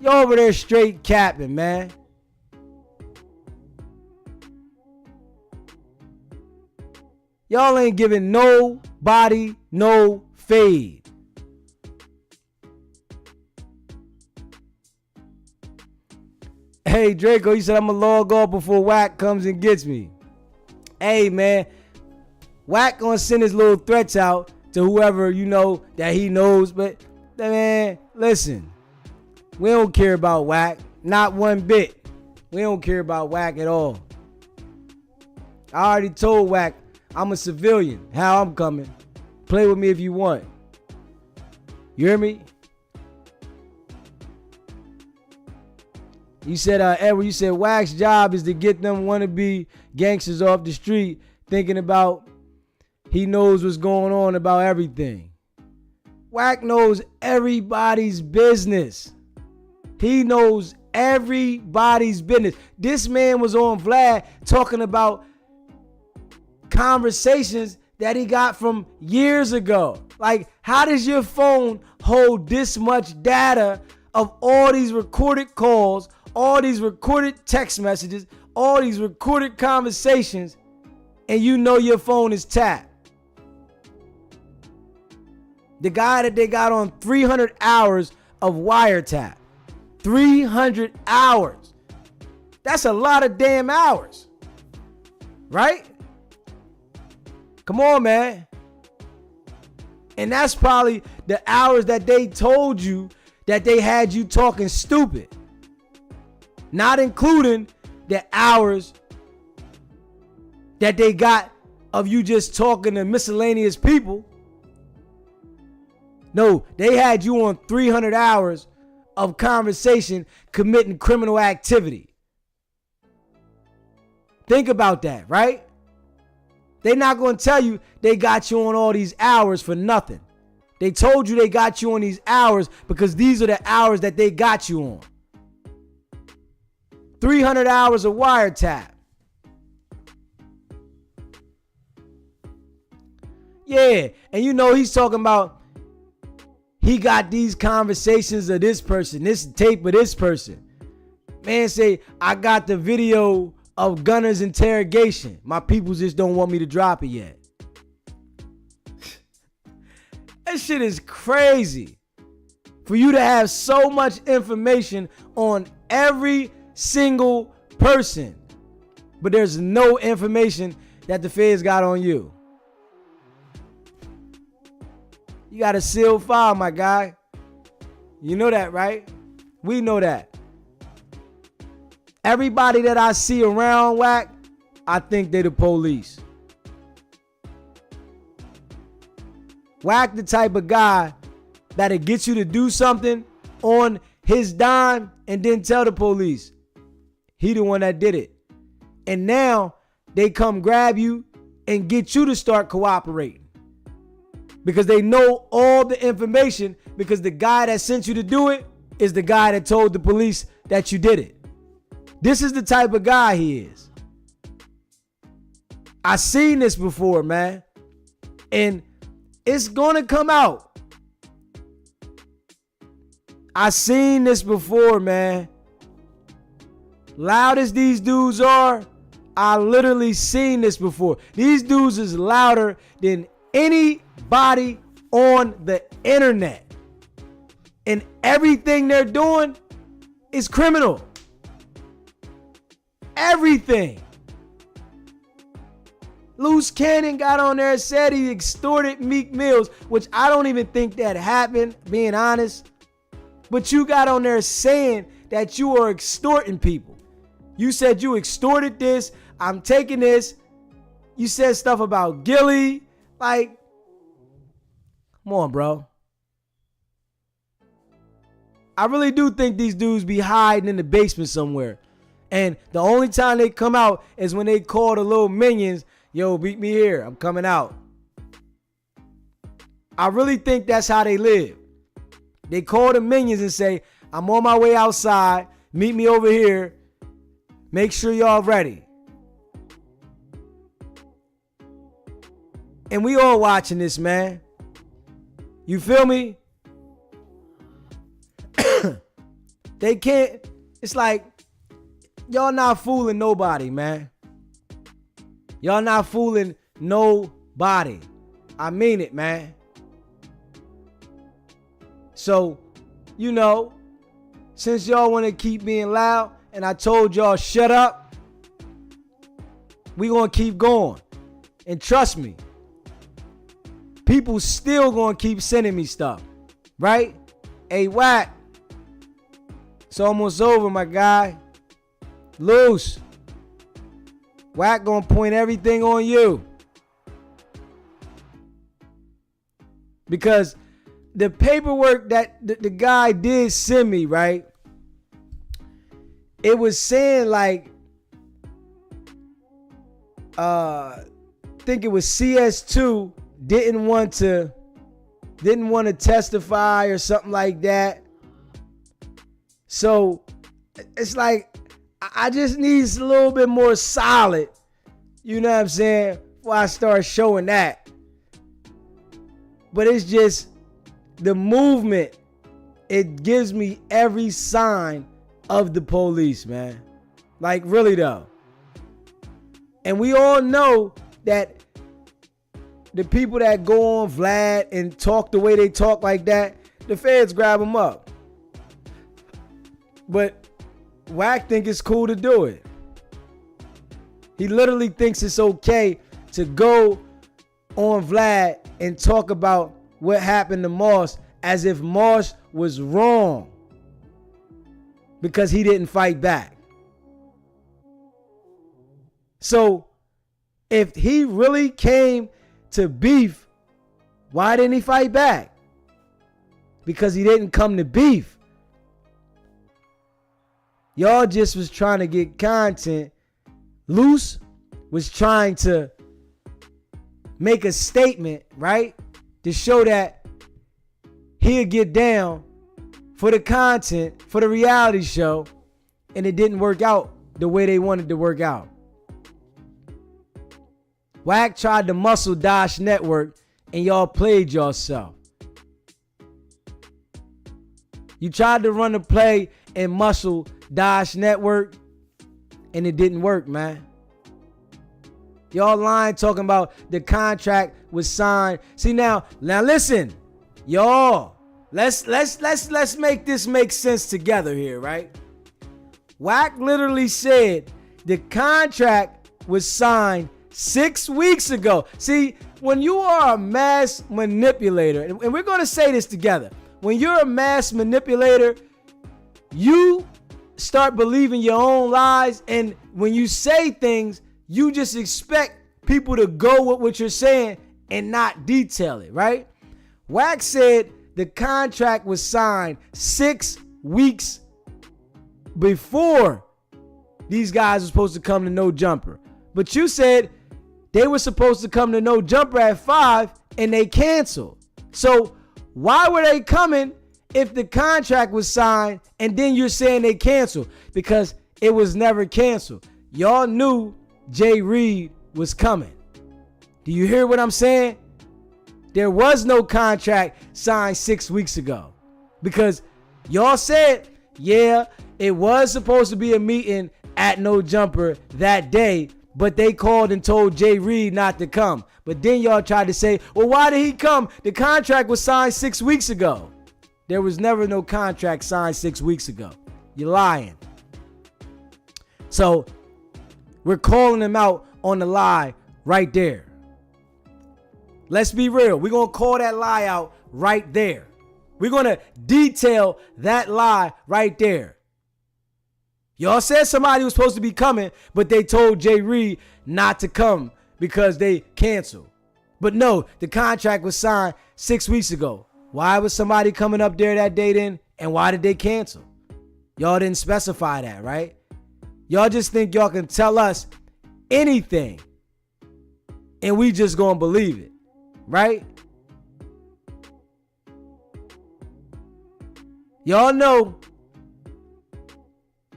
Y'all over there straight capping, man. Y'all ain't giving nobody no fade. Hey, Draco, he said I'm going to log off before WACK comes and gets me. Hey, man. WACK going to send his little threats out to whoever, you know, that he knows. But, man, listen. We don't care about WACK. Not one bit. We don't care about WACK at all. I already told WACK I'm a civilian. How I'm coming. Play with me if you want. You hear me? You said, Edward, you said WACK's job is to get them wannabe gangsters off the street thinking about he knows what's going on about everything. WACK knows everybody's business. He knows everybody's business. This man was on Vlad talking about conversations that he got from years ago. Like, how does your phone hold this much data of all these recorded calls, all these recorded text messages, all these recorded conversations, and you know your phone is tapped? The guy that they got on 300 hours of wiretap. 300 hours. That's a lot of damn hours. Right? Come on, man. And that's probably the hours that they told you that they had you talking stupid. Not including the hours that they got of you just talking to miscellaneous people. No, they had you on 300 hours of conversation committing criminal activity. Think about that, right? They're not going to tell you they got you on all these hours for nothing. They told you they got you on these hours because these are the hours that they got you on. 300 hours of wiretap. Yeah, and you know he's talking about he got these conversations of this person, this tape of this person. Man say, I got the video of Gunner's interrogation. My people just don't want me to drop it yet. That shit is crazy. For you to have so much information on every single person, but there's no information that the feds got on you. You got a sealed file, my guy. You know that, right? We know that. Everybody that I see around WACK, I think they the police. WACK the type of guy that'll get you to do something on his dime and then tell the police he the one that did it. And now they come grab you and get you to start cooperating. Because they know all the information, because the guy that sent you to do it is the guy that told the police that you did it. This is the type of guy he is. I seen this before, man. And it's gonna come out. I seen this before, man. Loud as these dudes are, I literally seen this before. These dudes is louder than anybody on the internet. And everything they're doing is criminal. Everything. Luce Cannon got on there and said he extorted Meek Mills, which I don't even think that happened, being honest. But you got on there saying that you are extorting people. You said you extorted this. I'm taking this. You said stuff about Gilly. Like, come on, bro. I really do think these dudes be hiding in the basement somewhere. And the only time they come out is when they call the little minions, yo, beat me here. I'm coming out. I really think that's how they live. They call the minions and say, I'm on my way outside. Meet me over here. Make sure y'all ready. And we all watching this, man. You feel me? They can't. It's like, y'all not fooling nobody, man. Y'all not fooling nobody. I mean it, man. So, you know, since y'all want to keep being loud and I told y'all shut up, we going to keep going. And trust me, people still going to keep sending me stuff, right? Hey, WACK, it's almost over, my guy. Luce, WACK gonna point everything on you. Because the paperwork that the guy did send me, right? It was saying like, I think it was CS2 didn't want to testify or something like that. So it's like, I just need a little bit more solid, you know what I'm saying, before I start showing that. But it's just the movement, it gives me every sign of the police, man. Like, really though. And we all know that the people that go on Vlad and talk the way they talk like that, the feds grab them up. But WACK think it's cool to do it. He literally thinks it's okay to go on Vlad and talk about what happened to Moss as if Moss was wrong because he didn't fight back. So if he really came to beef, why didn't he fight back? Because he didn't come to beef. Y'all just was trying to get content. Luce was trying to make a statement, right? To show that he'll get down for the content, for the reality show, and it didn't work out the way they wanted to work out. WACK tried to muscle Dash Network, and y'all played yourself. You tried to run a play and muscle Dash Network, and it didn't work, man. Y'all lying talking about the contract was signed. See now listen, y'all. Let's make this make sense together here, right? WACK literally said the contract was signed 6 weeks ago. See, when you are a mass manipulator, and we're going to say this together, when you're a mass manipulator, you start believing your own lies, and when you say things, you just expect people to go with what you're saying and not detail it, right? WACK said the contract was signed 6 weeks before these guys were supposed to come to No Jumper. But you said they were supposed to come to No Jumper at 5 and they canceled. So why were they coming if the contract was signed and then you're saying they canceled? Because it was never canceled. Y'all knew Jay Reed was coming. Do you hear what I'm saying? There was no contract signed 6 weeks ago. Because y'all said, yeah, it was supposed to be a meeting at No Jumper that day, But they called and told Jay Reed not to come. But then y'all tried to say, well, why did he come? The contract was signed 6 weeks ago. There was never no contract signed 6 weeks ago. You're lying. So we're calling him out on the lie right there. Let's be real. We're going to call that lie out right there. We're going to detail that lie right there. Y'all said somebody was supposed to be coming, but they told Jay Reed not to come because they canceled. But no, the contract was signed 6 weeks ago. Why was somebody coming up there that day then? And why did they cancel? Y'all didn't specify that, right? Y'all just think y'all can tell us anything and we just gonna believe it, right? Y'all know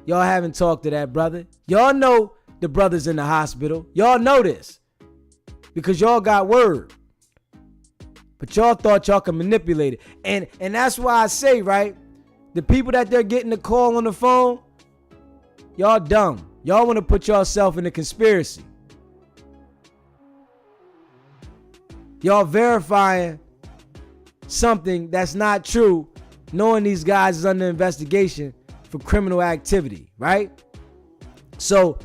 y'all haven't talked to that brother. Y'all know the brother's in the hospital. Y'all know this because y'all got word. But y'all thought y'all could manipulate it. And that's why I say, right, the people that they're getting the call on the phone, y'all dumb. Y'all want to put yourself in a conspiracy. Y'all verifying something that's not true, knowing these guys is under investigation for criminal activity, right? So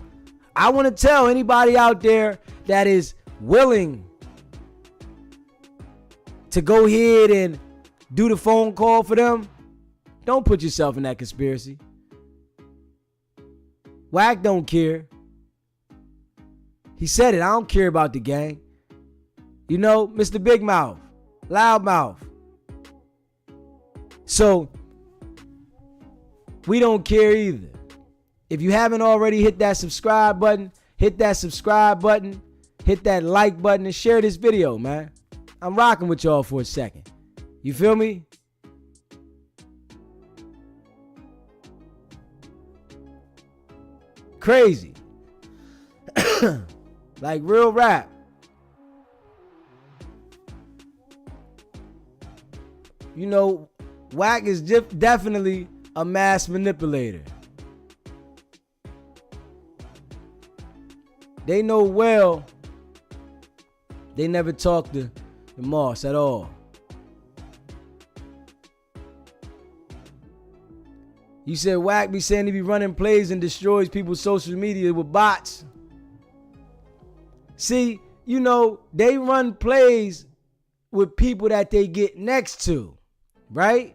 I want to tell anybody out there that is willing to go ahead and do the phone call for them, don't put yourself in that conspiracy. WACK don't care. He said it. I don't care about the gang. You know, Mr. Big Mouth, Loud Mouth. So we don't care either. If you haven't already hit that subscribe button, hit that subscribe button, hit that like button, and share this video, man. I'm rocking with y'all for a second. You feel me? Crazy. Like real rap. You know, WACK is definitely a mass manipulator. They know well they never talked to the Moss at all. You said WACK be saying he be running plays and destroys people's social media with bots. See, you know, they run plays with people that they get next to, right?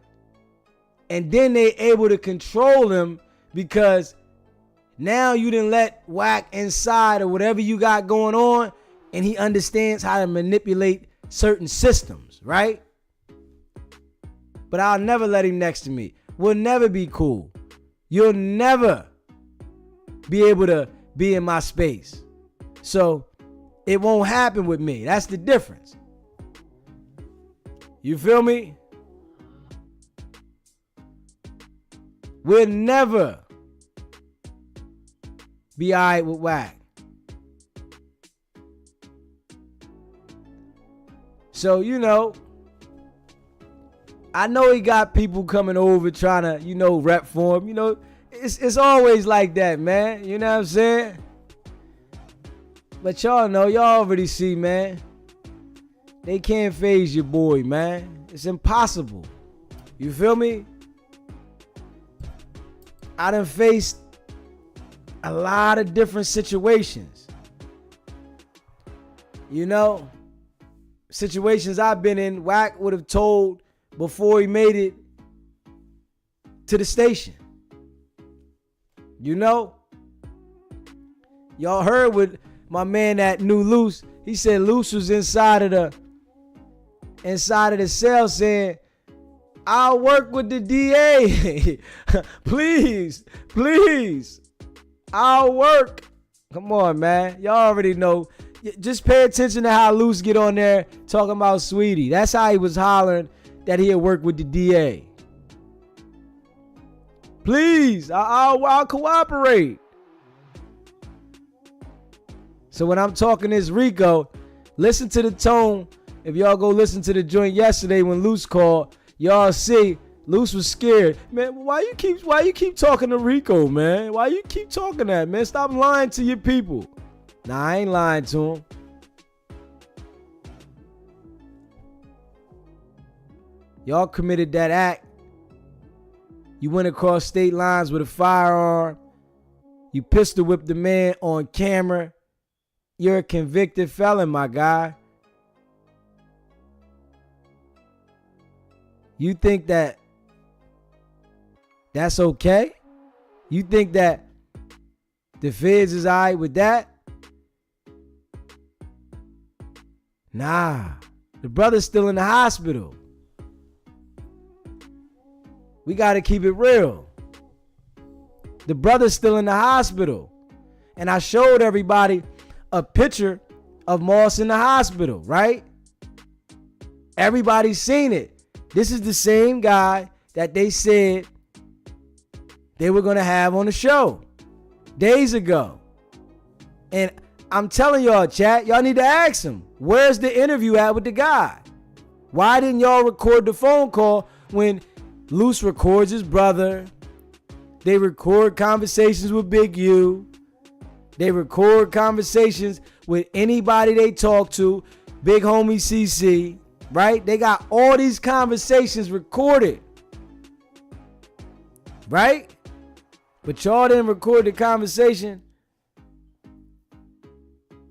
And then they able to control them because now you didn't let WACK inside or whatever you got going on, and he understands how to manipulate certain systems, right? But I'll never let him next to me. We'll never be cool. You'll never be able to be in my space. So it won't happen with me. That's the difference. You feel me? We'll never be all right with WACK. So, you know, I know he got people coming over trying to, you know, rep for him. You know, it's always like that, man. You know what I'm saying? But y'all know, y'all already see, man. They can't phase your boy, man. It's impossible. You feel me? I done faced a lot of different situations. You know, situations I've been in, WACK would have told before he made it to the station. You know? Y'all heard what my man that knew Luce, he said Luce was inside of the cell saying, I'll work with the DA. Please, please. I'll work. Come on, man. Y'all already know. Just pay attention to how Luce get on there talking about Sweetie. That's how he was hollering that he'll work with the DA. Please, I'll cooperate. So when I'm talking this Rico, listen to the tone. If y'all go listen to the joint yesterday when Luce called, y'all see Luce was scared. Man, why you keep talking to Rico, man? Why you keep talking that, man? Stop lying to your people. Nah, I ain't lying to him. Y'all committed that act. You went across state lines with a firearm. You pistol whipped the man on camera. You're a convicted felon, my guy. You think that that's okay? You think that the feds is all right with that? Nah. The brother's still in the hospital. We got to keep it real. The brother's still in the hospital. And I showed everybody a picture of Moss in the hospital, right? Everybody's seen it. This is the same guy that they said they were going to have on the show days ago. And I'm telling y'all, chat, y'all need to ask him, where's the interview at with the guy? Why didn't y'all record the phone call when Luce records his brother? They record conversations with Big U. They record conversations with anybody they talk to. Big homie CC, right? They got all these conversations recorded, right? But y'all didn't record the conversation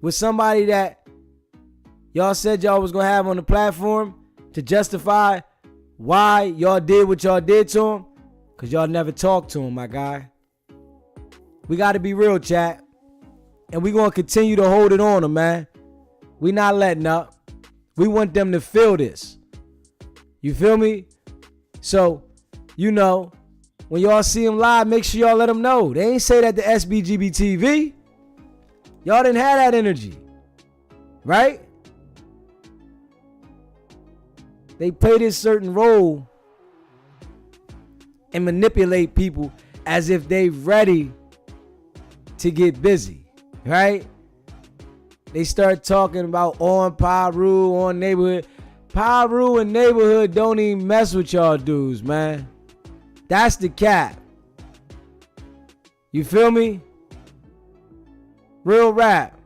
with somebody that y'all said y'all was going to have on the platform to justify why y'all did what y'all did to him. Because y'all never talked to him, my guy. We got to be real, chat. And we going to continue to hold it on him, man. We not letting up. We want them to feel this. You feel me? So, you know, when y'all see him live, make sure y'all let them know. They ain't say that to SBGB TV. Y'all didn't have that energy. Right? They play this certain role and manipulate people as if they ready to get busy. Right? They start talking about on Pyru, on neighborhood. Pyru and neighborhood don't even mess with y'all dudes, man. That's the cap. You feel me? Real rap.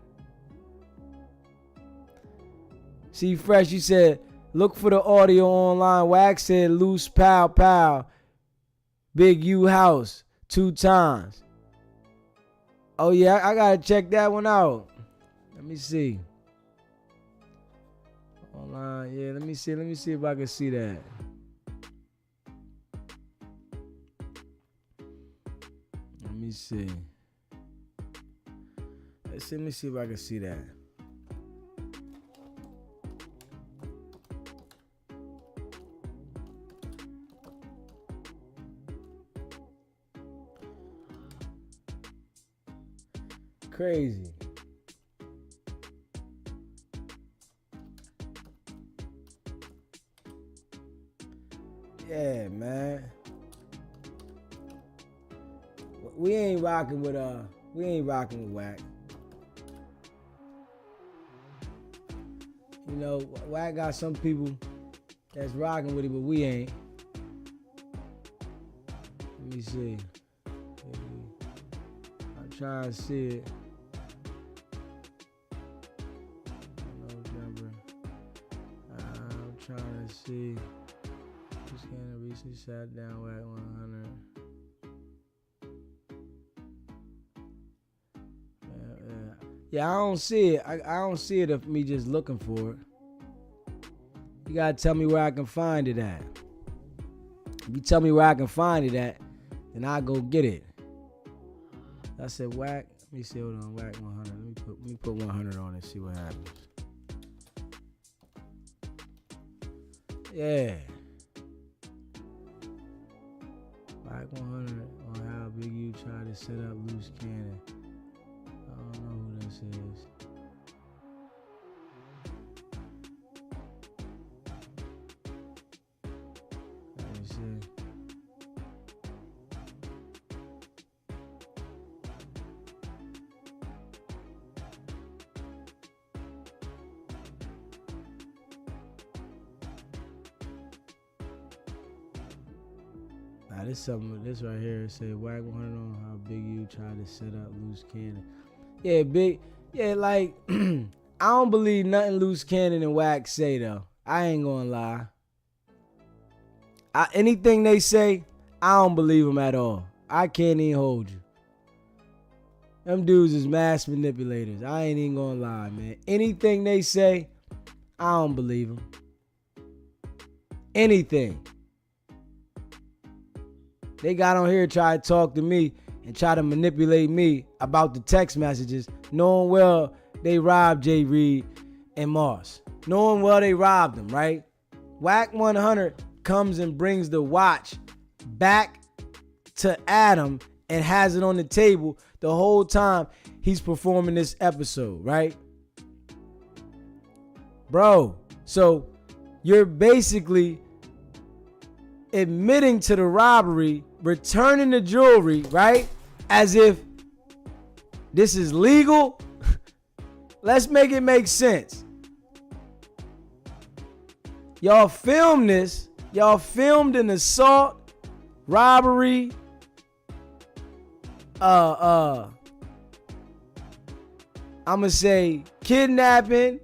See, Fresh, you said, look for the audio online. WACK said, Luce, pow, pow. Big U house 2 times. Oh, yeah, I got to check that one out. Let me see. Online, yeah, let me see if I can see that. Let me see. Let me see if I can see that. Crazy. Yeah, man. We ain't rocking with WACK. You know, WACK got some people that's rocking with it, but we ain't. Let me see. I'm trying to see it. November. I'm trying to see. This kind of recently sat down WACK 100. Yeah, I don't see it. I don't see it of me just looking for it. You gotta tell me where I can find it at. If you tell me where I can find it at, then I'll go get it. I said WACK. Let me see. Hold on. WACK 100. Let me put 100 on it. See what happens. Yeah. WACK 100 on how Big U tried to set up Luce Cannon. I don't know who this is. Let me see. Nah, this right here, it said WACK 100 on how Big U tried to set up Luce Cannon. Yeah, Yeah, like, I don't believe nothing Luce Cannon and WACK say, though. I ain't gonna lie. Anything they say, I don't believe them at all. I can't even hold you. Them dudes is mass manipulators. I ain't even gonna lie, man. Anything they say, I don't believe them. Anything. They got on here to try to talk to me and try to manipulate me about the text messages, knowing well they robbed Jay Reed and Moss. Knowing well they robbed them, right? WACK 100 comes and brings the watch back to Adam and has it on the table the whole time he's performing this episode, right? Bro, so you're basically admitting to the robbery, returning the jewelry, right? As if this is legal. Let's make it make sense. Y'all filmed this. Y'all filmed an assault, robbery, I'ma say kidnapping,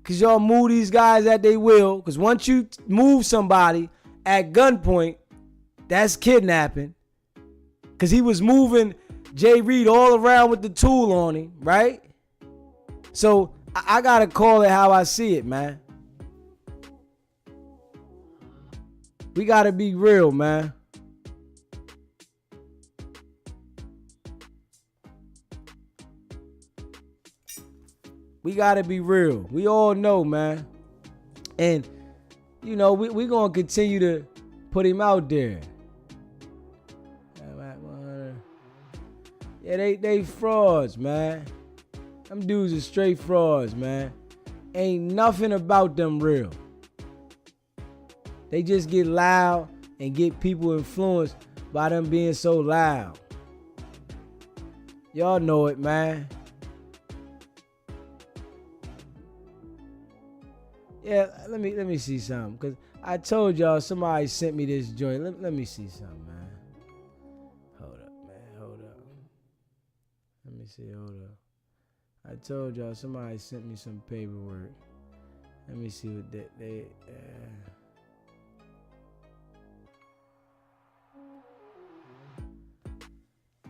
cause y'all move these guys at they will. Cause once you move somebody at gunpoint, that's kidnapping. Cause he was moving Jay Reed all around with the tool on him, right? So I gotta call it how I see it, man. We gotta be real, man. We gotta be real. We all know, man. And, you know, we gonna continue to put him out there. Yeah, they frauds, man. Them dudes are straight frauds, man. Ain't nothing about them real. They just get loud and get people influenced by them being so loud. Y'all know it, man. Yeah, let me see something. Cause I told y'all somebody sent me this joint. Let me see something, man. Hold up, man. Hold up. Let me see. Hold up. I told y'all somebody sent me some paperwork. Let me see what they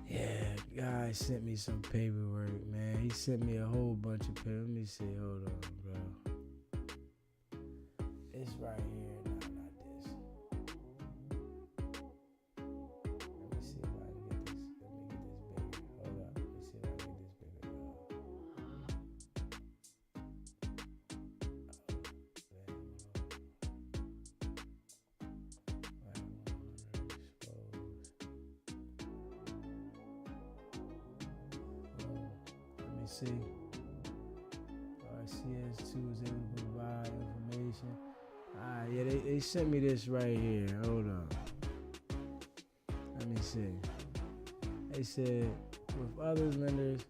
yeah, guy sent me some paperwork, man. He sent me a whole bunch of paper. Let me see. Hold on, bro. It's right here. No, not this. Let me see if I can get this. Let me get this bigger. Hold up. Let me see if I can get this bigger. Let me see. CS2 is able to provide information. Yeah, they sent me this right here. Hold on. Let me see. They said, with other lenders,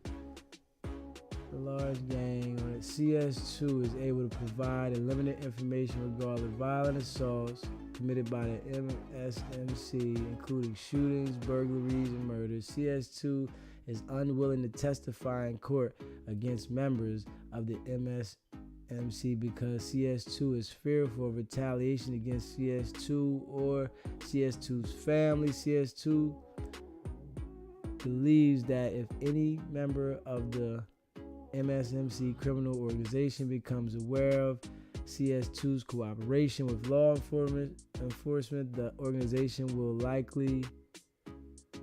the large gang on it, CS2 is able to provide limited information regarding violent assaults committed by the MSMC, including shootings, burglaries, and murders. CS2 is unwilling to testify in court against members of the MSMC because CS2 is fearful of retaliation against CS2 or CS2's family. CS2 believes that if any member of the MSMC criminal organization becomes aware of CS2's cooperation with law enforcement, the organization will likely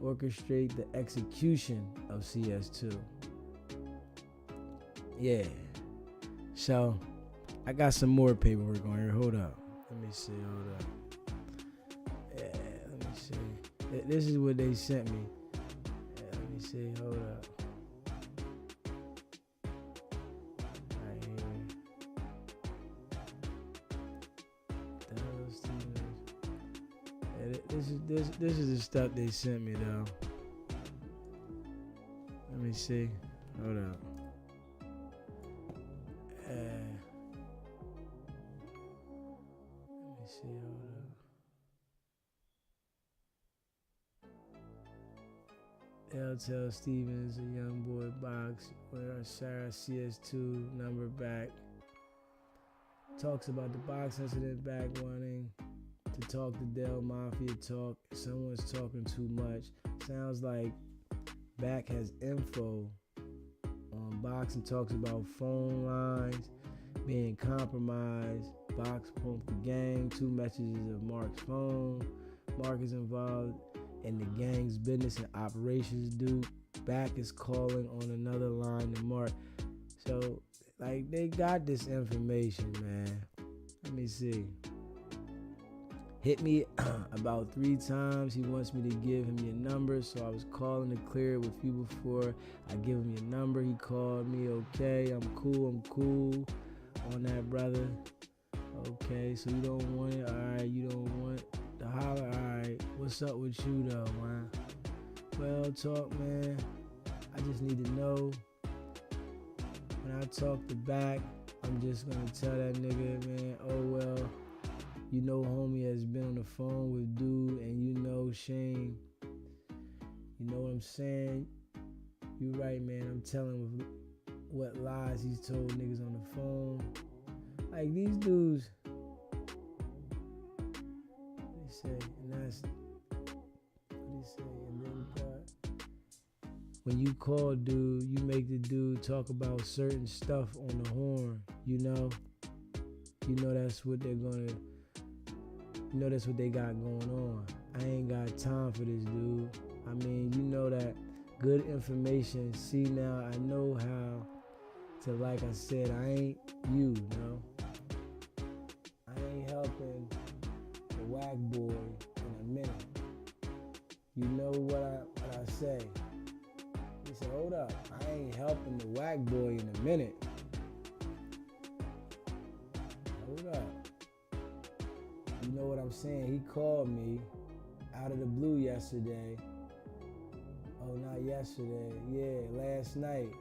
orchestrate the execution of CS2. Yeah. So, I got some more paperwork on here. Hold up. Let me see. Hold up. Yeah, let me see. This is what they sent me. Yeah, let me see. Hold up. Right here. This is the stuff they sent me though. Let me see. Hold up. Let me see. Hold up. L tell Stevens, a young boy box with our Sarah CS2 number back. Talks about the box incident back wanting to talk to Del Mafia talk. Someone's talking too much. Sounds like Back has info on Box and talks about phone lines being compromised. Box pumped the gang. 2 messages of Mark's phone. Mark is involved in the gang's business and operations. Dude, Back is calling on another line than Mark. So, like, they got this information, man. Let me see. Hit me about 3 times. He wants me to give him your number, so I was calling to clear it with you before I give him your number. He called me. Okay, I'm cool on that, brother. Okay, so you don't want it? All right, you don't want the holler? All right, what's up with you though, man? Well, talk, man. I just need to know. When I talk to Back, I'm just gonna tell that nigga, man, oh well, you know homie has been on the phone with dude and you know Shane. You know what I'm saying? You right, man. I'm telling what lies he's told niggas on the phone. Like these dudes, they say, and that's what they say, and then when you call dude, you make the dude talk about certain stuff on the horn, you know that's what they're gonna, that's what they got going on. I ain't got time for this, dude. I mean, you know that good information. See, now I know how to, like I said, I ain't you, I ain't helping the WACK boy in a minute. You know what I say. He said, hold up, I ain't helping the WACK boy in a minute. Hold up. You know what I'm saying? He called me out of the blue yesterday. Oh, not yesterday. Yeah, last night.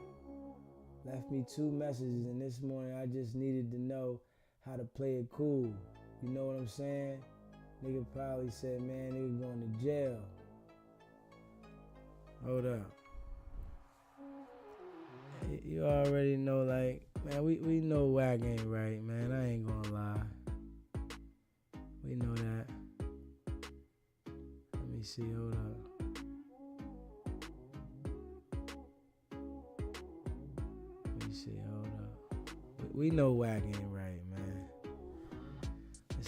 Left me 2 messages, and this morning I just needed to know how to play it cool. You know what I'm saying? Nigga probably said, man, nigga going to jail. Hold up. You already know, like, man, we know WACK ain't right, man. I ain't gonna lie. We know that. Let me see, hold up. Let me see, hold up. We know WACK ain't right, man.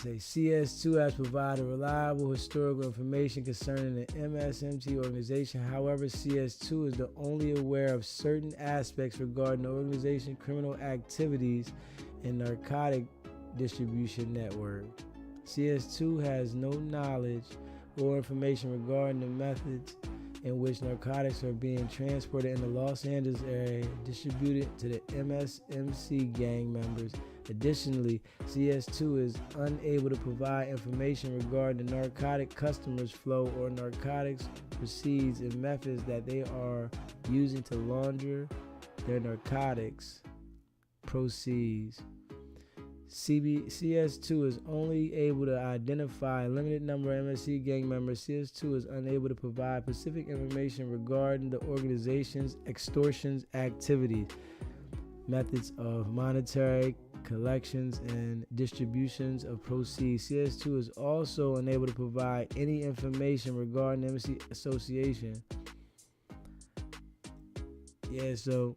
They say CS2 has provided reliable historical information concerning the MSMT organization. However, CS2 is the only aware of certain aspects regarding the organization, criminal activities, and narcotic distribution network. CS2 has no knowledge or information regarding the methods in which narcotics are being transported in the Los Angeles area, distributed to the MSMC gang members. Additionally, CS2 is unable to provide information regarding the narcotic customers flow or narcotics proceeds and methods that they are using to launder their narcotics proceeds. CS2 is only able to identify a limited number of MSC gang members. CS2 is unable to provide specific information regarding the organization's extortion activities, methods of monetary collections, and distributions of proceeds. CS2 is also unable to provide any information regarding the MSC association. Yeah, so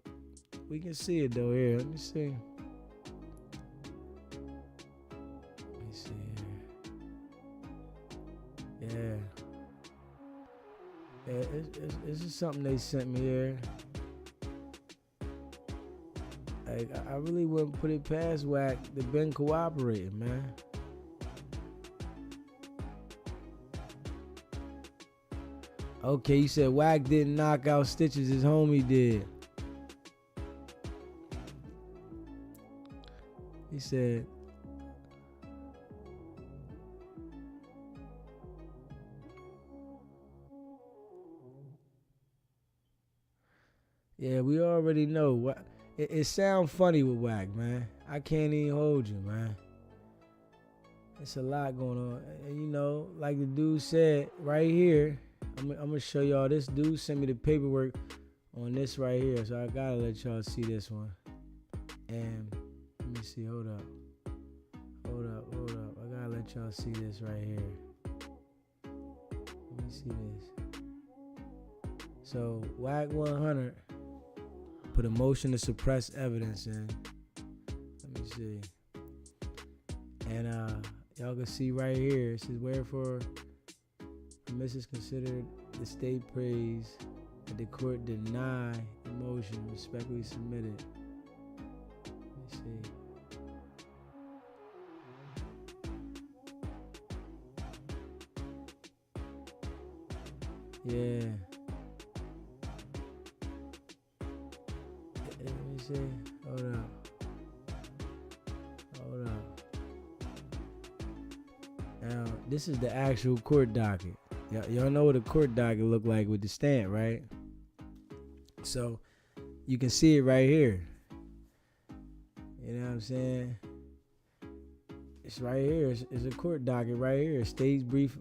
we can see it though here. Let me see. Yeah, it's just something they sent me here. Like, I really wouldn't put it past WACK. They've been cooperating, man. Okay, you said WACK didn't knock out Stitches, his homie did. He said, yeah, we already know. It sounds funny with WACK, man. I can't even hold you, man. It's a lot going on. And you know, like the dude said right here, I'm gonna show y'all. This dude sent me the paperwork on this right here, so I gotta let y'all see this one. And let me see. Hold up. I gotta let y'all see this right here. Let me see this. So WACK 100 put a motion to suppress evidence in. Let me see. And y'all can see right here. It says wherefore permission is considered the state praise that the court deny the motion respectfully submitted. Let me see. Yeah. Let me see. Hold up. Now, this is the actual court docket. Y'all know what a court docket look like with the stamp, right? So, you can see it right here. You know what I'm saying? It's right here. It's a court docket right here. State's brief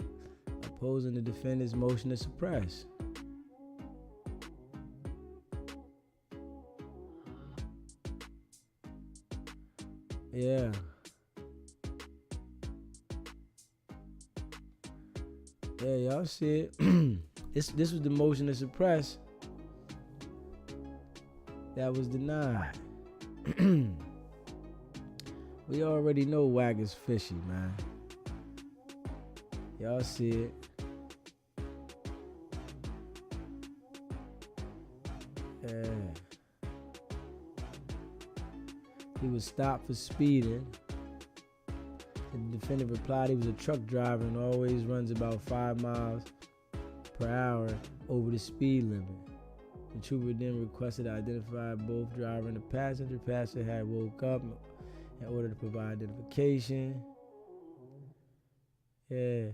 opposing the defendant's motion to suppress. Yeah. Yeah, y'all see it. This was the motion to suppress that was denied. We already know WACK is fishy, man. Y'all see it. Yeah. He was stopped for speeding. The defendant replied he was a truck driver and always runs about 5 miles per hour over the speed limit. The trooper then requested to identify both driver and the passenger. Passenger had woke up in order to provide identification. Yeah.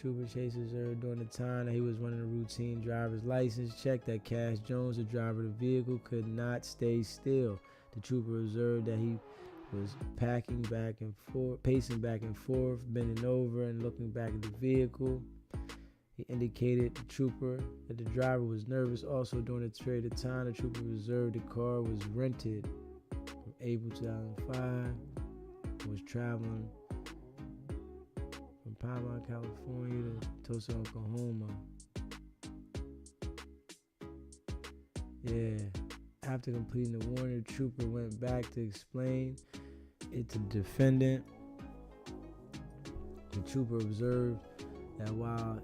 Trooper Chase observed during the time that he was running a routine driver's license check that Cash Jones, the driver of the vehicle, could not stay still. The trooper observed that he was pacing back and forth, bending over and looking back at the vehicle. He indicated the trooper that the driver was nervous. Also, during the period of time, the trooper observed the car was rented from April 2005 and was traveling from Paramount, California to Tulsa, Oklahoma. Yeah. After completing the warning, the trooper went back to explain it to the defendant. The trooper observed that while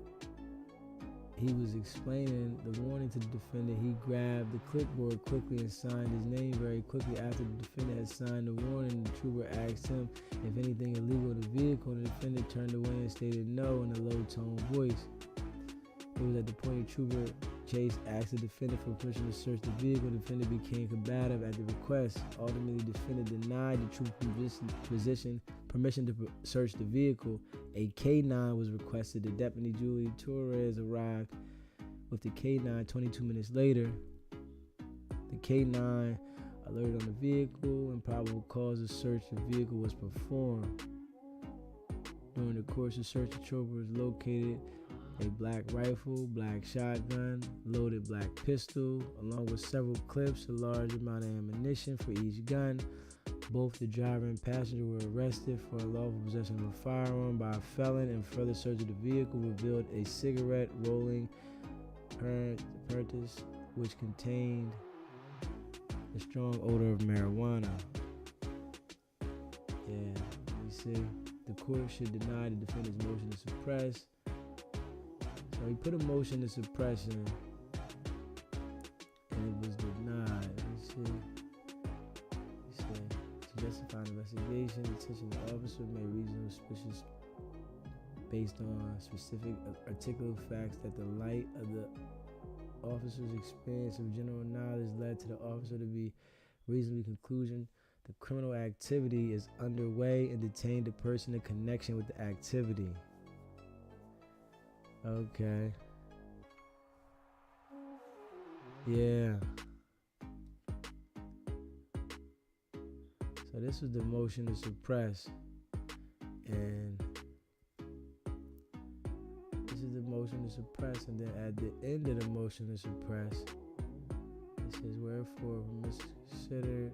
he was explaining the warning to the defendant, he grabbed the clipboard quickly and signed his name very quickly. After the defendant had signed the warning, the trooper asked him if anything illegal in the vehicle. The defendant turned away and stated no in a low-toned voice. It was at the point the trooper Chase asked the defendant for permission to search the vehicle. The defendant became combative at the request. Ultimately, the defendant denied the trooper permission to search the vehicle. A K-9 was requested. The deputy Julie Torres arrived with the K-9 22 minutes later. The K-9 alerted on the vehicle and probable cause to search the vehicle was performed. During the course of search, the trooper was located a black rifle, black shotgun, loaded black pistol, along with several clips, a large amount of ammunition for each gun. Both the driver and passenger were arrested for unlawful possession of a firearm by a felon, and further search of the vehicle revealed a cigarette rolling apparatus which contained a strong odor of marijuana. Yeah, you see, the court should deny the defendant's motion to suppress. So he put a motion to suppression and it was denied. You see, he said to justify an investigation, detention of the officer made reasonable suspicious based on specific articulate facts that the light of the officer's experience of general knowledge led to the officer to be reasonably conclusion the criminal activity is underway and detained the person in connection with the activity. Okay. Yeah. So this was the motion to suppress. And this is the motion suppress, and then at the end of the motion to suppress, it says, wherefore, considered.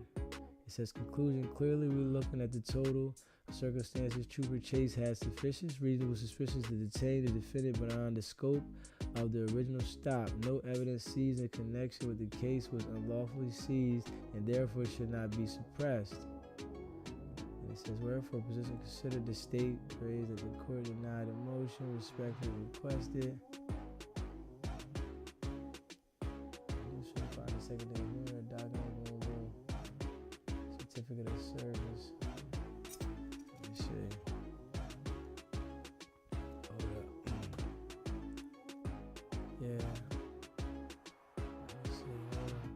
It says, conclusion, clearly we're looking at the total circumstances. Trooper Chase has sufficient reasonable suspicions to detain the defendant beyond the scope of the original stop. No evidence seized in connection with the case was unlawfully seized and therefore should not be suppressed. And it says, wherefore, position considered, the state praised that the court denied the motion, respectfully requested. Secondary hearing, document, boom, boom. Certificate of service. Let me see. Hold up. Yeah. Let me see. Hold up.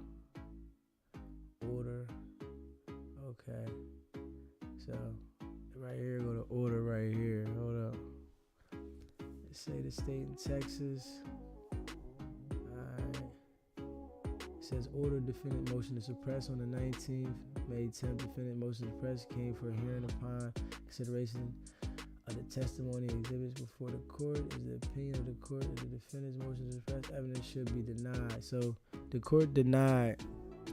Order. Okay. So right here, go to order right here. Hold up. Let's say the state in Texas. Says order defendant motion to suppress on the 19th, May 10th. Defendant motion to suppress came for hearing upon consideration of the testimony and exhibits before the court. Is the opinion of the court that the defendant's motion to suppress evidence should be denied. So the court denied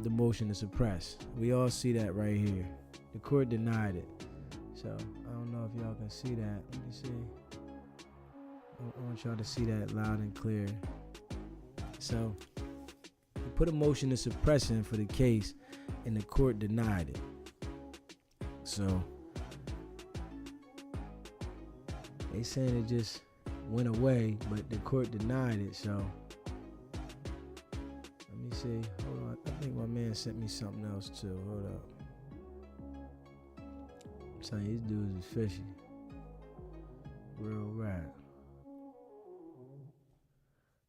the motion to suppress. We all see that right here. The court denied it. So I don't know if y'all can see that. Let me see. I want y'all to see that loud and clear. So put a motion to suppress in for the case, and the court denied it. So they saying it just went away, but the court denied it. So let me see. Hold on. I think my man sent me something else too. Hold up. I'm telling you, these dudes is fishy. Real rat.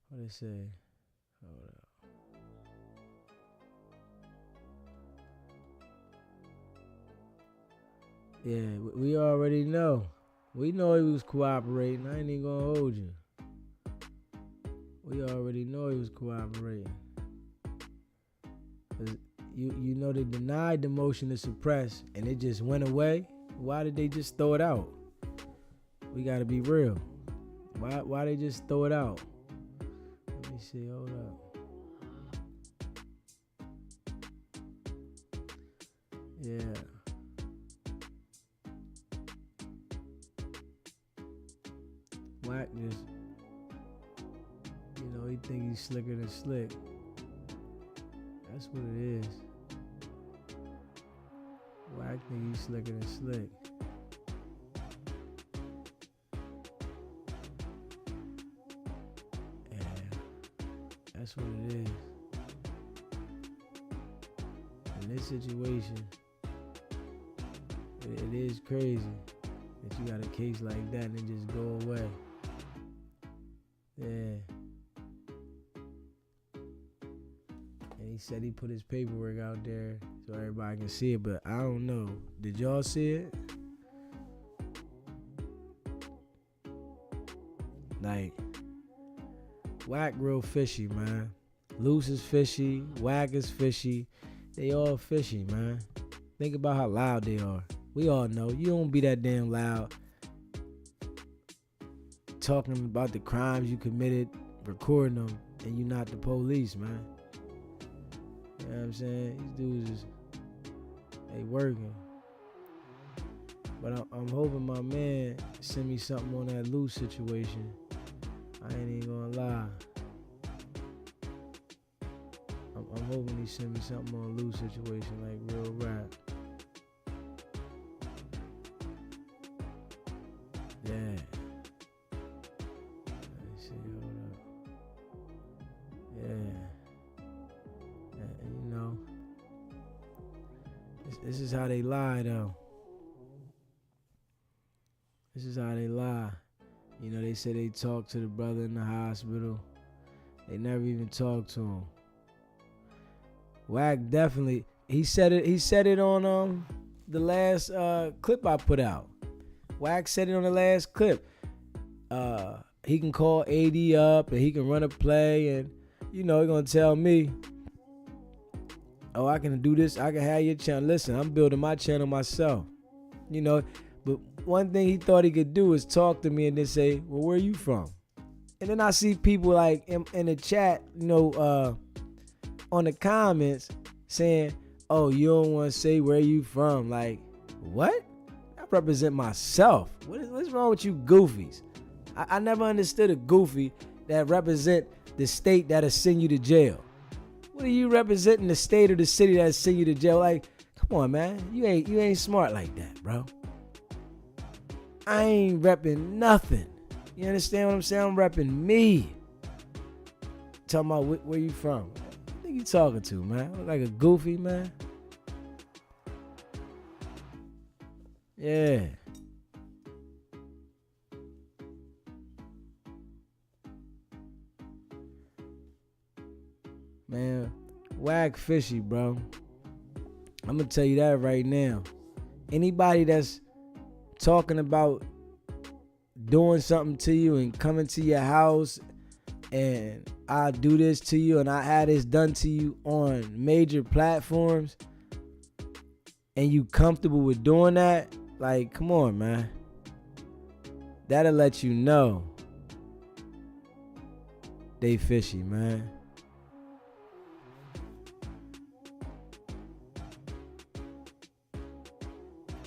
What they say? Hold up. Yeah, we already know. We know he was cooperating. I ain't even gonna hold you. We already know he was cooperating. Cause you know they denied the motion to suppress and it just went away. Why did they just throw it out? We gotta be real. Why they just throw it out? Let me see. Hold up. Yeah. WACK just, he think he's slicker than slick. That's what it is. WACK think he's slicker than slick. Yeah, that's what it is. In this situation, it is crazy that you got a case like that and it just go away. Yeah. And he said he put his paperwork out there so everybody can see it, but I don't know. Did y'all see it? Like, WACK real fishy, man. Luce is fishy. WACK is fishy. They all fishy, man. Think about how loud they are. We all know. You don't be that damn loud talking about the crimes you committed, recording them, and you're not the police, man. You know what I'm saying? These dudes is, they working. But I'm hoping my man send me something on that Luce situation. I ain't even gonna lie. I'm hoping he send me something on Luce situation, like real rap. Yeah. This is how they lie, though. This is how they lie. They say they talked to the brother in the hospital. They never even talked to him. WACK definitely. He said it on the last clip I put out. WACK said it on the last clip. He can call AD up and he can run a play, and he's gonna tell me, oh, I can do this, I can have your channel. Listen, I'm building my channel myself. But one thing he thought he could do is talk to me and then say, well, where are you from? And then I see people like in the chat, on the comments saying, oh, you don't want to say where you from. Like, what? I represent myself. What's wrong with you goofies? I never understood a goofy that represent the state that'll send you to jail. What are you representing, the state or the city that'll send you to jail? Like, come on, man. You ain't smart like that, bro. I ain't repping nothing. You understand what I'm saying? I'm repping me. Talking about where you from. What you talking to, man? Look like a goofy, man. Yeah. Man, WACK fishy, bro. I'm gonna tell you that right now. Anybody that's talking about doing something to you and coming to your house and I do this to you and I had this done to you on major platforms and you comfortable with doing that, like, come on, man. That'll let you know they fishy, man.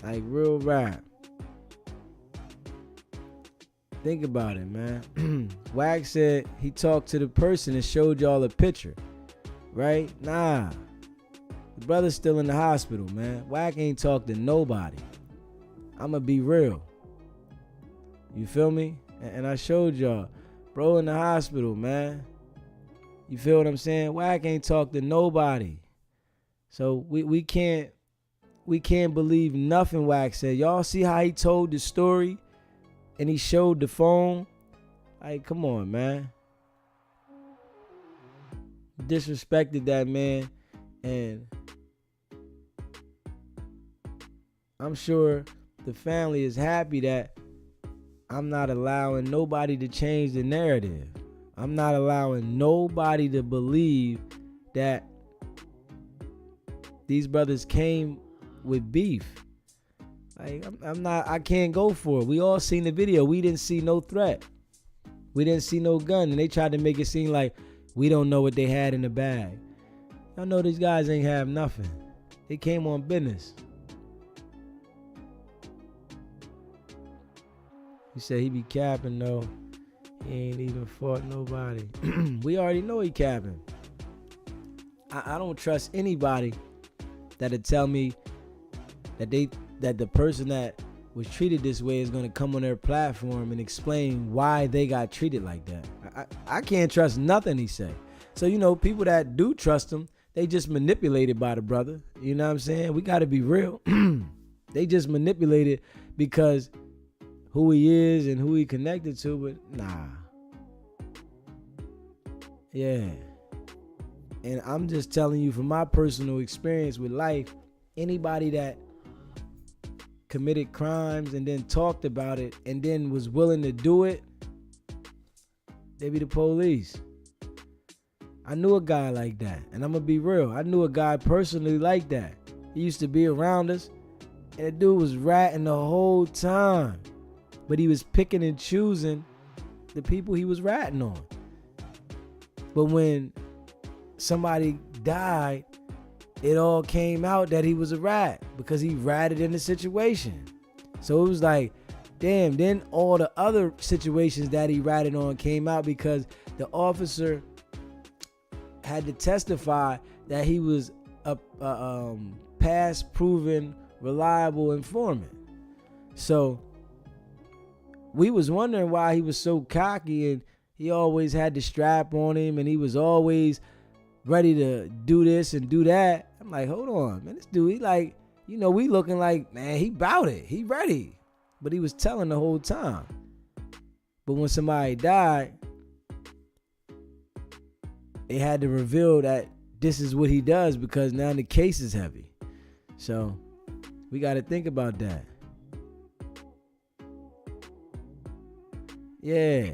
Like, real rap. Think about it, man. WACK said he talked to the person and showed y'all a picture, right? Nah. The brother's still in the hospital, man. WACK ain't talked to nobody. I'ma be real. You feel me? And I showed y'all. Bro in the hospital, man. You feel what I'm saying? WACK ain't talked to nobody. So we can't believe nothing WACK said. Y'all see how he told the story and he showed the phone? Like, come on, man. Disrespected that man, and I'm sure the family is happy that I'm not allowing nobody to change the narrative. I'm not allowing nobody to believe that these brothers came with beef. Like, I can't go for it. We all seen the video. We didn't see no threat. We didn't see no gun. And they tried to make it seem like we don't know what they had in the bag. Y'all know these guys ain't have nothing. They came on business. He said he be capping though. He ain't even fought nobody. We already know he capping. I don't trust anybody that'll tell me that the person that was treated this way is gonna come on their platform and explain why they got treated like that. I can't trust nothing he say. So, people that do trust him, they just manipulated by the brother. You know what I'm saying? We gotta be real. They just manipulated because who he is and who he connected to, but nah. Yeah. And I'm just telling you from my personal experience with life, anybody that committed crimes and then talked about it and then was willing to do it, they be the police. I knew a guy like that, and I'm gonna be real. I knew a guy personally like that. He used to be around us, and the dude was ratting the whole time, but he was picking and choosing the people he was ratting on. But when somebody died, it all came out that he was a rat because he ratted in the situation. So it was like, damn, then all the other situations that he ratted on came out because the officer had to testify that he was a past proven reliable informant. So we was wondering why he was so cocky, and he always had the strap on him, and he was always ready to do this and do that. I'm like, hold on, man. This dude, he like, we looking like, man, he bout it. He ready. But he was telling the whole time. But when somebody died, they had to reveal that this is what he does because now the case is heavy. So we got to think about that. Yeah.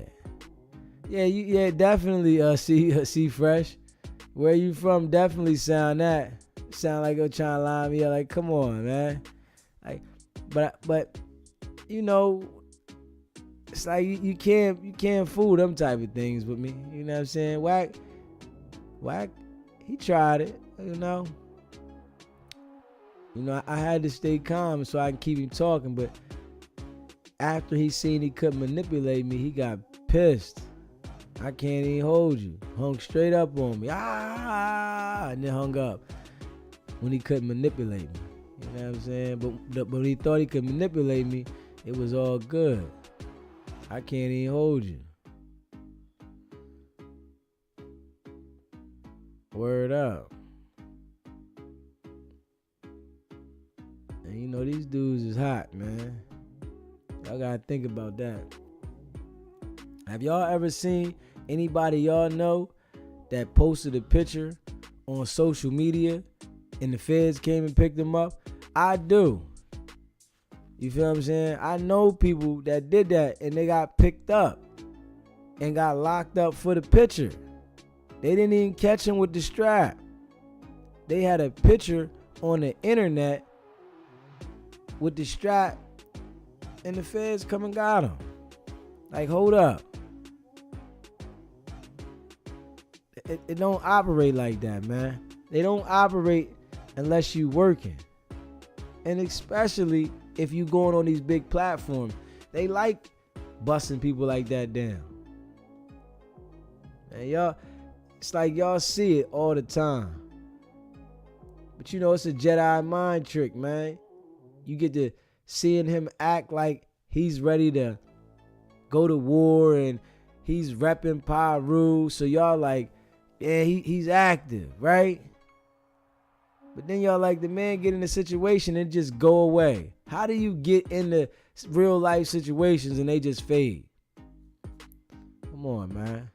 Yeah, definitely see Fresh. Where you from definitely sound like you're trying to line me up. Like, come on, man. Like, but it's like you can't fool them type of things with me. You know what I'm saying? Wack, he tried it. You know. I had to stay calm so I can keep him talking, but after he seen he couldn't manipulate me, he got pissed. I can't even hold you. Hung straight up on me. And then hung up when he couldn't manipulate me. You know what I'm saying? But when he thought he could manipulate me, it was all good. I can't even hold you. Word up. And these dudes is hot, man. Y'all gotta think about that. Have y'all ever seen anybody y'all know that posted a picture on social media and the feds came and picked them up? I do. You feel what I'm saying? I know people that did that and they got picked up and got locked up for the picture. They didn't even catch him with the strap. They had a picture on the internet with the strap and the feds come and got him. Like, hold up. It don't operate like that, man. They don't operate unless you working. And especially if you going on these big platforms. They like busting people like that down. And y'all, it's like y'all see it all the time. But it's a Jedi mind trick, man. You get to seeing him act like he's ready to go to war and he's repping Peru. So y'all like, yeah, he's active, right? But then y'all like, the man get in a situation and just go away. How do you get into real life situations and they just fade? Come on, man.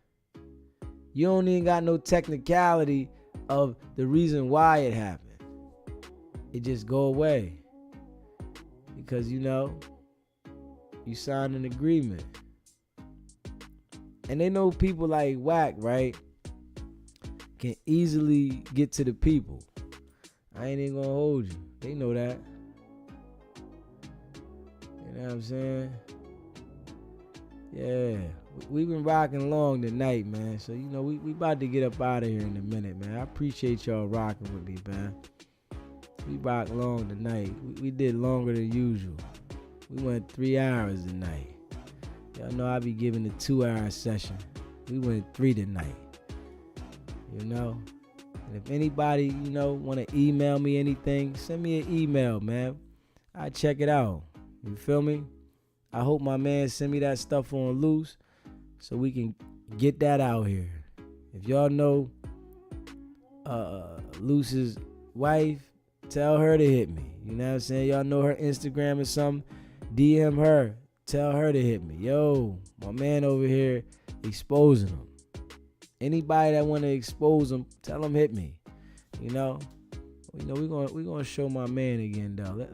You don't even got no technicality of the reason why it happened. It just go away. Because you signed an agreement. And they know people like WACK, right, can easily get to the people. I ain't even gonna hold you. They know that. You know what I'm saying? Yeah. We've been rocking along tonight, man. So, we about to get up out of here in a minute, man. I appreciate y'all rocking with me, man. We rocked long tonight. We did longer than usual. We went 3 hours tonight. Y'all know I be giving a 2-hour session. We went 3 tonight. And if anybody, want to email me anything, send me an email, man. I check it out. You feel me? I hope my man send me that stuff on Luce so we can get that out here. If y'all know Luce's wife, tell her to hit me. You know what I'm saying? Y'all know her Instagram or something. DM her. Tell her to hit me. Yo, my man over here exposing them. Anybody that want to expose them, tell them hit me. We're gonna show my man again, though.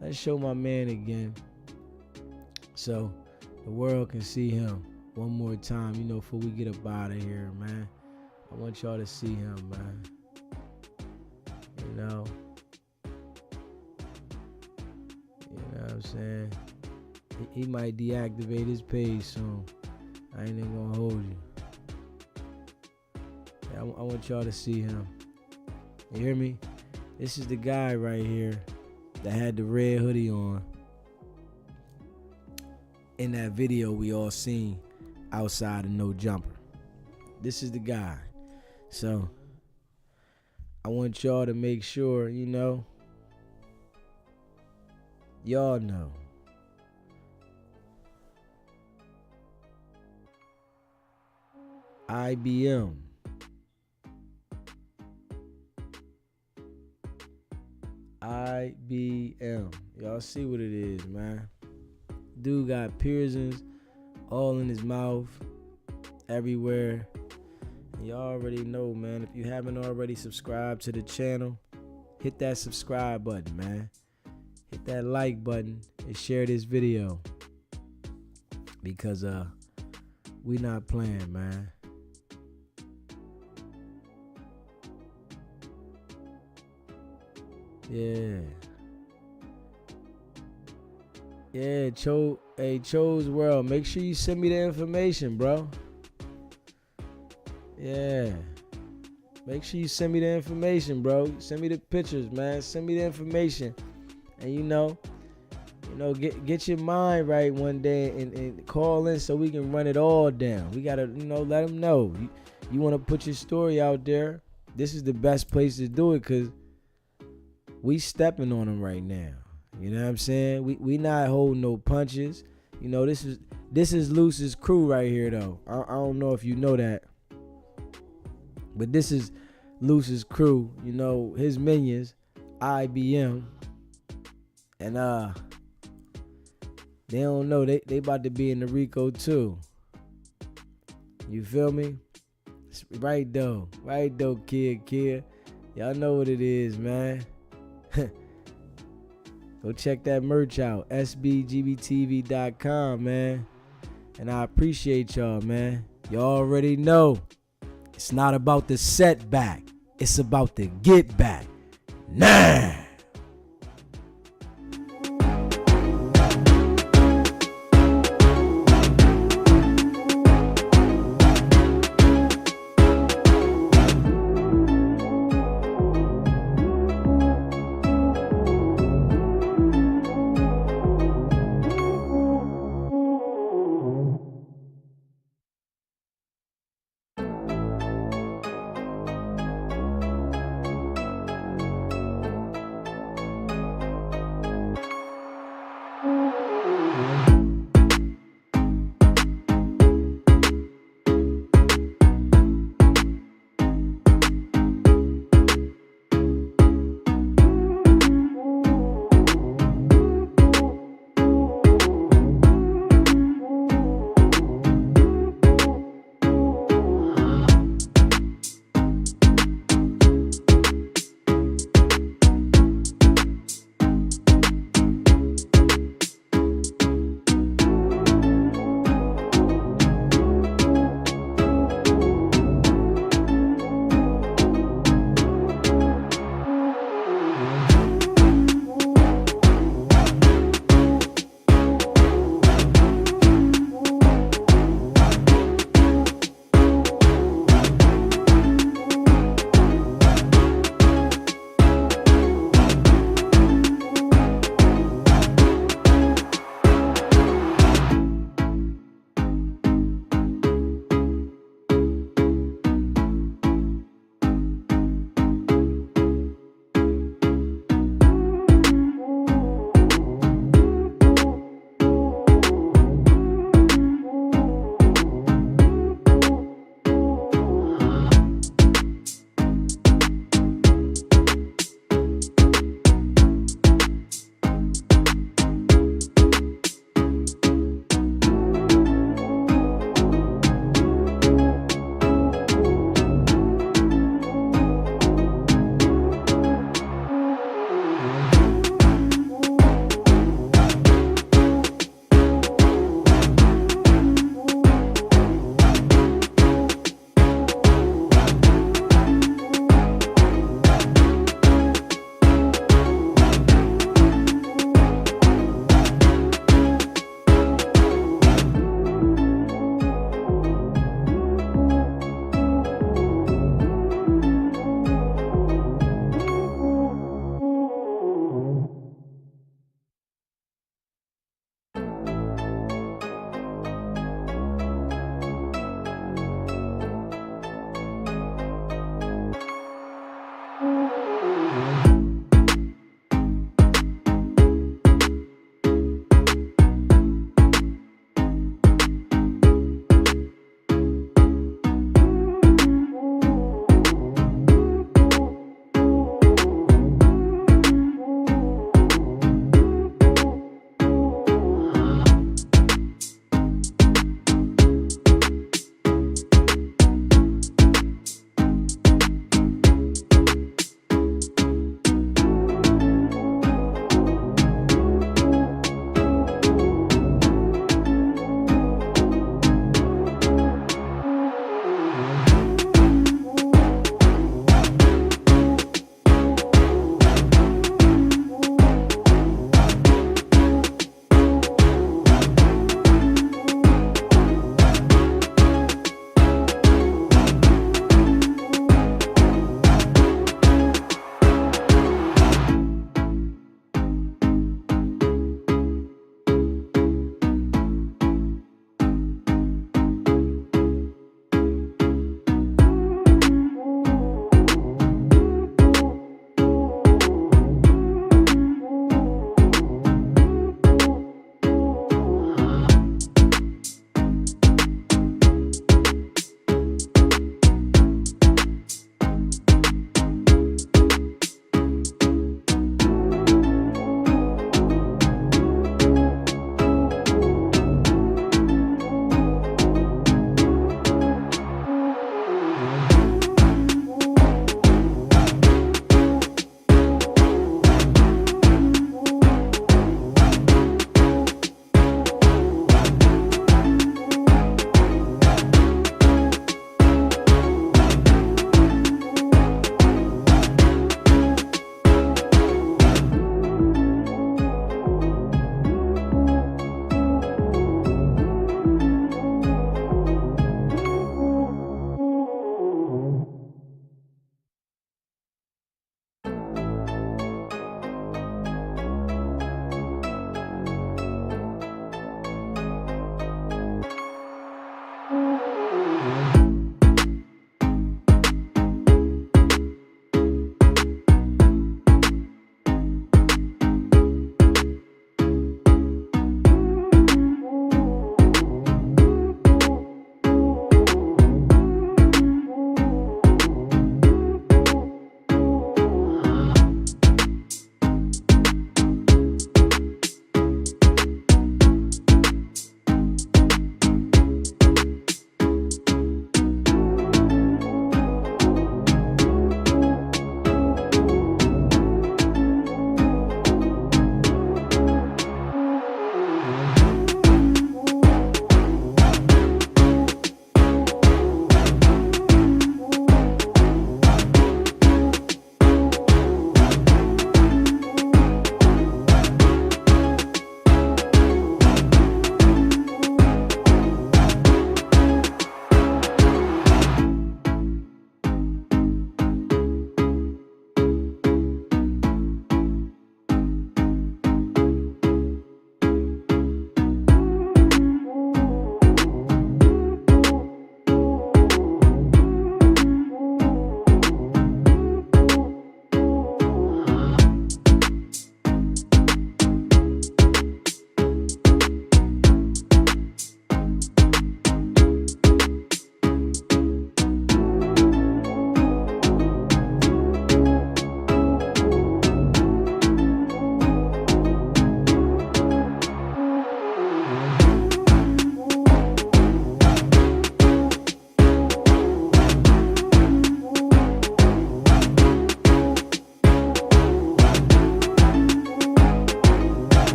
Let's show my man again, so the world can see him one more time. Before we get up out of here, man. I want y'all to see him, man. You know what I'm saying? He might deactivate his page soon. I ain't even gonna hold you. I want y'all to see him. You hear me? This is the guy right here that had the red hoodie on in that video we all seen outside of No Jumper. This is the guy. So I want y'all to make sure, y'all know. IBM. Y'all see what it is, man. Dude got piercings all in his mouth, everywhere. And y'all already know, man. If you haven't already subscribed to the channel, hit that subscribe button, man. Hit that like button and share this video. Because we not playing, man. Yeah. Yeah, Cho's World. Make sure you send me the information, bro. Yeah. Make sure you send me the information, bro. Send me the pictures, man. Send me the information. And get your mind right one day and call in so we can run it all down. We gotta, let them know. You want to put your story out there. This is the best place to do it because we stepping on them right now. You know what I'm saying? We not holding no punches. This is Luce's crew right here though. I don't know if you know that. But this is Luce's crew, his minions, IBM. And they don't know they about to be in the Rico too. You feel me? Right though, kid. Y'all know what it is, man. Go check that merch out, sbgbtv.com, man. And I appreciate y'all, man. Y'all already know it's not about the setback. It's about the get back. Nah.